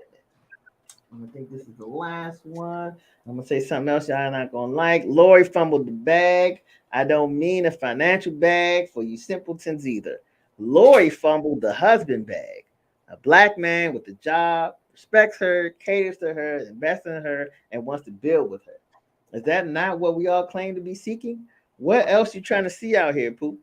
I think this is the last one. I'm gonna say something else y'all not gonna like. Lori fumbled the bag. I don't mean a financial bag for you simpletons either. Lori fumbled the husband bag. A black man with a job, respects her, caters to her, invests in her, and wants to build with her. Is that not what we all claim to be seeking? What else you trying to see out here, Poop?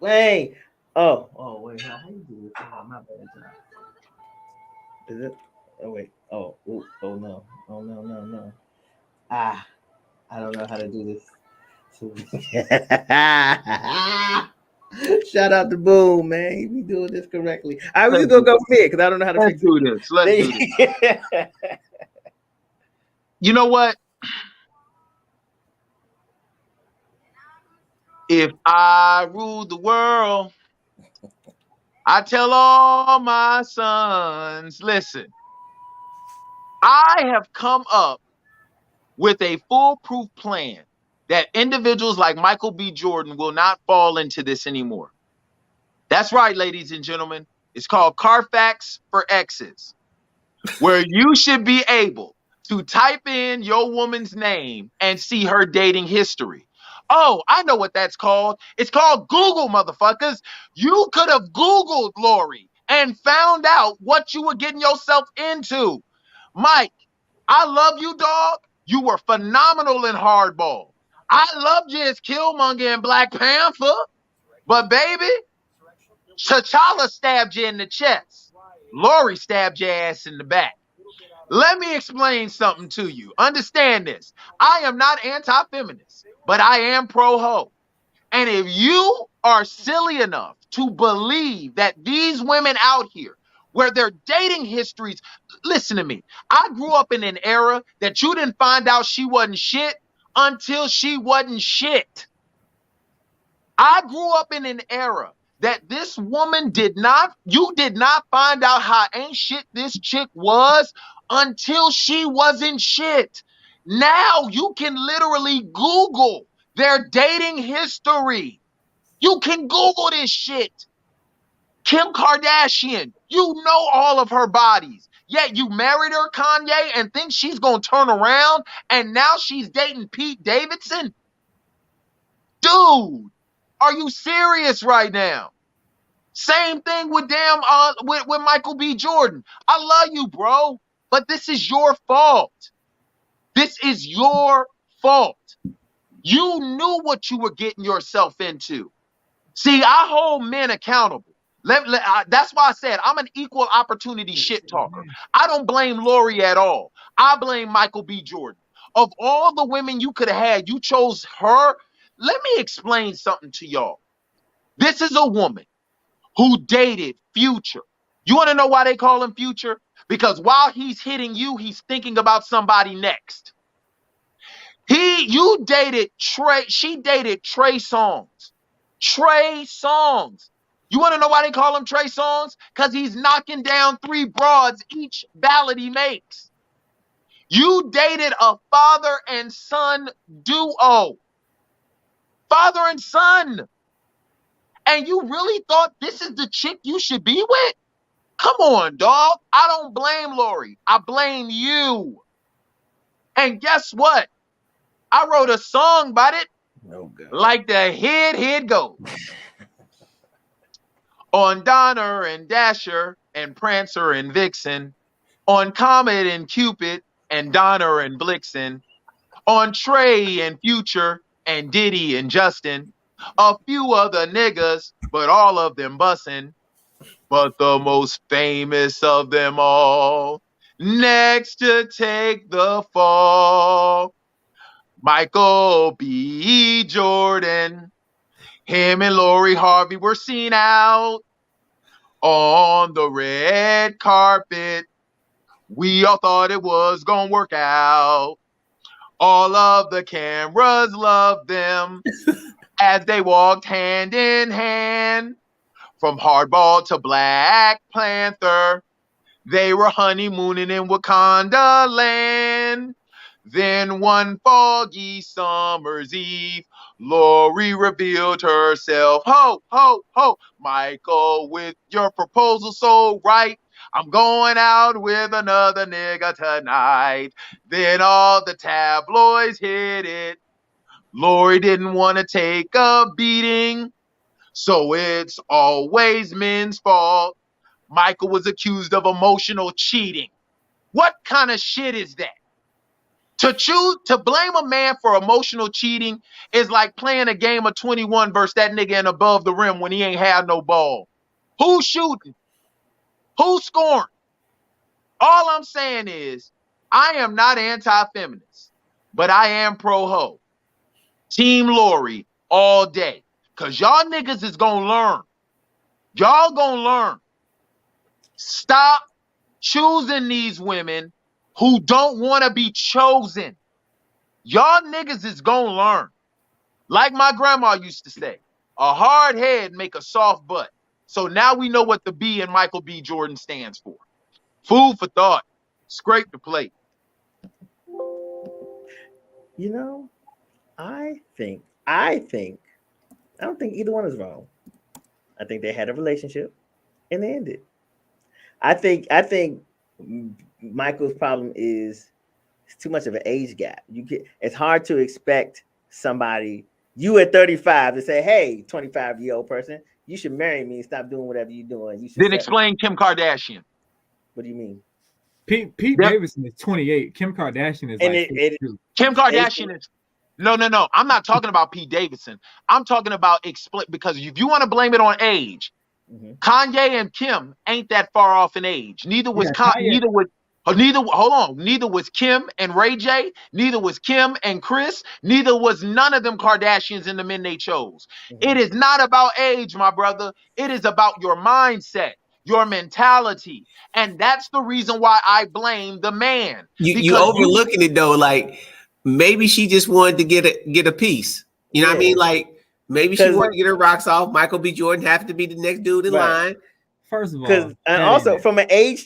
Wait. Oh, wait. How you do this? Oh, my bad. Is it? Oh, wait. Oh no. Oh, no. I don't know how to do this. Shout out to Boom, man. He be doing this correctly. I was just gonna go fit because I don't know how to fix do this. Let's do this. You know what? If I ruled the world, I tell all my sons, listen, I have come up with a foolproof plan that individuals like Michael B. Jordan will not fall into this anymore. That's right, ladies and gentlemen. It's called Carfax for Exes, where you should be able to type in your woman's name and see her dating history. Oh, I know what that's called. It's called Google, motherfuckers. You could have Googled Lori and found out what you were getting yourself into. Mike, I love you, dog. You were phenomenal in Hardball. I loved you as Killmonger in Black Panther. But baby, T'Challa stabbed you in the chest. Lori stabbed your ass in the back. Let me explain something to you. Understand this. I am not anti-feminist, but I am pro-ho. And if you are silly enough to believe that these women out here, where their dating histories, listen to me. I grew up in an era that you didn't find out she wasn't shit until she wasn't shit. I grew up in an era that this woman you did not find out how ain't shit this chick was until she wasn't shit. Now you can literally Google their dating history. You can Google this shit. Kim Kardashian, you know all of her bodies. Yet you married her, Kanye, and think she's going to turn around and now she's dating Pete Davidson? Dude, are you serious right now? Same thing with with Michael B. Jordan. I love you, bro, but this is your fault. This is your fault. You knew what you were getting yourself into. See, I hold men accountable. That's why I said I'm an equal opportunity shit talker. I don't blame Lori at all. I blame Michael B. Jordan. Of all the women you could have had, you chose her. Let me explain something to y'all. This is a woman who dated Future. You want to know why they call him Future? Because while he's hitting you, he's thinking about somebody next. She dated Trey Songz. Trey Songz. You want to know why they call him Trey Songz? Because he's knocking down 3 broads each ballad he makes. You dated a father and son duo. Father and son. And you really thought this is the chick you should be with? Come on, dog. I don't blame Lori. I blame you. And guess what? I wrote a song about it. Oh, God. Like the head goes. On Donner and Dasher and Prancer and Vixen. On Comet and Cupid and Donner and Blixen. On Trey and Future and Diddy and Justin. A few other niggas, but all of them bussin'. But the most famous of them all, next to take the fall, Michael B. Jordan. Him and Lori Harvey were seen out on the red carpet. We all thought it was gonna work out. All of the cameras loved them. as they walked hand in hand from Hardball to Black Panther. They were honeymooning in Wakanda land. Then one foggy summer's eve, Lori revealed herself. Ho, ho, ho, Michael, with your proposal so right, I'm going out with another nigga tonight. Then all the tabloids hit it. Lori didn't want to take a beating, so it's always men's fault. Michael was accused of emotional cheating. What kind of shit is that? To blame a man for emotional cheating is like playing a game of 21 versus that nigga in above the rim when he ain't had no ball. Who's shooting? Who's scoring? All I'm saying is, I am not anti-feminist, but I am pro-ho. Team Lori all day. Because y'all niggas is going to learn. Y'all going to learn. Stop choosing these women who don't want to be chosen. Y'all niggas is going to learn. Like my grandma used to say, a hard head make a soft butt. So now we know what the B in Michael B. Jordan stands for. Food for thought. Scrape the plate. You know, I don't think either one is wrong. I think they had a relationship and they ended. I think Michael's problem is it's too much of an age gap. It's hard to expect somebody, you at 35, to say, hey, 25-year-old person, you should marry me and stop doing whatever you're doing. You should then explain Kim Kardashian. What do you mean? Pete Davidson is 28. Kim Kardashian is Kim Kardashian is no. I'm not talking about Pete Davidson. I'm talking about because if you want to blame it on age, Kanye and Kim ain't that far off in age. Neither was Neither was Kim and Ray J. Neither was Kim and Chris. Neither was none of them Kardashians in the men they chose. It is not about age, my brother. It is about your mindset, your mentality. And that's the reason why I blame the man. You overlooking it though, like maybe she just wanted to get a piece. You know what I mean? Like maybe she wanted to get her rocks off. Michael B. Jordan have to be the next dude in line. First of all, and also from an age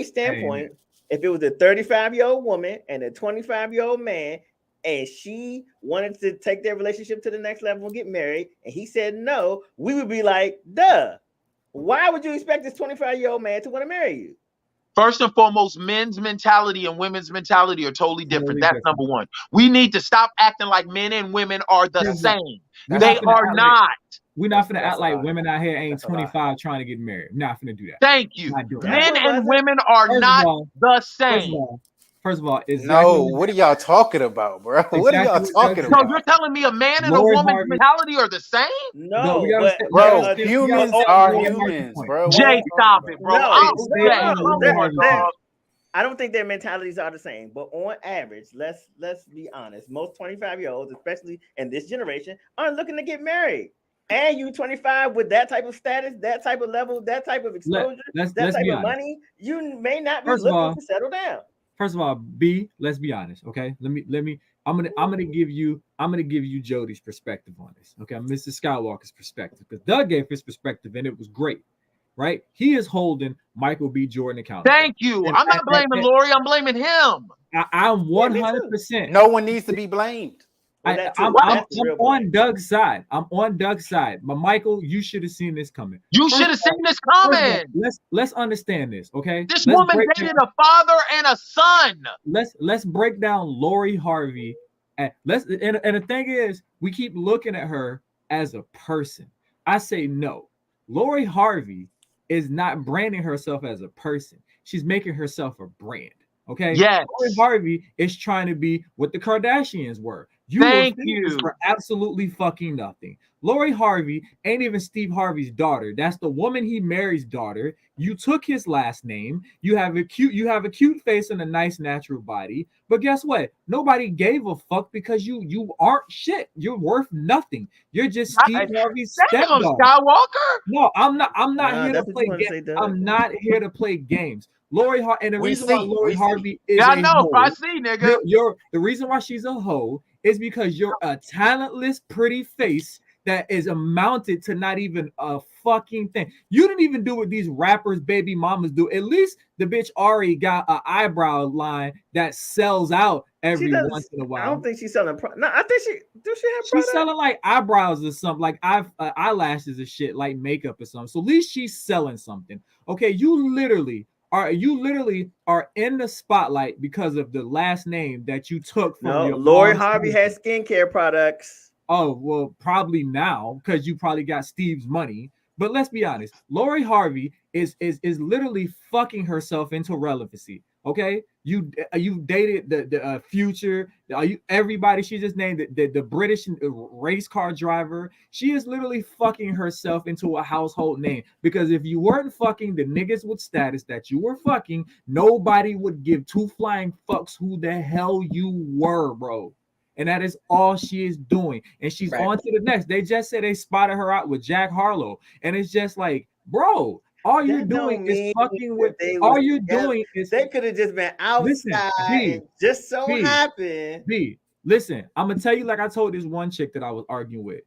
standpoint, if it was a 35-year-old woman and a 25-year-old man, and she wanted to take their relationship to the next level and get married, and he said no, we would be like, duh. Why would you expect this 25-year-old man to want to marry you? First and foremost, men's mentality and women's mentality are totally different. That's number one. We need to stop acting like men and women are the same. They are not. We're not gonna act like women out here ain't 25 trying to get married. We're not gonna do that. Thank you. Men and women are not the same. First of all, what are y'all talking about, bro? What are y'all talking about? So you're telling me a man and a woman's mentality are the same? No, bro. Humans are humans, bro. Jay, stop it, bro. I don't think their mentalities are the same, but on average, let's be honest. Most 25-year-olds, especially in this generation, aren't looking to get married. And you 25 with that type of status, that type of level, that type of exposure, that type of money, you may not be looking to settle down. First of all, B, let's be honest, okay? I'm gonna give you Jody's perspective on this. Okay, Mr. Skywalker's perspective, because Doug gave his perspective and it was great, right? He is holding Michael B. Jordan accountable. Thank you. I'm not blaming Lori, I'm blaming him. I'm 100%. No one needs to be blamed. I'm on Doug's side. But Michael, you should have seen this coming. You should have seen this coming. Let's understand this, okay? This woman dated a father and a son. Let's break down Lori Harvey. And the thing is, we keep looking at her as a person. I say no. Lori Harvey is not branding herself as a person. She's making herself a brand. Okay. Yes. Lori Harvey is trying to be what the Kardashians were. Thank you for absolutely fucking nothing. Lori Harvey ain't even Steve Harvey's daughter. That's the woman he marries' daughter. You took his last name. You have a cute face and a nice natural body. But guess what? Nobody gave a fuck because you aren't shit. You're worth nothing. You're just Steve Harvey's stepdaughter. Skywalker? No, I'm not here to play games. I'm not here to play games. Lori Harvey, and the reason why Lori Harvey is a hoe, I see, nigga. The reason why she's a hoe is because you're a talentless, pretty face that is amounted to not even a fucking thing. You didn't even do what these rappers, baby mamas do. At least the bitch Ari got an eyebrow line that sells out every once in a while. I don't think she's selling. No, I think she have. She's selling like eyebrows or something, like eyelashes and shit, like makeup or something. So at least she's selling something. Okay, you literally are in the spotlight because of the last name that you took from your Lori Harvey has skincare products. Oh, well, probably now because you probably got Steve's money. But let's be honest, Lori Harvey is literally fucking herself into relevancy. Okay, you dated the Future, everybody. She just named the British race car driver. She is literally fucking herself into a household name, because if you weren't fucking the niggas with status that you were fucking, nobody would give two flying fucks who the hell you were, bro. And that is all she is doing. And she's on to the next. They just said they spotted her out with Jack Harlow. And it's just like, bro, all you're doing is fucking with. All you're doing is they could have just been outside. And just so happened. Listen, I'm gonna tell you, like I told this one chick that I was arguing with.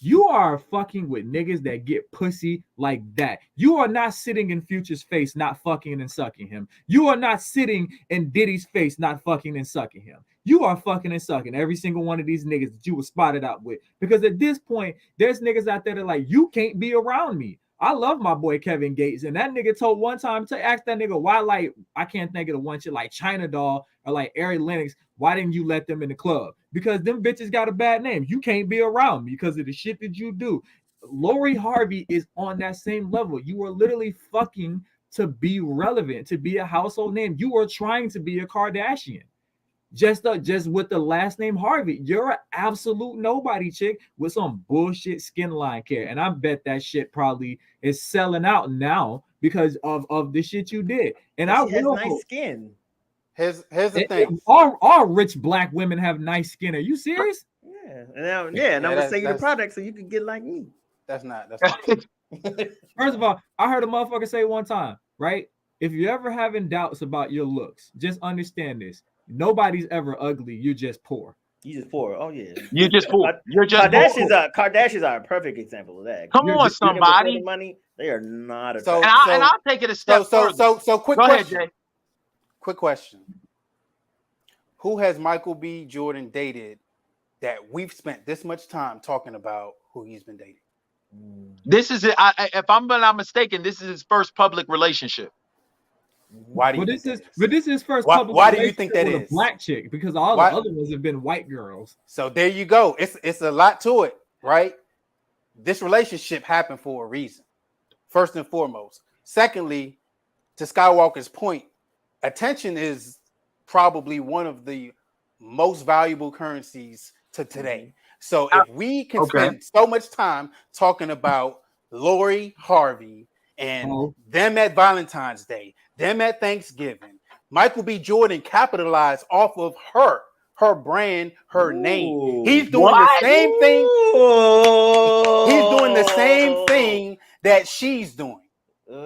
You are fucking with niggas that get pussy like that. You are not sitting in Future's face, not fucking and sucking him. You are not sitting in Diddy's face, not fucking and sucking him. You are fucking and sucking every single one of these niggas that you were spotted out with. Because at this point, there's niggas out there that are like, you can't be around me. I love my boy Kevin Gates, and that nigga told one time to ask that nigga why, like, I can't think of the one shit like China Doll or like Ari Lennox. Why didn't you let them in the club? Because them bitches got a bad name. You can't be around me because of the shit that you do. Lori Harvey is on that same level. You are literally fucking to be relevant, to be a household name. You are trying to be a Kardashian. Just with the last name Harvey. You're an absolute nobody chick with some bullshit skin line care. And I bet that shit probably is selling out now because of the shit you did. And I will nice skin. Here's the thing. All rich black women have nice skin. Are you serious? Yeah. And I'm gonna sell you the product so you can get like me. That's not. First of all, I heard a motherfucker say one time, right? If you're ever having doubts about your looks, just understand this. Nobody's ever ugly. You're just poor. You just poor. Oh yeah. You're just poor. You're just Kardashians are a perfect example of that. Come on, somebody. Money. They are not a. And I'll take it a step further. So quick Go question. ahead, Jay. Quick question. Who has Michael B. Jordan dated that we've spent this much time talking about who he's been dating? This is it. If I'm not mistaken, this is his first public relationship. Why do you? This is his first. Why do you think that is? A black chick, because all the other ones have been white girls. So there you go. It's a lot to it, right? This relationship happened for a reason, first and foremost. Secondly, to Skywalker's point, attention is probably one of the most valuable currencies to today. So if we can spend so much time talking about Lori Harvey and them at Valentine's Day, them at Thanksgiving, Michael B. Jordan capitalized off of her brand, her name. He's doing the same thing. He's doing the same thing that she's doing.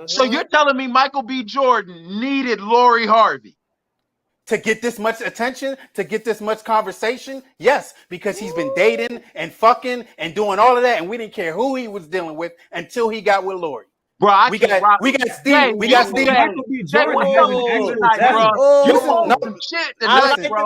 So you're telling me Michael B. Jordan needed Lori Harvey to get this much attention, to get this much conversation? Yes, because he's been dating and fucking and doing all of that, and we didn't care who he was dealing with until he got with Lori. Bro, we got Steve. We got Steve.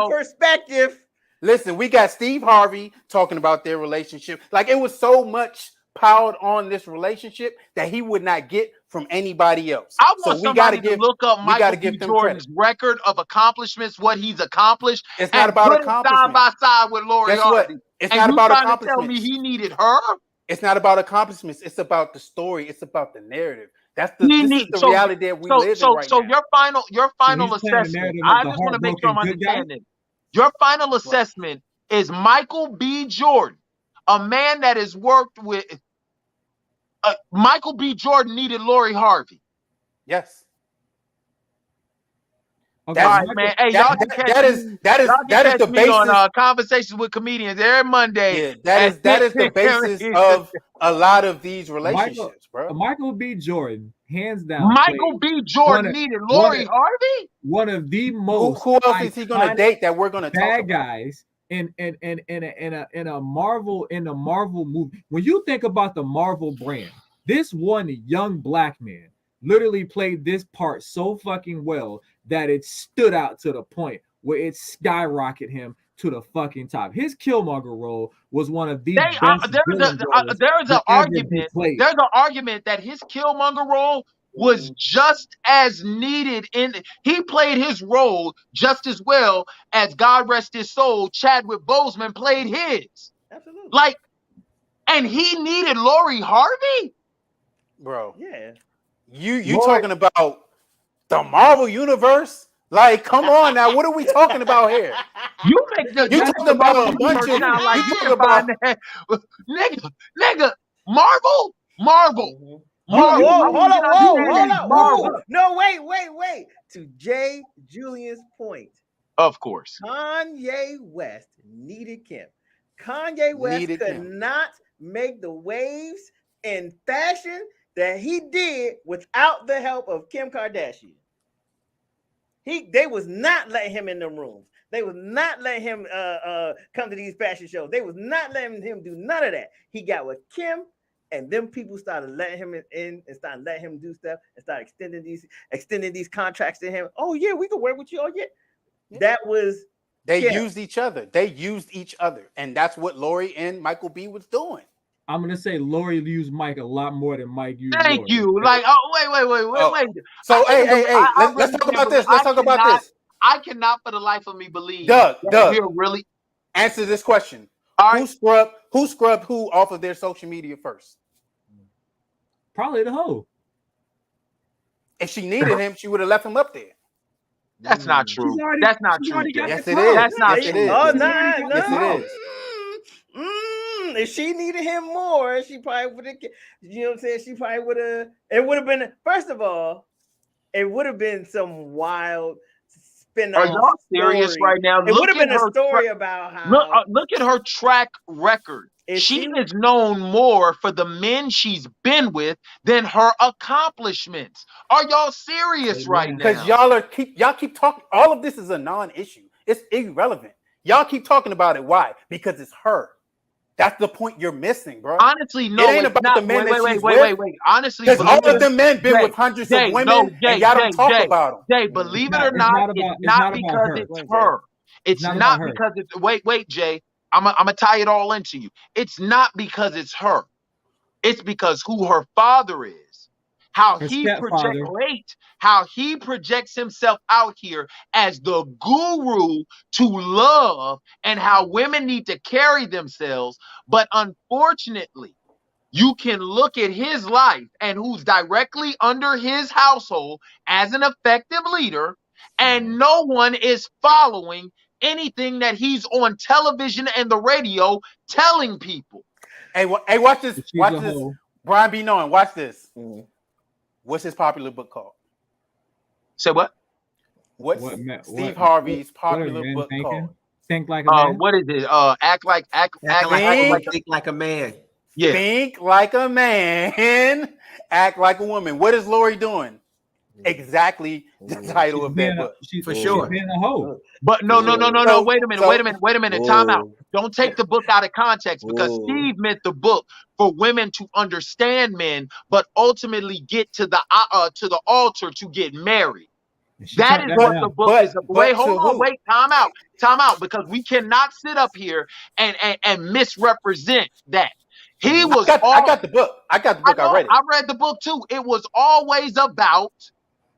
Perspective. Listen, we got Steve Harvey talking about their relationship. Like, it was so much piled on this relationship that he would not get from anybody else. I want somebody to look up Michael B. Jordan's record of accomplishments, what he's accomplished. It's not about accomplishment. Side by side with Lori Harvey. It's not about accomplishments. Tell me he needed her. It's not about accomplishments. It's about the story. It's about the narrative. This is the reality that we live in right now. So your final assessment. I just want to make sure I'm understanding. Your final assessment is Michael B. Jordan, a man that has worked with. Michael B. Jordan needed Lori Harvey. Yes. Okay. All right, man. Hey, y'all that is the basis on Conversations with Comedians every Monday. Yeah, that is the basis of a lot of these relationships, bro. Michael B. Jordan, hands down. Michael B. Jordan needed Lori Harvey. One of the most. Who else is he going to date that we're going to talk bad about? Guys in a Marvel movie. When you think about the Marvel brand, this one young black man literally played this part so fucking well that it stood out to the point where it skyrocketed him to the fucking top. His Killmonger role was one of the best. There's an argument. There's an argument that his Killmonger role was just as needed he played his role just as well as, God rest his soul, Chadwick Boseman played his. Absolutely. Like, and he needed Lori Harvey? Bro. Yeah. You talking about the Marvel universe? Like, come on now, what are we talking about here? You talking about a bunch of like you talking about nigga, Marvel. Hold on. No, wait. To Jay Julian's point. Of course. Kanye West needed Kim. Kanye West could not make the waves in fashion that he did without the help of Kim Kardashian. They was not letting him in them rooms. They was not letting him come to these fashion shows. They was not letting him do none of that. He got with Kim, and them people started letting him in and started letting him do stuff and started extending these contracts to him. Oh yeah, we can work with you. Oh yeah. That was used each other. They used each other, and that's what Lori and Michael B was doing. I'm gonna say Lori used Mike a lot more than Mike used. Thank Lori. you. Like, wait. So let's talk about this. Let's talk about this. I cannot for the life of me believe Doug, we're really answer this question. All right. Who scrubbed who off of their social media first? Probably the hoe. If she needed him, she would have left him up there. That's not true. That's not true. Yes, it is. That's not true. Oh, no. Yes, it is. If she needed him more, she probably would have, you know what I'm saying? She probably would have, it would have been, first of all, it would have been some wild spin-off. Are y'all serious right now? It would have been a story about how. Look at her track record. She is known more for the men she's been with than her accomplishments. Are y'all serious right now? Because y'all keep talking. All of this is a non-issue. It's irrelevant. Y'all keep talking about it. Why? Because it's her. That's the point you're missing, bro. Honestly, no. It ain't about the men Wait. Honestly, because all of the men been with hundreds of women, and y'all don't talk about them. Jay, believe it or not, it's not because it's her. It's not because it's. Wait, Jay. I'm gonna tie it all into you. It's not because it's her. It's because who her father is. How he projects himself out here as the guru to love and how women need to carry themselves. But unfortunately, you can look at his life and who's directly under his household as an effective leader, and no one is following anything that he's on television and the radio telling people. Hey, watch this. Watch this. Brian B. Knowing, watch this. What's his popular book called? Say what? What's Steve Harvey's popular book called? Think Like a Man. What is it? Think like a man. Yeah. Think like a man, act like a woman. What is Lori doing? Exactly the title of that book. For sure. Being a hoe. But no. Wait a minute. Time out. Don't take the book out of context, because Steve meant the book for women to understand men, but ultimately get to the altar to get married. That is what the book is. Wait, hold on. Wait, time out, because we cannot sit up here and misrepresent that. I got the book. I read it. I read the book too. It was always about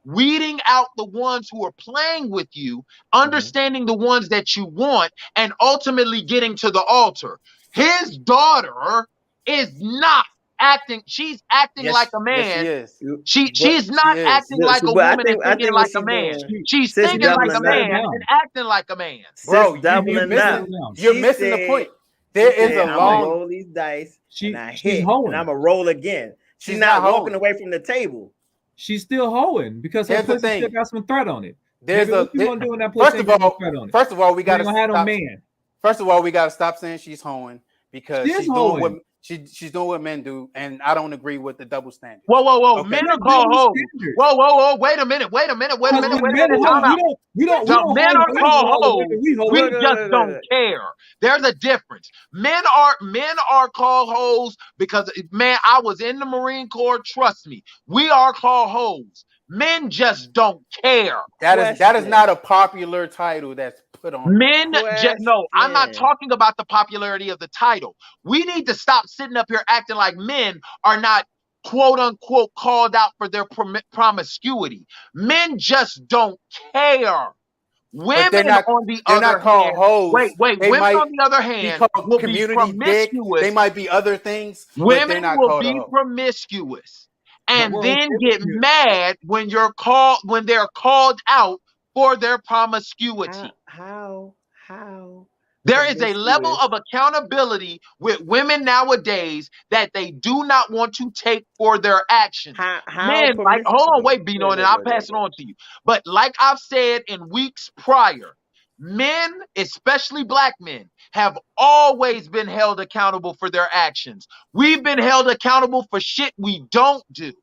weeding out the ones who are playing with you, understanding the ones that you want, and ultimately getting to the altar. His daughter is not acting. She's acting like a man. Yes, she's not acting like a woman and thinking like a man. She's thinking like a man and acting like a man. Bro, you're missing the point. There is a long roll these dice. She's and I'm gonna roll again. She's not walking away from the table. She's still hoeing because her pussy still got some thread on it. First of all, we gotta stop saying she's hoeing because she's doing She's doing what men do, and I don't agree with the double standard. Whoa. Okay. Men are called hoes. Whoa. Wait a minute. Time out. The men are called hoes. We just don't care. There's a difference. Men are called hoes because, man, I was in the Marine Corps. Trust me, we are called hoes. Men just don't care. That is not a popular title that's put on. Men no, I'm not talking about the popularity of the title. We need to stop sitting up here acting like men are not quote unquote called out for their promiscuity. Men just don't care. Women on the other hand, hoes. Wait. Women on the other hand will be promiscuous. They might be other things. Women will be promiscuous and then get mad when they're called out for their promiscuity. How? There is a level of accountability with women nowadays that they do not want to take for their actions. Men, like, hold on, wait, Bino, and I'll pass it on to you. But like I've said in weeks prior, men, especially black men, have always been held accountable for their actions. We've been held accountable for shit we don't do.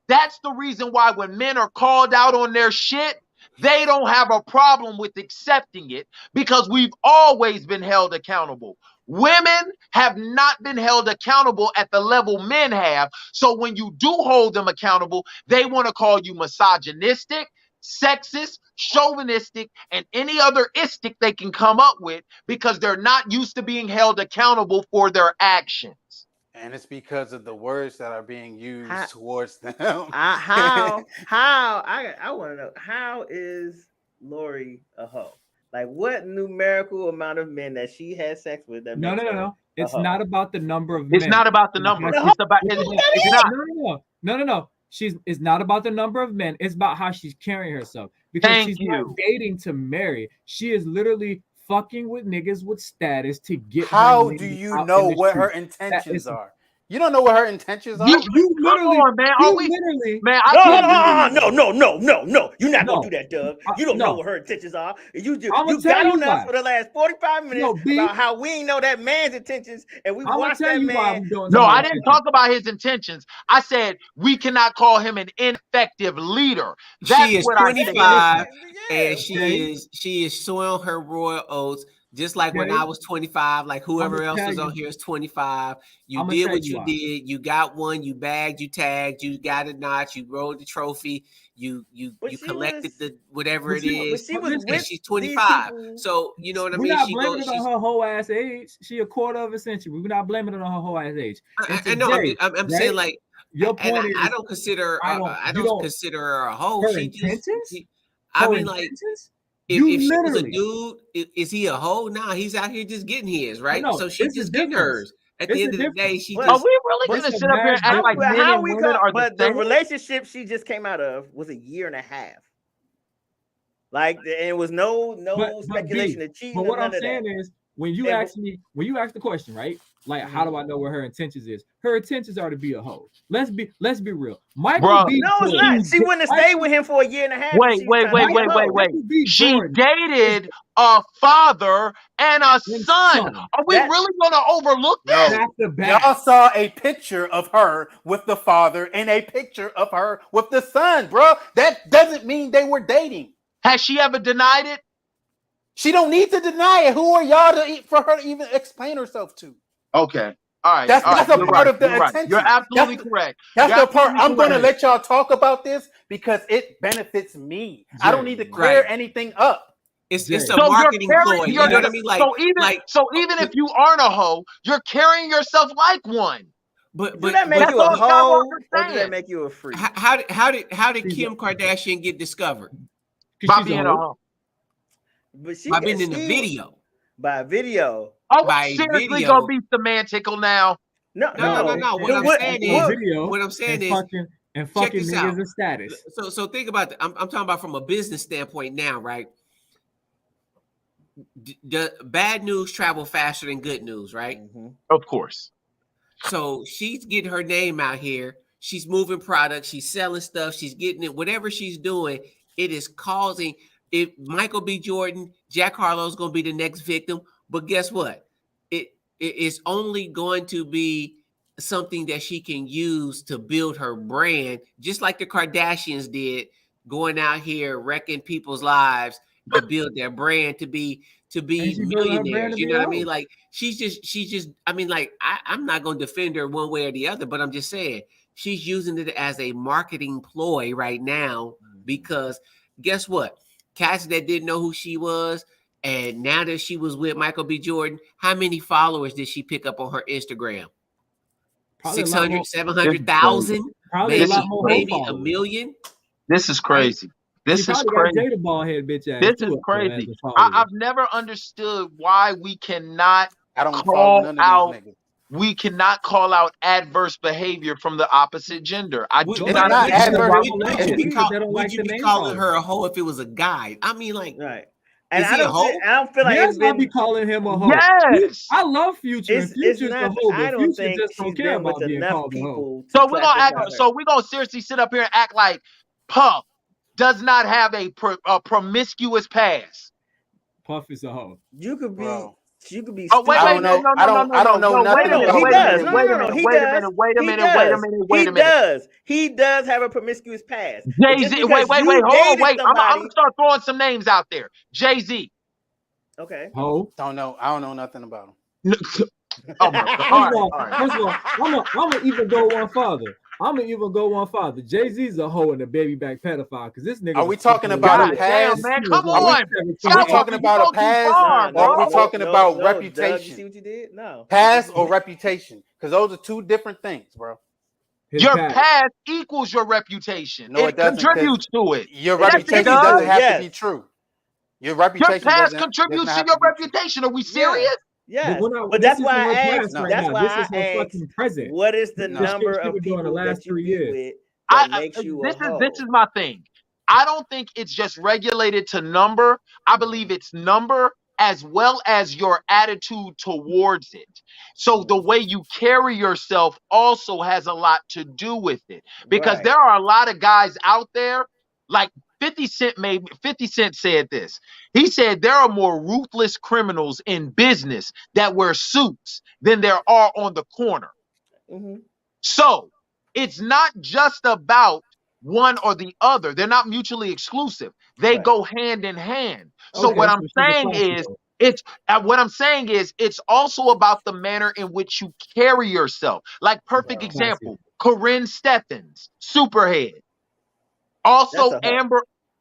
That's the reason why when men are called out on their shit, they don't have a problem with accepting it because we've always been held accountable. Women have not been held accountable at the level men have. So when you do hold them accountable, they want to call you misogynistic, sexist, chauvinistic, and any other istic they can come up with because they're not used to being held accountable for their actions. And it's because of the words that are being used towards them. I want to know, how is Lori a hoe? Like, what numerical amount of men that she has sex with? That No. It's not about the number of men. It's not about the number. It's about No. It's not about the number of men. It's about how she's carrying herself. Because she's not dating to marry. She is literally fucking with niggas with status to get. How do you know what her intentions are? You don't know what her intentions are. You literally, come on, man. You Are we, literally, man? No. You're not gonna do that, Doug. You don't know what her intentions are. You got on us for the last 45 minutes about how we ain't know that man's intentions, and we watched that man. No, I didn't talk about his intentions. I said we cannot call him an ineffective leader. She is 25, and she is sowing her royal oats. Just like when I was 25, like whoever else is on here is 25. You did what you did. You got one. You bagged. You tagged. You got a notch. You rode the trophy. You collected the whatever it is. And she's 25. So you know what I mean. We're not blaming it on her whole ass age. She a quarter of a century. We're not blaming it on her whole ass age. I know. I'm saying like your point is, I don't consider her a hoe. Her intentions. I mean, like. If she was a dude, is he a hoe? Nah, he's out here just getting his, right? No, so she's just getting hers. At the end of the day, she just. Are we really going to sit up here and act like men and women are the same? The relationship she just came out of was a year and a half. Like, and it was no speculation of cheating. But what I'm saying is, when you ask the question, right? Like, how do I know what her intentions is? Her intentions are to be a hoe. Let's be real. No, it's not. She wouldn't have stayed with him for a year and a half. Wait. She dated a father and a son. Are we really going to overlook that? Y'all saw a picture of her with the father and a picture of her with the son, bro. That doesn't mean they were dating. Has she ever denied it? She don't need to deny it. Who are y'all for her to even explain herself to? Okay. All right. That's a part of the attention. You're absolutely correct. That's the part. I'm going to let y'all talk about this because it benefits me. I don't need to clear anything up. It's a marketing ploy. You know what I mean? So even if you aren't a hoe, you're carrying yourself like one. But does that make you a hoe, or does that make you a freak? How did Kim Kardashian get discovered? By being a hoe. By being in the video. By video. Are we seriously gonna be semantical now? No. What I'm saying is fucking niggas in status. So think about that. I'm talking about from a business standpoint now, right? The bad news travel faster than good news, right? Mm-hmm. Of course. So she's getting her name out here. She's moving products. She's selling stuff. She's getting it. Whatever she's doing, it is causing. If Michael B. Jordan, Jack Harlow's going to be the next victim. But guess what? It is only going to be something that she can use to build her brand, just like the Kardashians did, going out here wrecking people's lives to build their brand to be millionaires. You know what I mean? Like she's just. I mean, like I'm not going to defend her one way or the other, but I'm just saying she's using it as a marketing ploy right now because guess what? Cats that didn't know who she was. And now that she was with Michael B. Jordan, how many followers did she pick up on her Instagram? 600, 700,000, maybe a million. This is crazy. This is crazy. Jada Ballhead bitch ass. This is crazy. I've never understood why we cannot call out. We cannot call out adverse behavior from the opposite gender. I do not. Would you be calling her a hoe if it was a guy? I mean, like, right. And I don't feel like it's been, be calling him a hoe. Yes, I love Future. Future's not, a hoe, I but don't Future think just don't care about being called a hoe. So we're gonna act. So we're gonna seriously sit up here and act like Puff does not have a promiscuous past. Puff is a hoe. You could be. Bro. You could be. Oh wait, I don't know nothing. He does. Wait a minute. He does have a promiscuous past. Jay-Z. Wait. Hold on. Wait. I'm gonna start throwing some names out there. Jay-Z. Okay. Ho. I don't know nothing about him. Oh my God. First of all, I'm gonna even go one farther. Jay-Z's a hoe and a baby back pedophile because this nigga. Are we talking about a past? Damn, man, come on. Are we talking about a past? Or are we talking about reputation? Doug, you see what you did? No. Past or reputation? Because those are two different things, bro. Your past equals your reputation. No, it contributes to it. Your reputation doesn't have to be true. Your reputation. Your past contributes to your reputation. Are we serious? Yeah, but that's why I asked. That's why I asked. What is the number of people in the last 3 years? This is my thing. I don't think it's just regulated to number. I believe it's number as well as your attitude towards it. So the way you carry yourself also has a lot to do with it. Because there are a lot of guys out there, like 50 Cent said this. He said there are more ruthless criminals in business that wear suits than there are on the corner. Mm-hmm. So it's not just about one or the other. They're not mutually exclusive. They go hand in hand. So what I'm saying is it's also about the manner in which you carry yourself. Like perfect example, Corinne Steffens, Superhead. Also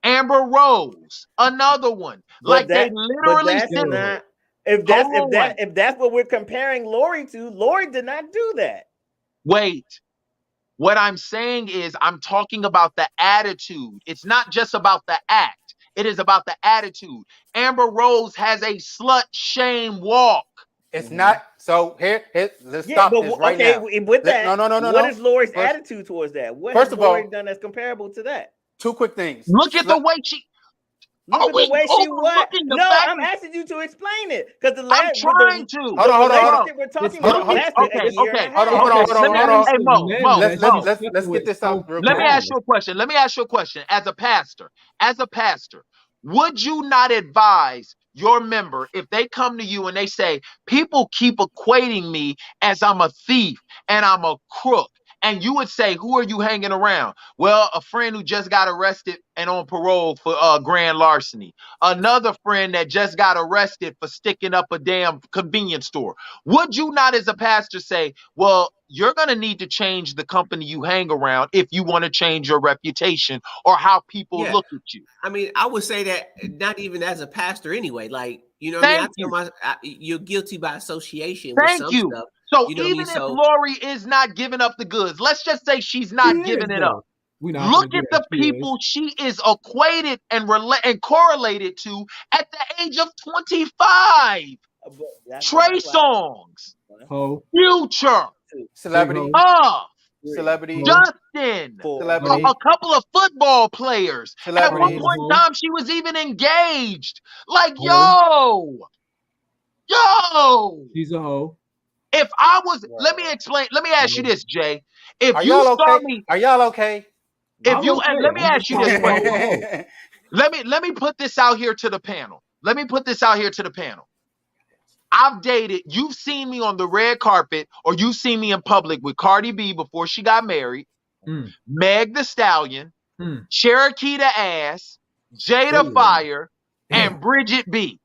Amber Rose, another one. But they literally said if that's what we're comparing Lori to, Lori did not do that. Wait. What I'm saying is I'm talking about the attitude. It's not just about the act. It is about the attitude. Amber Rose has a slut shame walk. It's not. So here let's stop this right now. With that, no. What is Lori's attitude towards that? What has Lori done that's comparable to that? Two quick things. Look at the way she. I'm asking you to explain it because the last. I'm trying to. Hold on. We're talking about Okay. Let's get this out. Let me ask you a question. As a pastor, would you not advise your member if they come to you and they say, people keep equating me as I'm a thief and I'm a crook? And you would say, who are you hanging around? Well, a friend who just got arrested and on parole for grand larceny. Another friend that just got arrested for sticking up a damn convenience store. Would you not as a pastor say, well, you're going to need to change the company you hang around if you want to change your reputation or how people look at you? I mean, I would say that not even as a pastor anyway. Like, you know what I mean? You're guilty by association with some stuff. So even if Lori is not giving up the goods, let's just say she's not giving it up. Look at the people she is equated and correlated to at the age of 25. Trey Songz, Future, Celebrity, Celebrity, Justin, Celebrity, a couple of football players. At one point in time, she was even engaged. Like, yo, she's a hoe. If I was, let me ask you this, Jay. If are you y'all saw okay? me, are y'all okay? If you and let me ask you this question. Let me put this out here to the panel. I've dated, you've seen me on the red carpet or you've seen me in public with Cardi B before she got married, Meg the Stallion, Cherokee the Ass, Jada Fire, and Bridget B.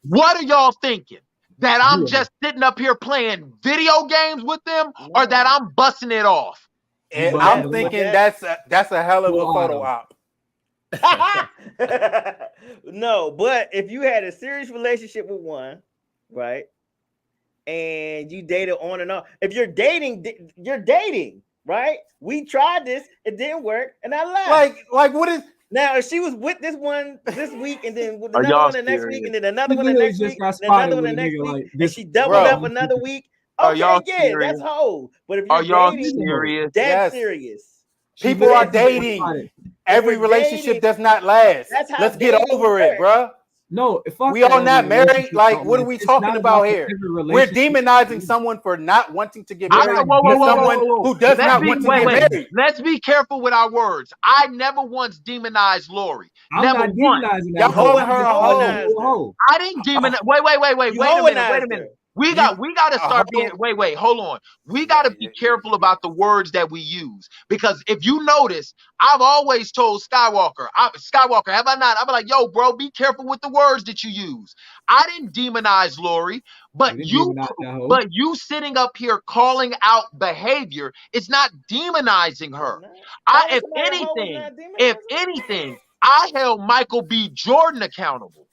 What are y'all thinking? That I'm just sitting up here playing video games with them or that I'm busting it off? And I'm thinking that's a hell of a photo op. No, but if you had a serious relationship with one, right, and you dated on and off, if you're dating, right? We tried this, it didn't work, and I left. Like what is now? If she was with this one this week, and then with Are another y'all one the next week, serious? and then another one the next week, and another one the next week, and she doubled up another week. Are Okay, y'all yeah, serious? that's whole. But if Are you're y'all dating, serious? that's serious. People are dating. Every relationship does not last. Let's get over it, bruh. No, we all not married. Like, what are we talking about here? We're demonizing someone for not wanting to get married. Someone who does not want to get married. Let's be careful with our words. I never once demonized Lori. I'm never not once. demonizing Y'all calling her a hoe. I didn't demonize. Wait a minute. We got to start being. Wait. Hold on. We got to be careful about the words that we use, because if you notice, I've always told Skywalker, have I not? I'm like, yo, bro, be careful with the words that you use. I didn't demonize Lori, but you sitting up here calling out behavior, it's not demonizing her. If anything, I held Michael B. Jordan accountable.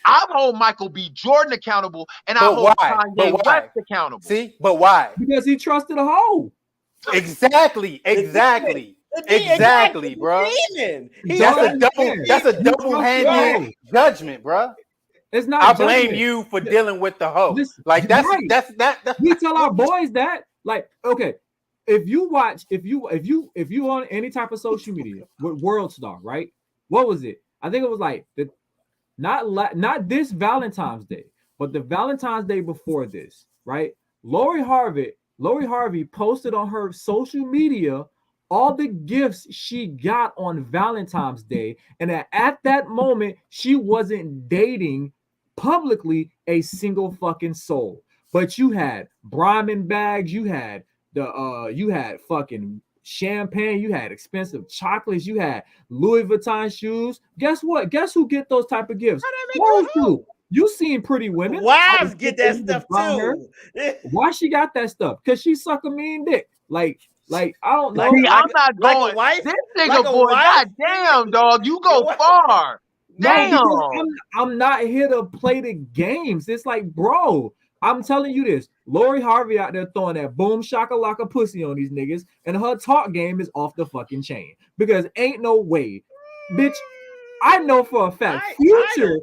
I hold Michael B. Jordan accountable, and I hold Kanye West accountable. See, but why? Because he trusted a hoe. Exactly, bro. That's a double-handed judgment, bro. It's not. I blame you for dealing with the hoe. Like that's. We tell our boys that. Like, okay, if you on any type of social media with World Star, right? What was it? I think it was like not this Valentine's Day, but the Valentine's Day before this, right? Lori Harvey posted on her social media all the gifts she got on Valentine's Day, and at that moment she wasn't dating publicly a single fucking soul. But you had Bryman bags, you had fucking champagne, you had expensive chocolates, you had Louis Vuitton shoes. Guess what? Guess who get those type of gifts? You seen Pretty Women. Wives get that stuff too. Why she got that stuff? Because she suck a mean dick. Like I don't know. I'm not going. This nigga boy, goddamn, dog, you go far. Damn. I'm not here to play the games. It's like, bro, I'm telling you this. Lori Harvey out there throwing that boom shakalaka pussy on these niggas, and her talk game is off the fucking chain. Because ain't no way, bitch. I know for a fact, Future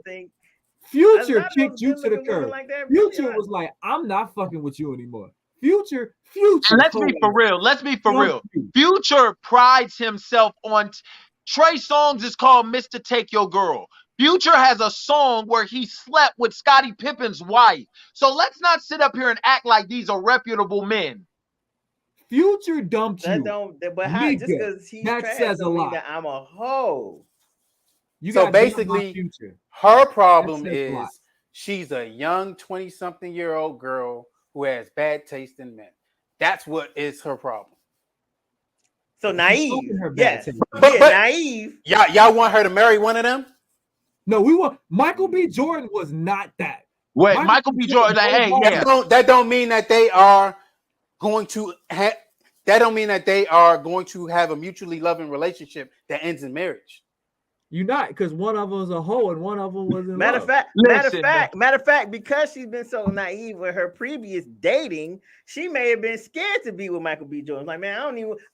kicked you to the curb. Like Future was like, I'm not fucking with you anymore. Future. And let's be for real. Future prides himself on. Trey Songz is called Mr. Take Your Girl. Future has a song where he slept with Scottie Pippen's wife. So let's not sit up here and act like these are reputable men. Future dumped you. But how, just because he's trash says a lot. That I'm a hoe. So basically, her problem is she's a young 20-something-year-old girl who has bad taste in men. That's what is her problem. So naive. Yes. But naive. Y'all want her to marry one of them? No, we want Michael B. Jordan was not that. Wait, Michael B. Jordan, that don't mean that they are going to have. That don't mean that they are going to have a mutually loving relationship that ends in marriage. You're not, because one of them was a hoe and one of them was in matter love. of fact, because she's been so naive with her previous dating, she may have been scared to be with Michael B. Jordan. Like, man,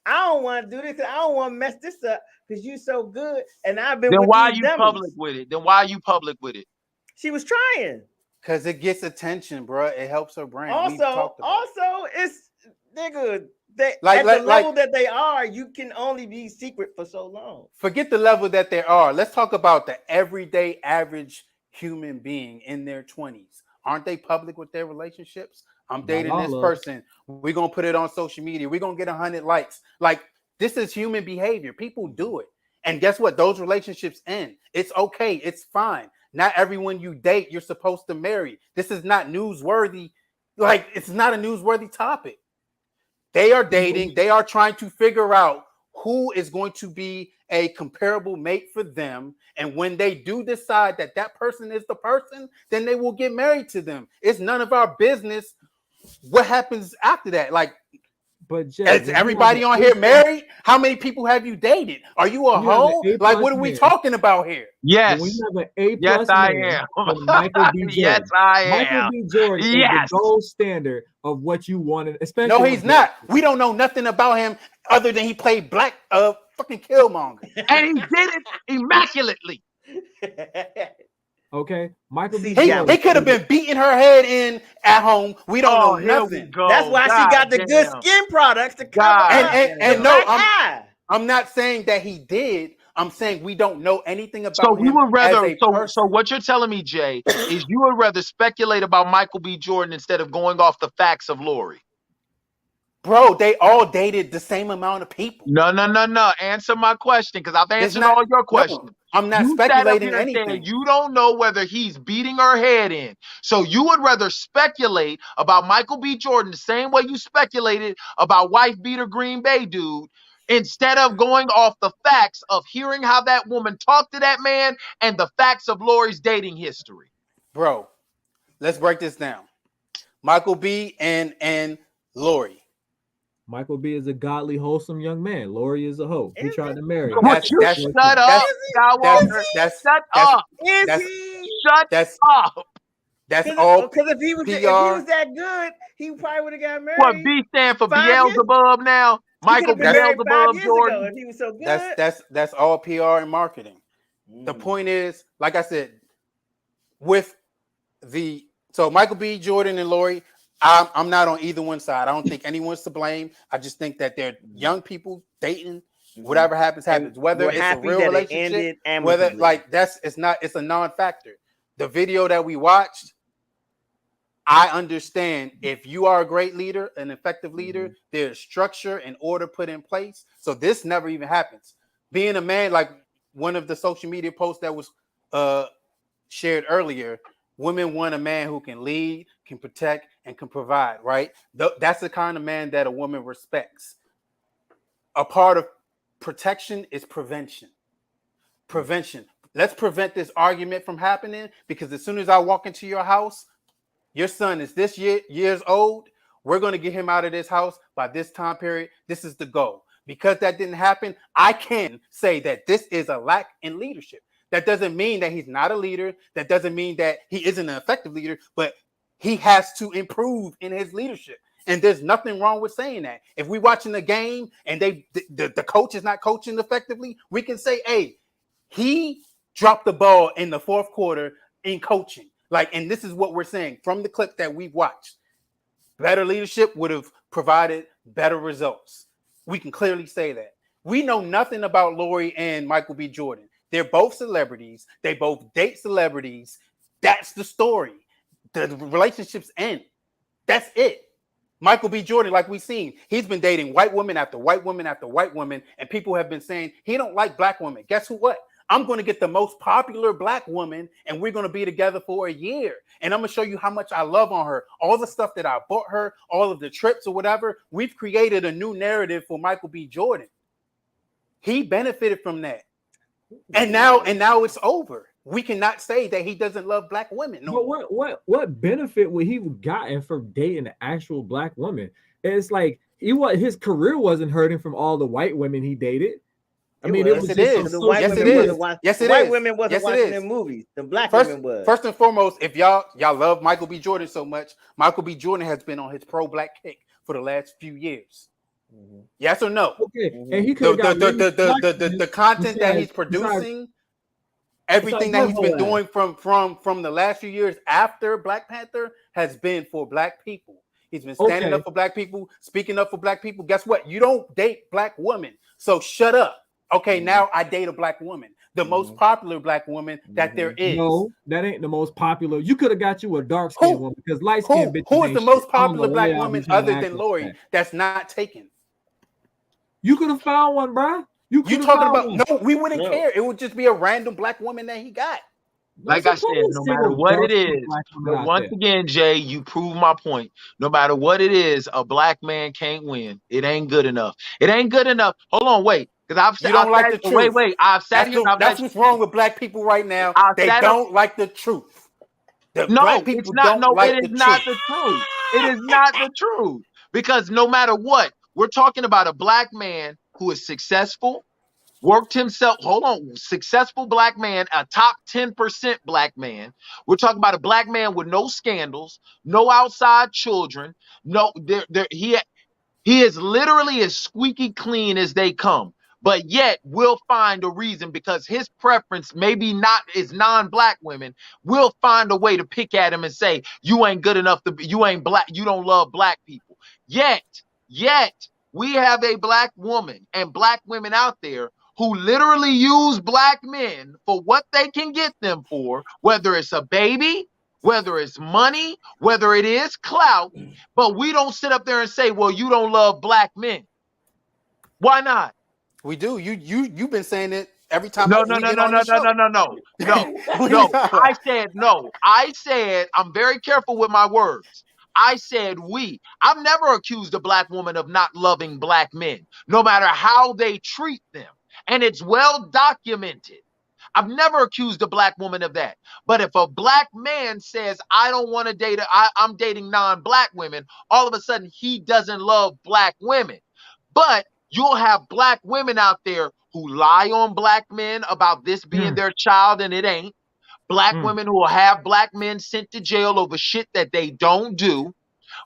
I don't want to do this. I don't want to mess this up because you're so good. And I've been. Then why are you public with it? She was trying. Because it gets attention, bro. It helps her brand. Also, it's nigga. At the level that they are, you can only be secret for so long. Forget the level that they are. Let's talk about the everyday average human being in their 20s. Aren't they public with their relationships? I'm dating this person. We're going to put it on social media. We're going to get 100 likes. Like, this is human behavior. People do it. And guess what? Those relationships end. It's okay. It's fine. Not everyone you date, you're supposed to marry. This is not newsworthy. Like, it's not a newsworthy topic. They are dating. They are trying to figure out who is going to be a comparable mate for them. And when they do decide that that person is the person, then they will get married to them. It's none of our business what happens after that. Like, but is everybody on here married? How many people have you dated? Are you a hoe? Like, what are we talking about here? Yes. When you have an A+, yes, I am. Michael B. Jordan. Yes, I am. Michael B. Jordan is the gold standard of what you wanted. Especially no, he's not. We don't know nothing about him other than he played Black fucking Killmonger, and he did it immaculately. Okay, Michael B. He could have been beating her head in at home. We don't know nothing. That's why she got the good skin products to cover up. And no, I'm not saying that he did. I'm saying we don't know anything about so him. We would rather. So what you're telling me, Jay, is you would rather speculate about Michael B. Jordan instead of going off the facts of Lori. Bro, they all dated the same amount of people. No. Answer my question, because I've answered all your questions. No, I'm not speculating anything. You don't know whether he's beating her head in. So you would rather speculate about Michael B. Jordan the same way you speculated about wife beater Green Bay dude, instead of going off the facts of hearing how that woman talked to that man and the facts of Lori's dating history. Bro, let's break this down. Michael B. and Lori. Michael B. is a godly, wholesome young man. Lori is a hoe. He tried to marry her. Shut up, Skywalker. Shut up. Shut up. That's all. Because if he was that good, he probably would have got married. What B stand for? Beelzebub now? Michael Beelzebub Jordan. If he was so good. That's all PR and marketing. The point is, like I said, so Michael B. Jordan and Lori, I'm not on either one side. I don't think anyone's to blame. I just think that they're young people dating. Whatever happens. Whether it's a real relationship, whether it's a non-factor. The video that we watched, I understand if you are a great leader, an effective leader, there's structure and order put in place. So this never even happens. Being a man, like one of the social media posts that was shared earlier, women want a man who can lead, can protect, and can provide, right? That's the kind of man that a woman respects. A part of protection is prevention. Let's prevent this argument from happening, because as soon as I walk into your house, your son is this years old, we're going to get him out of this house by this time period. This is the goal. Because that didn't happen, I can say that this is a lack in leadership. That doesn't mean that he's not a leader. That doesn't mean that he isn't an effective leader, but he has to improve in his leadership. And there's nothing wrong with saying that. If we're watching the game and the coach is not coaching effectively, we can say, hey, he dropped the ball in the fourth quarter in coaching. And this is what we're saying from the clip that we've watched. Better leadership would have provided better results. We can clearly say that. We know nothing about Lori and Michael B. Jordan. They're both celebrities. They both date celebrities. That's the story. The relationships end. That's it. Michael B. Jordan, like we've seen, he's been dating white women after white women after white women, and people have been saying he don't like black women. Guess what? I'm going to get the most popular black woman, and we're going to be together for a year. And I'm going to show you how much I love on her. All the stuff that I bought her, all of the trips or whatever, we've created a new narrative for Michael B. Jordan. He benefited from that. And now it's over. We cannot say that he doesn't love black women. No. But what benefit would he have gotten from dating an actual black woman? It's like his career wasn't hurting from all the white women he dated. I mean, it is. The white women wasn't watching their movies. The black women was. First and foremost, if y'all love Michael B. Jordan so much, Michael B. Jordan has been on his pro-black kick for the last few years. Yes or no? Okay, and he could the content that he's producing, everything that he's been doing from the last few years after Black Panther has been for black people. He's been standing up for black people, speaking up for black people. Guess what? You don't date black women, so shut up. Okay, now I date a black woman, the most popular black woman that there is. No, that ain't the most popular. You could have got you a dark skinned woman, because light skinned bitches. Who is the most popular black woman other than Lori that's not taken? You could have found one, bro. You talking about? No, we wouldn't care. It would just be a random black woman that he got. Like I said, no matter what it is, but once again, Jay, you prove my point. No matter what it is, a black man can't win. It ain't good enough. It ain't good enough. Hold on, wait. Because You don't like the truth. Wait. I've sat here. That's what's wrong with black people right now. They don't like the truth. No, it's not. No, it is not the truth. It is not the truth. Because no matter what, we're talking about a black man who is successful, worked himself, successful black man, a top 10% black man. We're talking about a black man with no scandals, no outside children, he is literally as squeaky clean as they come. But yet we'll find a reason, because his preference maybe not is non-black women. We'll find a way to pick at him and say, you ain't good enough to be, you ain't black, you don't love black people. Yet we have a black woman and black women out there who literally use black men for what they can get them for, whether it's a baby, whether it's money, whether it is clout. But we don't sit up there and say, well, you don't love black men. Why not? We do. You've been saying it every time. No. I said no. I said, I'm very careful with my words. I said we. I've never accused a black woman of not loving black men, no matter how they treat them. And it's well documented. I've never accused a black woman of that. But if a black man says, I don't want to date, I'm dating non-black women, all of a sudden he doesn't love black women. But you'll have black women out there who lie on black men about this being their child and it ain't. Black women who will have black men sent to jail over shit that they don't do.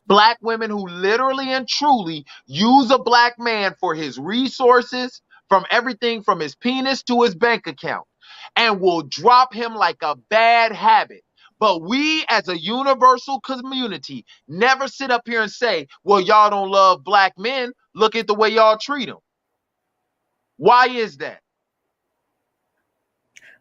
Black women who literally and truly use a black man for his resources, from everything from his penis to his bank account, and will drop him like a bad habit. But we as a universal community never sit up here and say, well, y'all don't love black men. Look at the way y'all treat them. Why is that?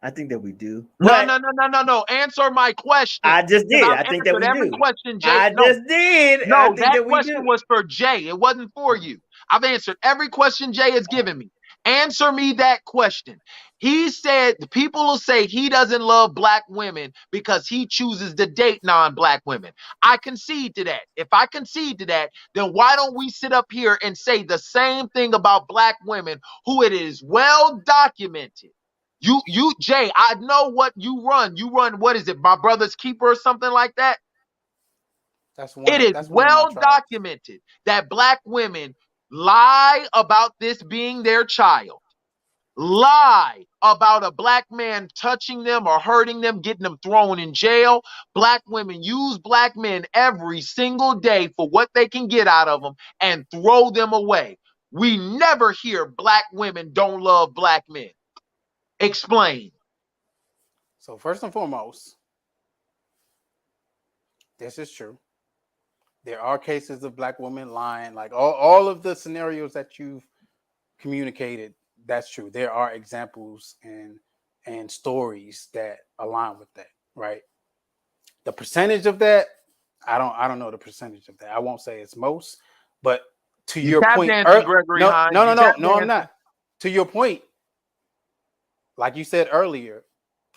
I think that we do. No. Answer my question. I just did. I think that we every do. Question, Jay. I just did. No, that question was for Jay. It wasn't for you. I've answered every question Jay has given me. Answer me that question. He said people will say he doesn't love black women because he chooses to date non-black women. I concede to that. If I concede to that, then why don't we sit up here and say the same thing about black women who it is well documented? You, Jay, I know what you run. You run, what is it, My Brother's Keeper or something like that? It is well documented that black women lie about this being their child, lie about a black man touching them or hurting them, getting them thrown in jail. Black women use black men every single day for what they can get out of them and throw them away. We never hear black women don't love black men. Explain. So first and foremost, this is true. There are cases of black women lying, like all of the scenarios that you've communicated. That's true. There are examples and stories that align with that, right? The percentage of that, I don't know the percentage of that. I won't say it's most, but to your point, no, I'm not. To your point, like you said earlier,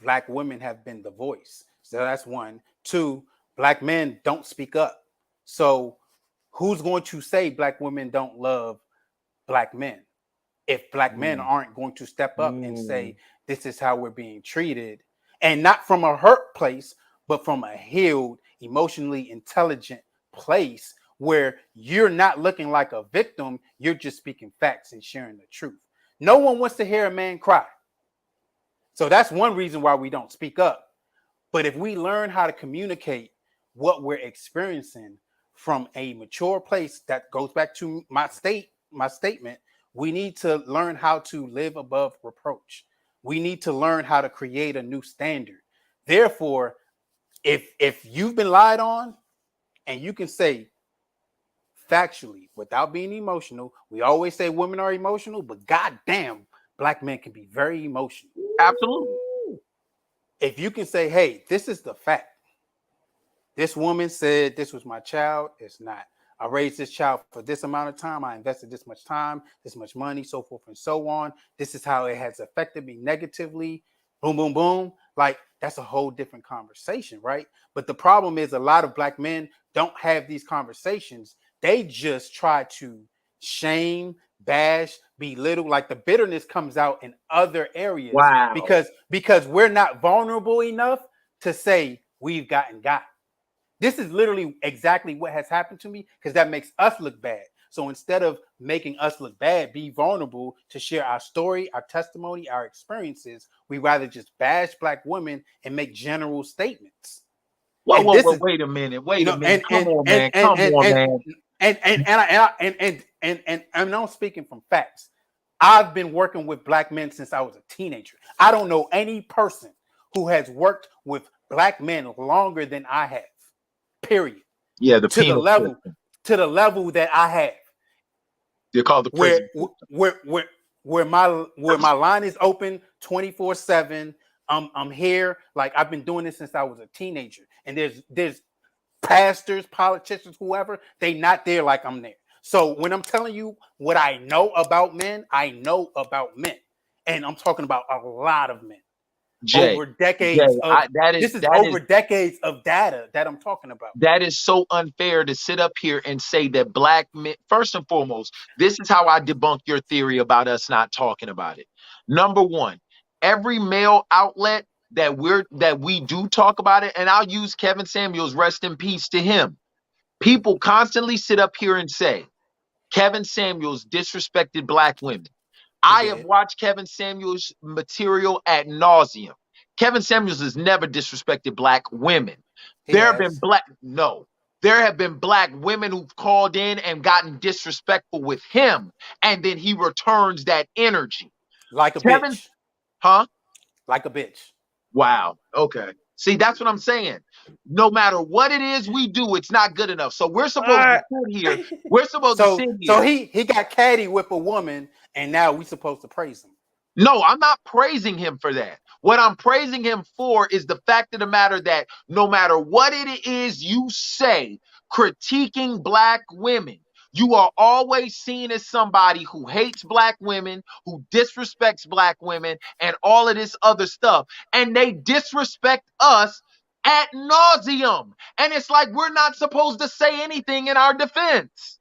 black women have been the voice. So that's one. Two, black men don't speak up. So who's going to say black women don't love black men if black men aren't going to step up and say, this is how we're being treated, and not from a hurt place, but from a healed, emotionally intelligent place where you're not looking like a victim. You're just speaking facts and sharing the truth. No one wants to hear a man cry. So that's one reason why we don't speak up. But if we learn how to communicate what we're experiencing from a mature place, that goes back to my statement, we need to learn how to live above reproach. We need to learn how to create a new standard. Therefore, if you've been lied on, and you can say factually without being emotional, we always say women are emotional, but goddamn, black men can be very emotional. Absolutely. If you can say, hey, this is the fact. This woman said this was my child. It's not. I raised this child for this amount of time. I invested this much time, this much money, so forth and so on. This is how it has affected me negatively. Boom, boom, boom. like that's a whole different conversation, right? But the problem is a lot of black men don't have these conversations. They just try to shame, bash, belittle. Like the bitterness comes out in other areas. Wow. Because we're not vulnerable enough to say we've gotten got. This is literally exactly what has happened to me, because that makes us look bad. So instead of making us look bad, be vulnerable to share our story, our testimony, our experiences, we rather just bash black women and make general statements. Whoa, wait a minute. Wait a minute. Come on, man. And I'm speaking from facts. I've been working with black men since I was a teenager. I don't know any person who has worked with black men longer than I have. Period. Yeah, to the level that I have. They're called the prison. Where my line is open 24/7. I'm here. Like I've been doing this since I was a teenager. And there's pastors, politicians, whoever, they not there like I'm there. So when I'm telling you what I know about men, I know about men. And I'm talking about a lot of men. Jay, over decades decades of data that I'm talking about. That is so unfair to sit up here and say that black men, first and foremost, this is how I debunk your theory about us not talking about it. Number one, every male outlet that we do talk about it, and I'll use Kevin Samuels, rest in peace to him. People constantly sit up here and say, Kevin Samuels disrespected black women. I have watched Kevin Samuels' material ad nauseum. Kevin Samuels has never disrespected black women. There have been black women who've called in and gotten disrespectful with him, and then he returns that energy. Like a bitch. Huh? Like a bitch. Wow. Okay. See, that's what I'm saying. No matter what it is we do, it's not good enough. So we're supposed to sit here. We're supposed to sit here. So he got catty with a woman, and now we're supposed to praise him. No, I'm not praising him for that. What I'm praising him for is the fact of the matter that no matter what it is you say, critiquing black women, you are always seen as somebody who hates black women, who disrespects black women, and all of this other stuff. And they disrespect us ad nauseum. And it's like we're not supposed to say anything in our defense.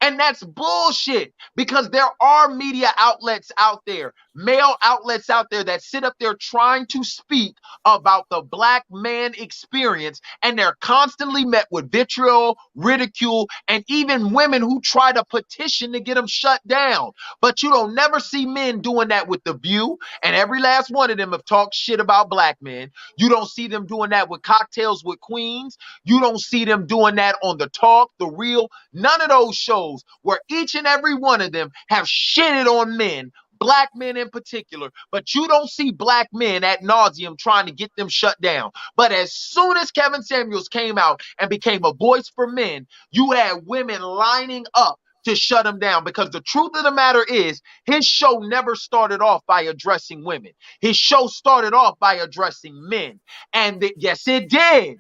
And that's bullshit, because there are media outlets out there, male outlets out there that sit up there trying to speak about the black man experience, and they're constantly met with vitriol, ridicule, and even women who try to petition to get them shut down. But you don't never see men doing that with The View, and every last one of them have talked shit about black men. You don't see them doing that with Cocktails with Queens. You don't see them doing that on The Talk, The Real, none of those shows where each and every one of them have shitted on men, black men in particular, but you don't see black men ad nauseum trying to get them shut down. But as soon as Kevin Samuels came out and became a voice for men, you had women lining up to shut him down, because the truth of the matter is his show never started off by addressing women. His show started off by addressing men. And yes, it did.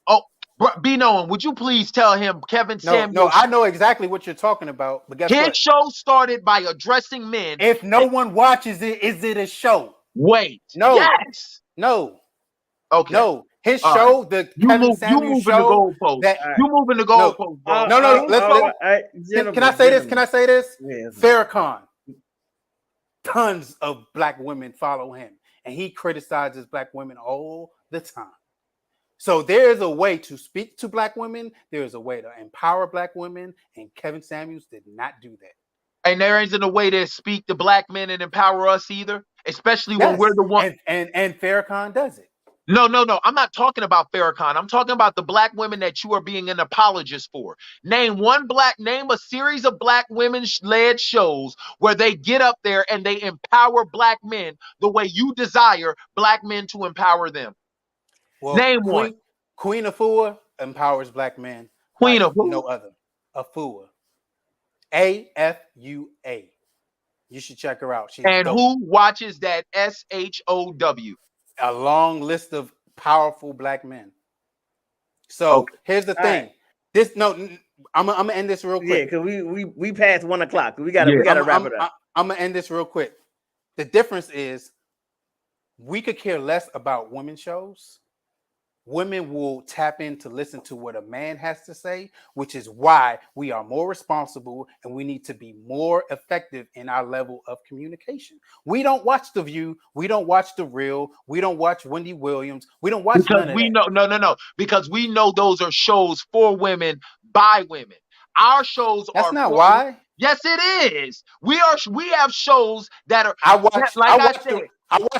Oh, be known, would you please tell him Kevin Samuels? No, I know exactly what you're talking about. But guess what? His show started by addressing men. If no one watches it, is it a show? Wait. No. Yes. No. Okay. No. His show, the Kevin Samuels show. You moving the goalpost, bro. No. Can I say this? Can I say this? Yes. Farrakhan. Tons of black women follow him, and he criticizes black women all the time. So there is a way to speak to black women. There is a way to empower black women, and Kevin Samuels did not do that. And there isn't a way to speak to black men and empower us either, especially when we're the one. And Farrakhan does it. No. I'm not talking about Farrakhan. I'm talking about the black women that you are being an apologist for. Name a series of black women-led shows where they get up there and they empower black men the way you desire black men to empower them. Well, name one. Queen Afua empowers black men. Queen of who? No other. Afua. AFUA. You should check her out. She's and dope. Who watches that SHOW? A long list of powerful black men. So here's the thing. I'm gonna end this real quick. Yeah, because we passed 1 o'clock. We gotta wrap it up. I'm gonna end this real quick. The difference is we could care less about women's shows. Women will tap in to listen to what a man has to say, which is why we are more responsible and we need to be more effective in our level of communication. We don't watch The View. We don't watch The Real. We don't watch Wendy Williams. We don't watch Because none of we that. know, no. Because we know those are shows for women by women. Our shows That's are not for, why. yes, it is. We have shows that are I watch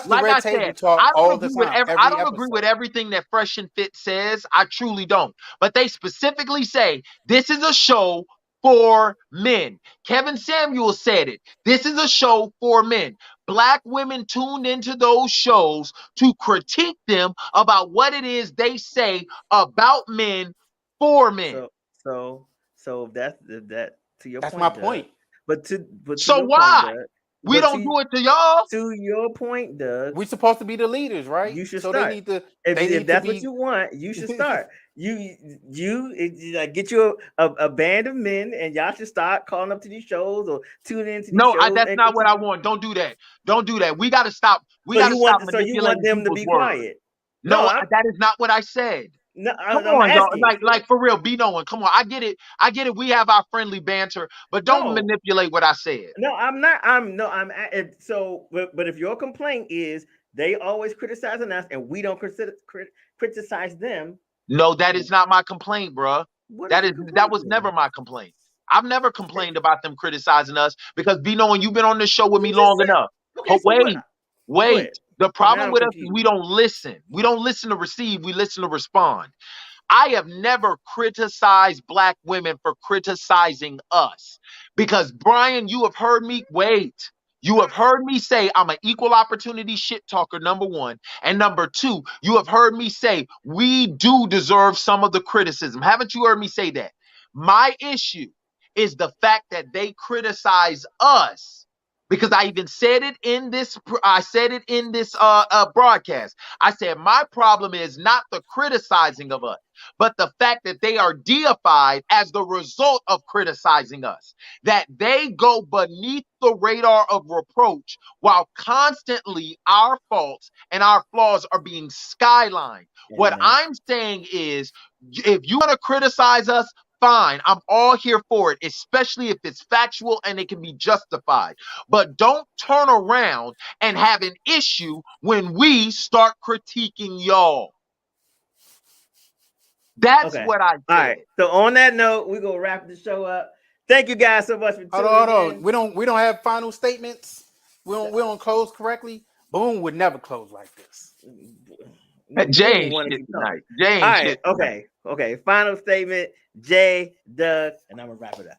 the like Red I Table said, Talk I don't all the agree with time. I Every don't agree with episode. everything that Fresh and Fit says. I truly don't. But they specifically say this is a show for men. Kevin Samuel said it. This is a show for men. Black women tuned into those shows to critique them about what it is they say about men for men. So that's that to your That's point, my Doug. point. But to So your why? point, Doug, We don't do it to y'all. To your point, Doug. We're supposed to be the leaders, right? You should so start. They need to. If that's what you want, you should start. Get you a band of men, and y'all should start calling up to these shows or tune into these shows. That's not what I want. Don't do that. Don't do that. We got to stop. We got to stop manipulating you want them to people's be words. quiet? No, that is not what I said. No, come on, dog. Like for real, be knowing. Come on, I get it. I get it. We have our friendly banter, but don't manipulate what I said. No, I'm not. But if your complaint is they always criticizing us and we don't criticize them. No, that is not my complaint, bro. That was never my complaint. I've never complained about them criticizing us because be knowing you've been on this show with me long enough. Okay, but wait. The problem with us is confused. we don't listen. We don't listen to receive. We listen to respond. I have never criticized Black women for criticizing us because, Brian, you have heard me. Wait. You have heard me say I'm an equal opportunity shit talker, number one. And number two, you have heard me say we do deserve some of the criticism. Haven't you heard me say that? My issue is the fact that they criticize us. Because I even said it in this, broadcast. I said my problem is not the criticizing of us, but the fact that they are deified as the result of criticizing us. That they go beneath the radar of reproach while constantly our faults and our flaws are being skylined. What I'm saying is, if you want to criticize us, fine, I'm all here for it, especially if it's factual and it can be justified. But don't turn around and have an issue when we start critiquing y'all. That's what I said. All right. So on that note, we're gonna wrap the show up. Thank you guys so much for tuning in. We don't have final statements. We don't close correctly. Boone would never close like this. Jay ain't shit tonight. Jay ain't shit tonight. Okay. Final statement, Jay, Doug, and I'm gonna wrap it up.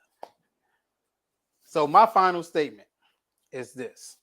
So my final statement is this: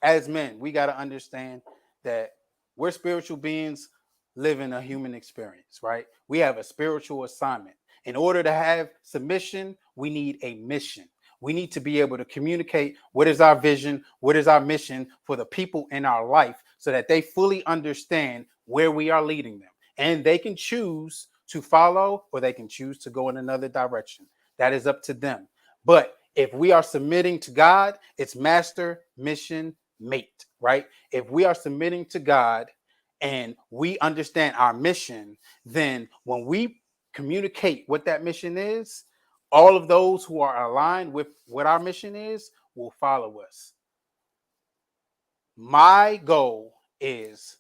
as men, we got to understand that we're spiritual beings living a human experience, right? We have a spiritual assignment. In order to have submission, we need a mission. We need to be able to communicate what is our vision, what is our mission for the people in our life so that they fully understand where we are leading them. And they can choose to follow or they can choose to go in another direction. That is up to them. But if we are submitting to God, it's master, mission, mate, right? If we are submitting to God and we understand our mission, then when we communicate what that mission is, all of those who are aligned with what our mission is will follow us. My goal is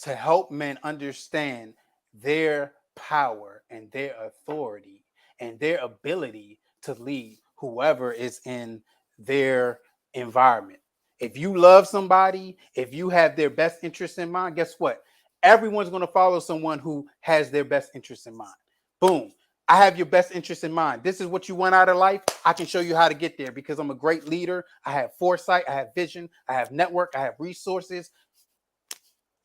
to help men understand their power and their authority and their ability to lead whoever is in their environment. If you love somebody, if you have their best interest in mind, guess what? Everyone's going to follow someone who has their best interest in mind. Boom. I have your best interest in mind. This is what you want out of life. I can show you how to get there because I'm a great leader. I have foresight. I have vision. I have network. I have resources.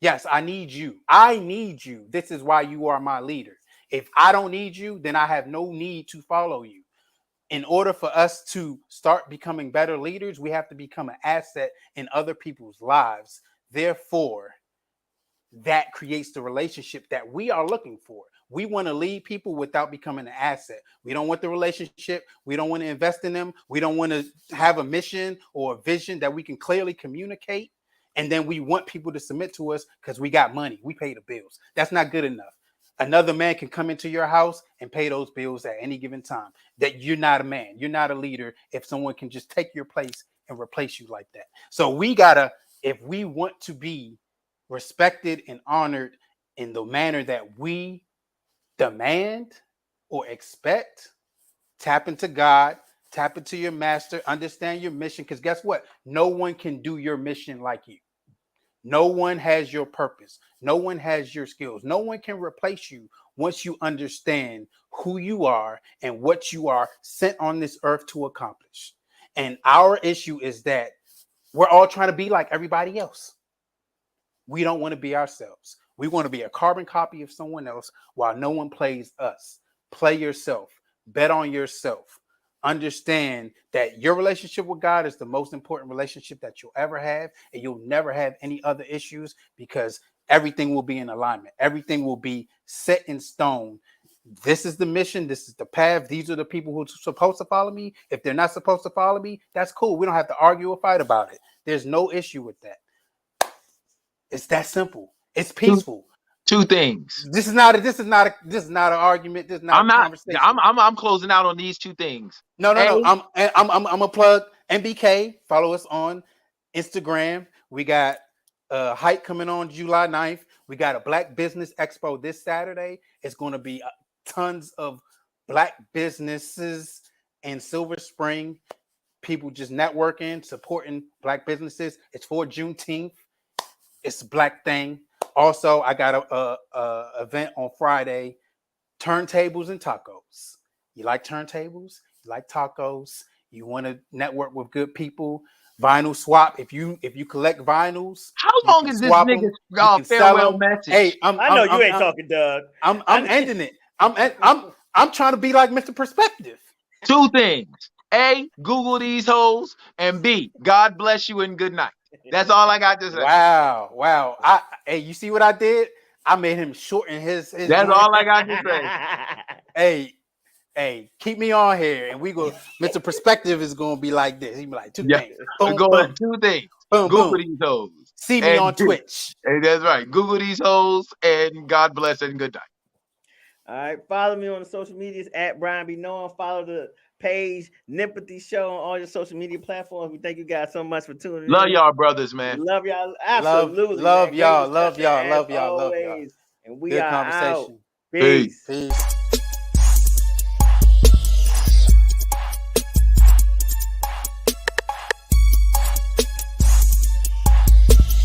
Yes, I need you. I need you. This is why you are my leader. If I don't need you, then I have no need to follow you. In order for us to start becoming better leaders, we have to become an asset in other people's lives. Therefore, that creates the relationship that we are looking for. We want to lead people without becoming an asset. We don't want the relationship. We don't want to invest in them. We don't want to have a mission or a vision that we can clearly communicate. And then we want people to submit to us because we got money. We pay the bills. That's not good enough. Another man can come into your house and pay those bills at any given time. That you're not a man. You're not a leader if someone can just take your place and replace you like that. So we gotta, if we want to be respected and honored in the manner that we demand or expect, tap into God, tap into your master, understand your mission. Because guess what? No one can do your mission like you. No one has your purpose. No one has your skills. No one can replace you once you understand who you are and what you are sent on this earth to accomplish. And our issue is that we're all trying to be like everybody else. We don't want to be ourselves. We want to be a carbon copy of someone else while no one plays us. Play yourself. Bet on yourself. Understand that your relationship with God is the most important relationship that you'll ever have, and you'll never have any other issues because everything will be in alignment. Everything will be set in stone. This is the mission. This is the path. These are the people who are supposed to follow me. If they're not supposed to follow me, that's cool. We don't have to argue or fight about it. There's no issue with that. It's that simple. It's peaceful. Two things. This is not an argument. This is not a conversation. I'm closing out on these two things. No. I'm gonna plug NBK. Follow us on Instagram. We got Hike coming on July 9th. We got a Black Business Expo this Saturday. It's going to be tons of Black businesses in Silver Spring. People just networking, supporting Black businesses. It's for Juneteenth. It's a Black thing. Also, I got a event on Friday, turntables and tacos. You like turntables? You like tacos? You want to network with good people? Vinyl swap. If you collect vinyls, how long is this nigga's farewell message? Hey, I know you ain't talking, Doug. I'm ending it. I'm trying to be like Mr. Perspective. Two things: A, Google these hoes, and B, God bless you and good night. That's all I got to say. Wow. Hey, you see what I did? I made him shorten his That's all I got to say. Hey, keep me on here, and we go. Mr. Perspective is gonna be like this. He be like two things. Boom, boom. Two things. Boom, Google boom. these hoes. See me on Twitch. Hey, that's right. Google these hoes, and God bless and good night. All right, follow me on the social medias at Brian B. Known. Follow the page NEMPATHY Show on all your social media platforms. We thank you guys so much for tuning in. Love y'all, brothers, man. Love y'all. Absolutely. Love y'all. Love y'all. And we Good are conversation. out. Peace. Peace.